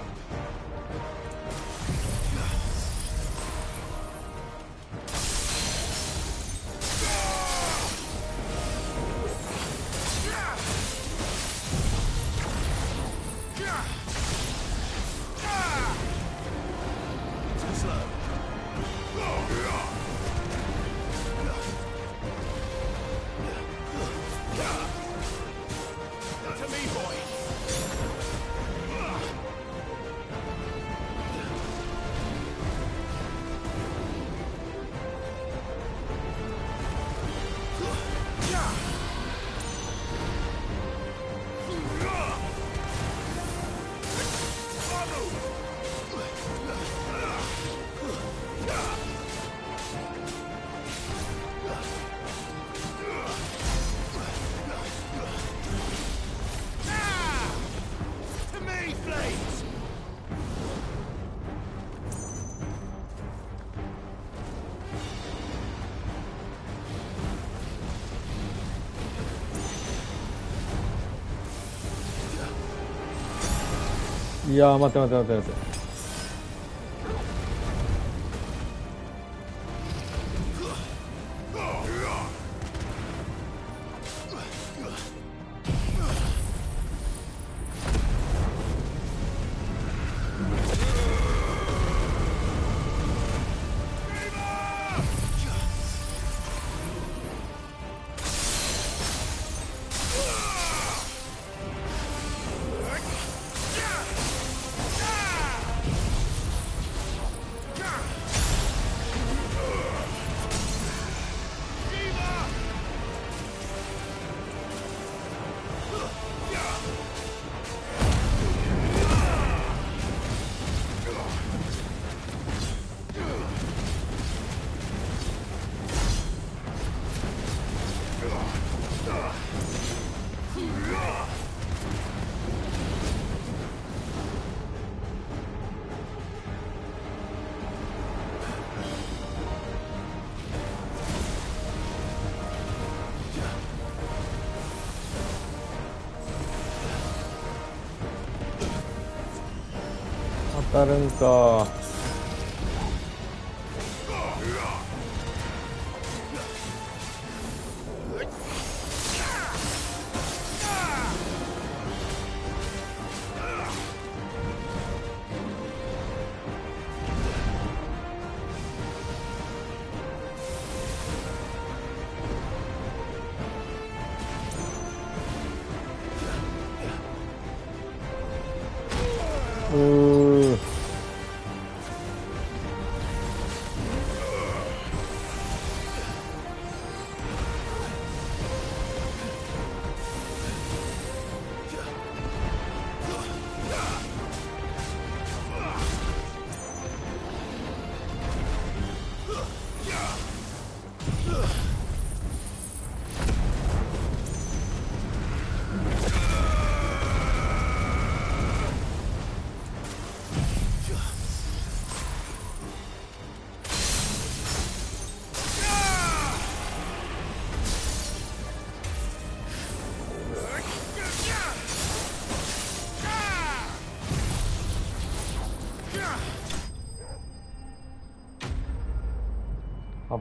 いやー、待って待って待って待って。当たるんか。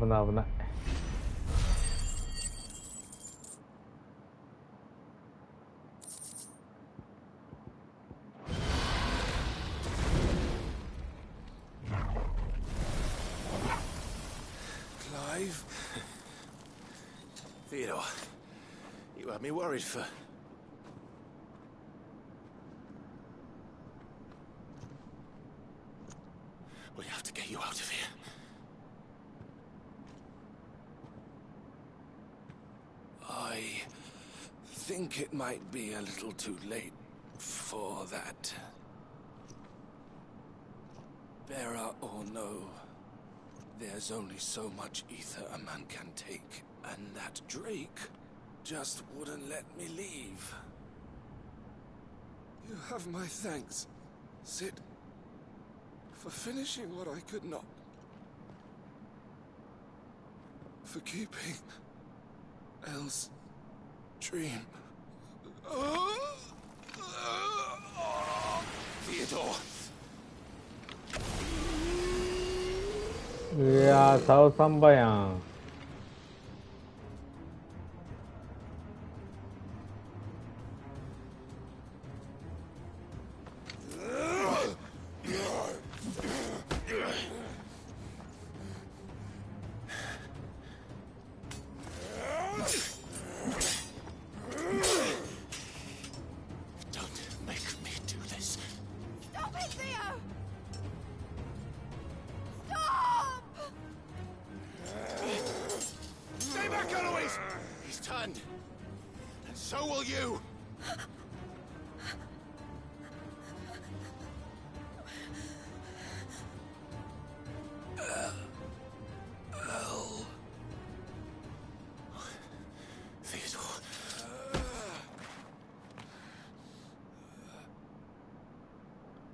危ない危ない。Clive? Theodore, you had me worried for... We have to get you out of here. I think it might be a little too late for that. Bearer or no, there's only so much ether a man can take, and that Drake just wouldn't let me leave. You have my thanks, Sid, for finishing what I could not. For keeping Elle's dream. Theodore! いやー、サウサンバやん。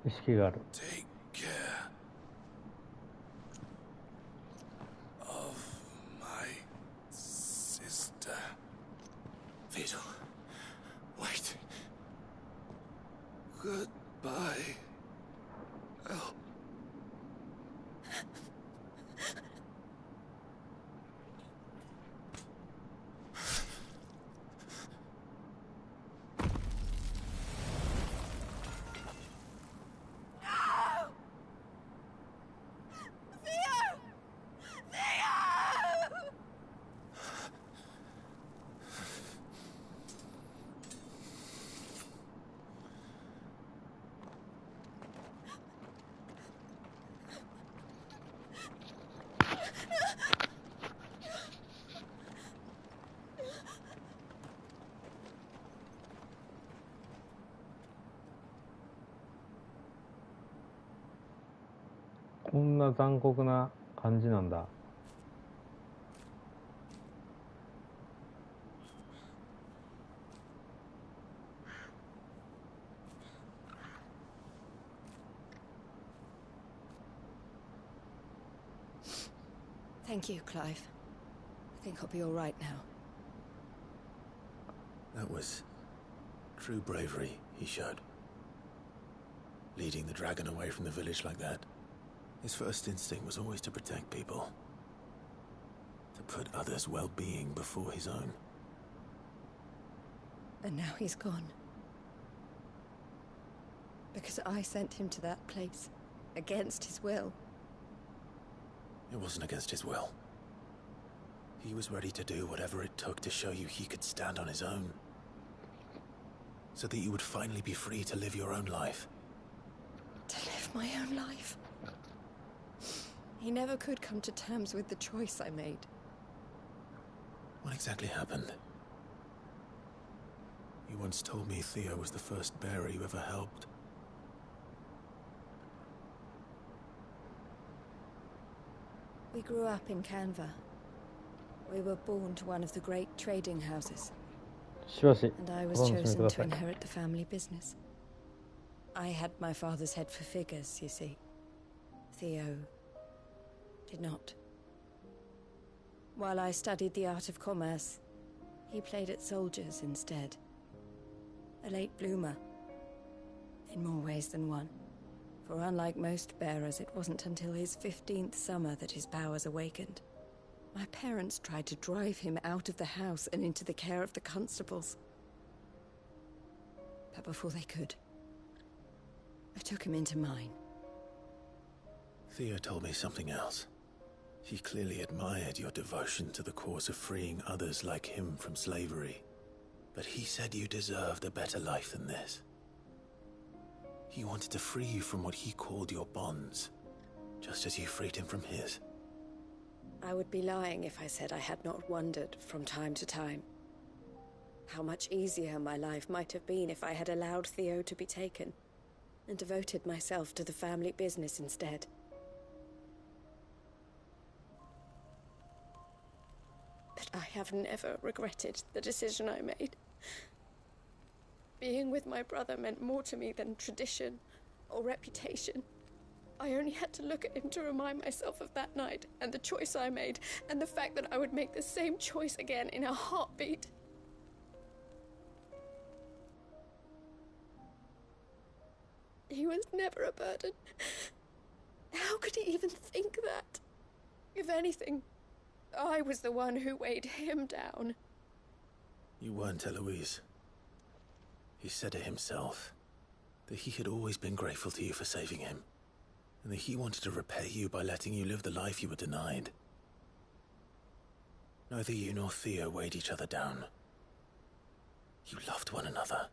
意識がある。Take care of my sister. Theodore, wait. Goodbye, Elle.こんな残酷な感じなんだ。Thank you, Clive. I think I'll be all right now. That was true bravery he showed. Leading the dragon away from the village like that. His first instinct was always to protect people. To put others' well-being before his own. And now he's gone. Because I sent him to that place, against his will. It wasn't against his will. He was ready to do whatever it took to show you he could stand on his own. So that you would finally be free to live your own life. To live my own life? He never could come to terms with the choice I made. What exactly happened? You once told me Theo was the first bearer you ever helped. We grew up in Canva. We were born to one of the great trading houses. And I was chosen to inherit the family business. I had my father's head for figures, you see. Theo did not. While I studied the art of commerce, he played at soldiers instead. A late bloomer, in more ways than one. For unlike most bearers, it wasn't until his 15th summer that his powers awakened. My parents tried to drive him out of the house and into the care of the constables. But before they could, I took him into mine. Theo told me something else. He clearly admired your devotion to the cause of freeing others like him from slavery. But he said you deserved a better life than this. He wanted to free you from what he called your bonds, just as you freed him from his. I would be lying if I said I had not wondered from time to time how much easier my life might have been if I had allowed Theo to be taken and devoted myself to the family business instead. But I have never regretted the decision I made. Being with my brother meant more to me than tradition or reputation. I only had to look at him to remind myself of that night and the choice I made, and the fact that I would make the same choice again in a heartbeat. He was never a burden. How could he even think that? If anything, I was the one who weighed him down. You weren't, Eloise. He said it himself, that he had always been grateful to you for saving him, and that he wanted to repay you by letting you live the life you were denied. Neither you nor Theo weighed each other down. You loved one another.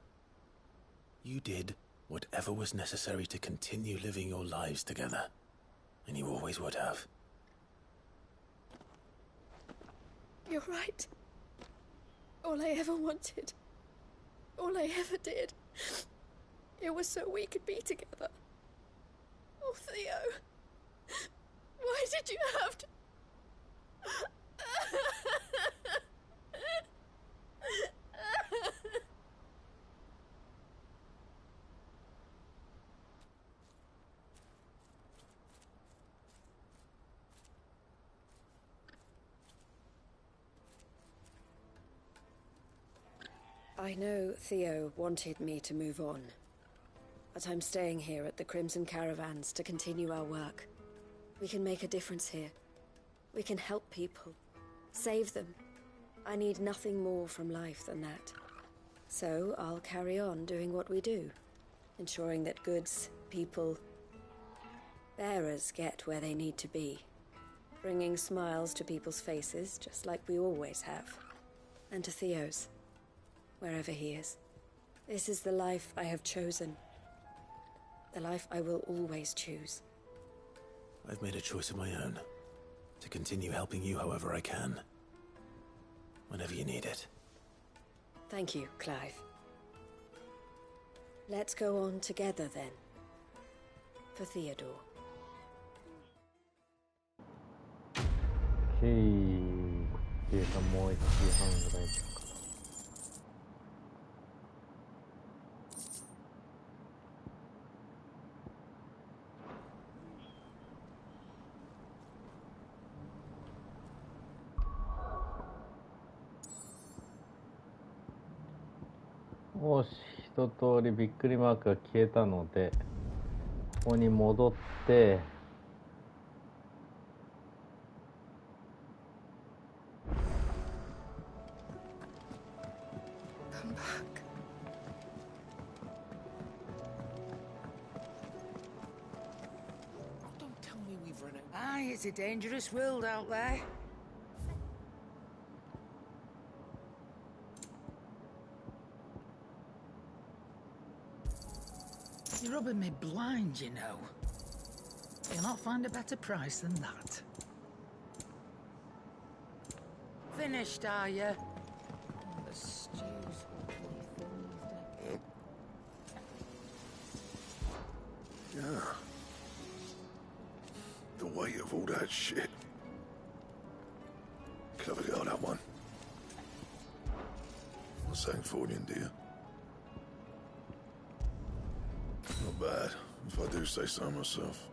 You did whatever was necessary to continue living your lives together, and you always would have. You're right. All I ever wanted, all I ever did, it was so we could be together. Oh, Theo, why did you have to... I know Theo wanted me to move on, but I'm staying here at the Crimson Caravans to continue our work. We can make a difference here. We can help people, save them. I need nothing more from life than that. So I'll carry on doing what we do, ensuring that goods, people, bearers get where they need to be, bringing smiles to people's faces just like we always have, and to Theo's. Wherever he is. This is the life I have chosen. The life I will always choose. I've made a choice of my own. To continue helping you however I can. Whenever you need it. Thank you, Clive. Let's go on together then. For Theodore. Okay. っていうかもう1時半ぐらいか。よし、一通りびっくりマークが消えたので、ここに戻って、Come back. Don't tell me we've run out. Aye, it's a dangerous world out there. You're rubbing me blind, you know. You'll not find a better price than that. Finished, are you? Oh, the stew's Yeah. The weight of all that shit. Clever girl, that one. Not saying Fordian, do you? Not bad, if I do say so myself.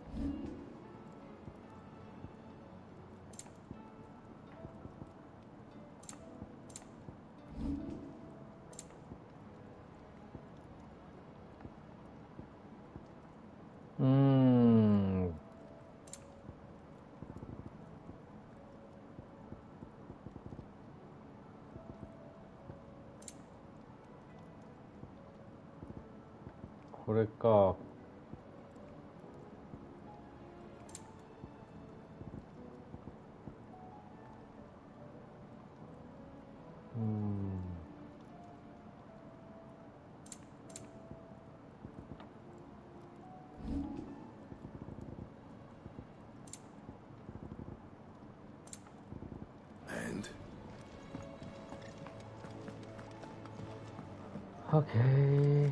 これか。And Okay.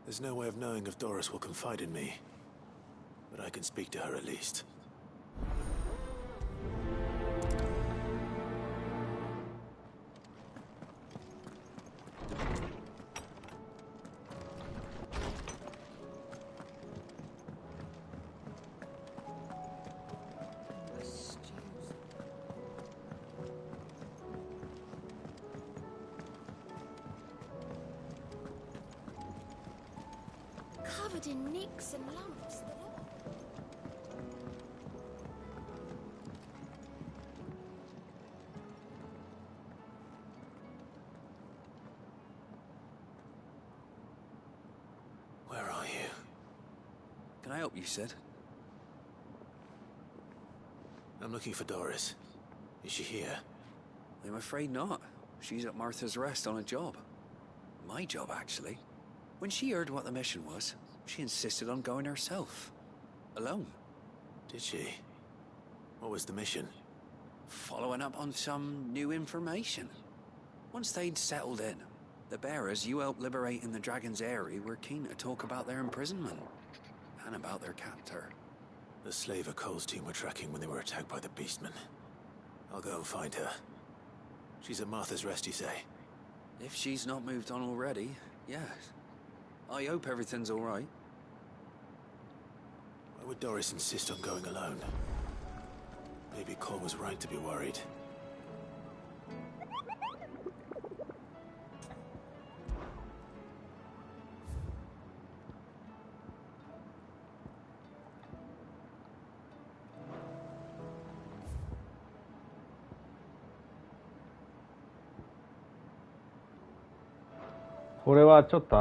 there's no way of knowing if Doris will confide in me, but I can speak to her at least. Covered in nicks and lumps. Where are you? Can I help you, Sid? I'm looking for Doris. Is she here? I'm afraid not. She's at Martha's Rest on a job. My job, actually. When she heard what the mission was, she insisted on going herself. Alone. Did she? What was the mission? Following up on some new information. Once they'd settled in, the bearers you helped liberate in the Dragon's Eyrie were keen to talk about their imprisonment. And about their captor. The slaver Cole's team were tracking when they were attacked by the Beastmen. I'll go and find her. She's at Martha's Rest, you say? If she's not moved on already, yes. I hope everything's all right. Why would Doris insist on going alone? Maybe Cole was right to be worried.これはちょっと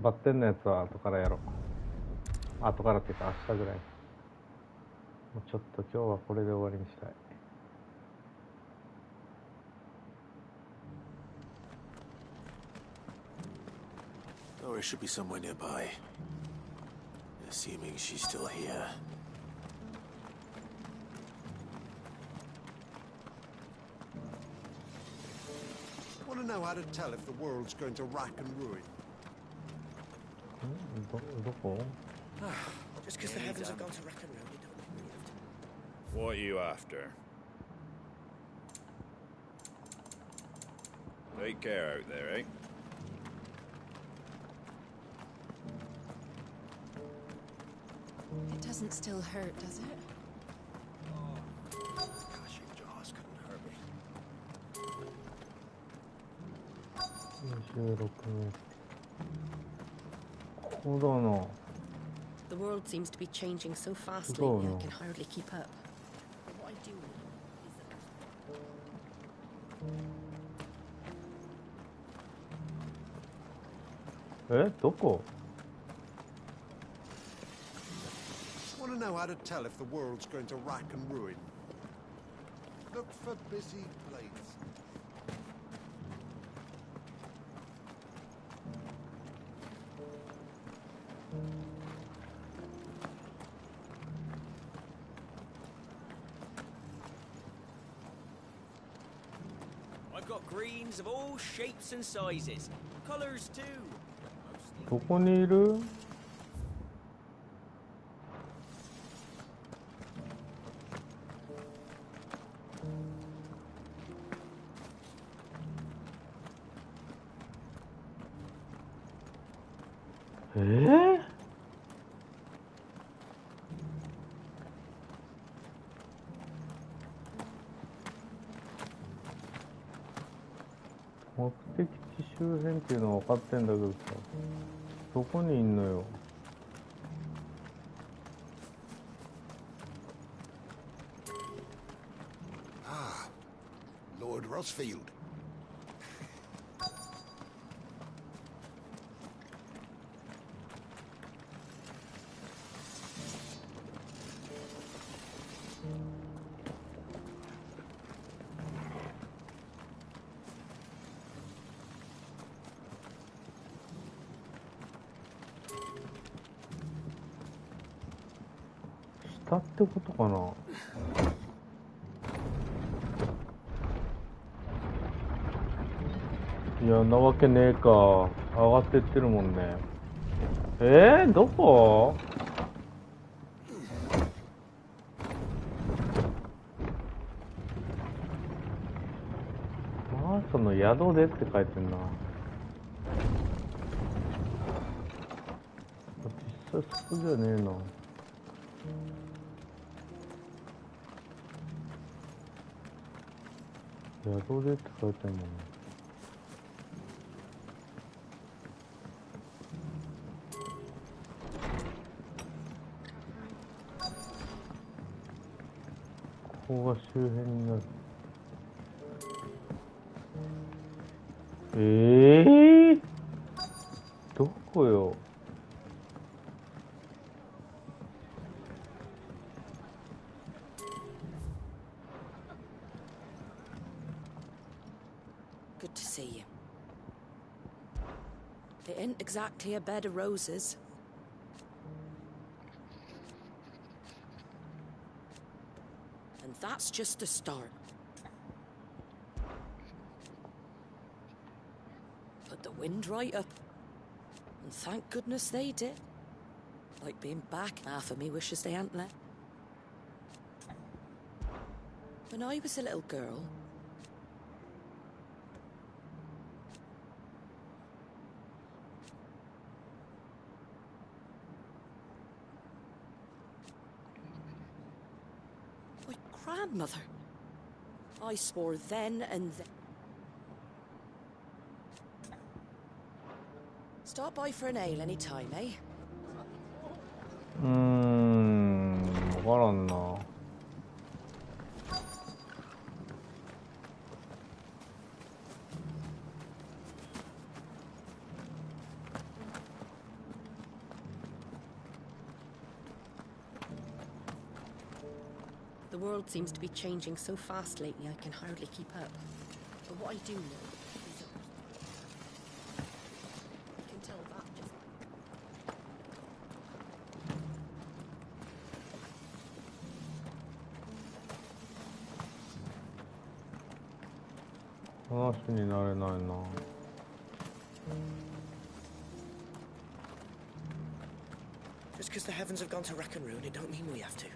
バッテンのやつは後からやろう。後からっていうか明日ぐらい。もうちょっと今日はこれで終わりにしたい。Doris should be somewhere nearby. Assuming she's still here. Want to know how to tell if the world's going to rack and ruin? どこ? Just because the heavens have gone to rack and ruin, it don't make me lift. What are you after? Take care out there, eh? It doesn't still hurt, does it? Clashing jaws couldn't hurt me. 26名。ここだな。 The world seems to be changing so fast Oh, lately, no. I can hardly keep up. What I do need is どこ? Want to know how to tell if the world's going to rack and ruin? Look for busy blades. I've got greens of all shapes and sizes. Colours too. どこにいる?目的地周辺っていうのは分かってんだけどさ、どこにいんのよ。Ah, Lord Rosfield.下ってことかな。いや、なわけねえか。上がってってるもんね。どこ？マーサの宿でって書いてんな。実際そこじゃねえな。宿でって書いてるもんね。ここが周辺になる。どこよ。Good to see you. It ain't exactly a bed of roses. And that's just the start. Put the wind right up. And thank goodness they did. Like being back, half of me wishes they hadn't left. When I was a little girl, my grandmother, I swore then and then. Stop by for an ale any time, eh? わからんな。The world seems to be changing so fast lately, I can hardly keep up. But what I do know is that I can tell that just...話になれないな。Just because the heavens have gone to wreck and ruin, it don't mean we have to.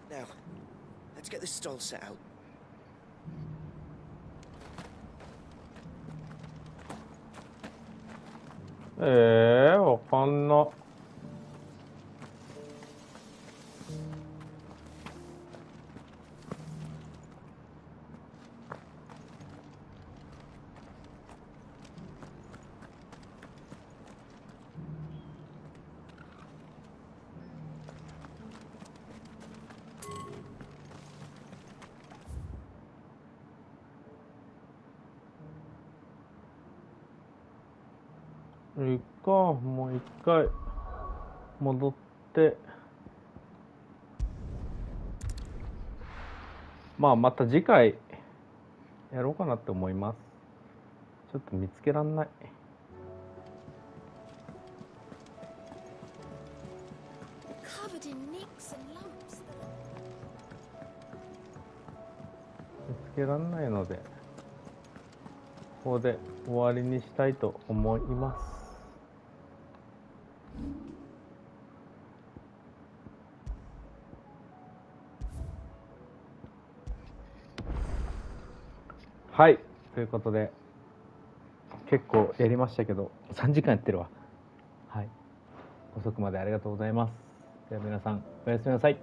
Now, let's get this stall set out. わかんな。もう一回戻ってまた次回やろうかなって思います。ちょっと見つけらんない。見つけらんないのでここで終わりにしたいと思います。はい、ということで結構やりましたけど3時間やってるわ。はい、遅くまでありがとうございます。では皆さんおやすみなさい。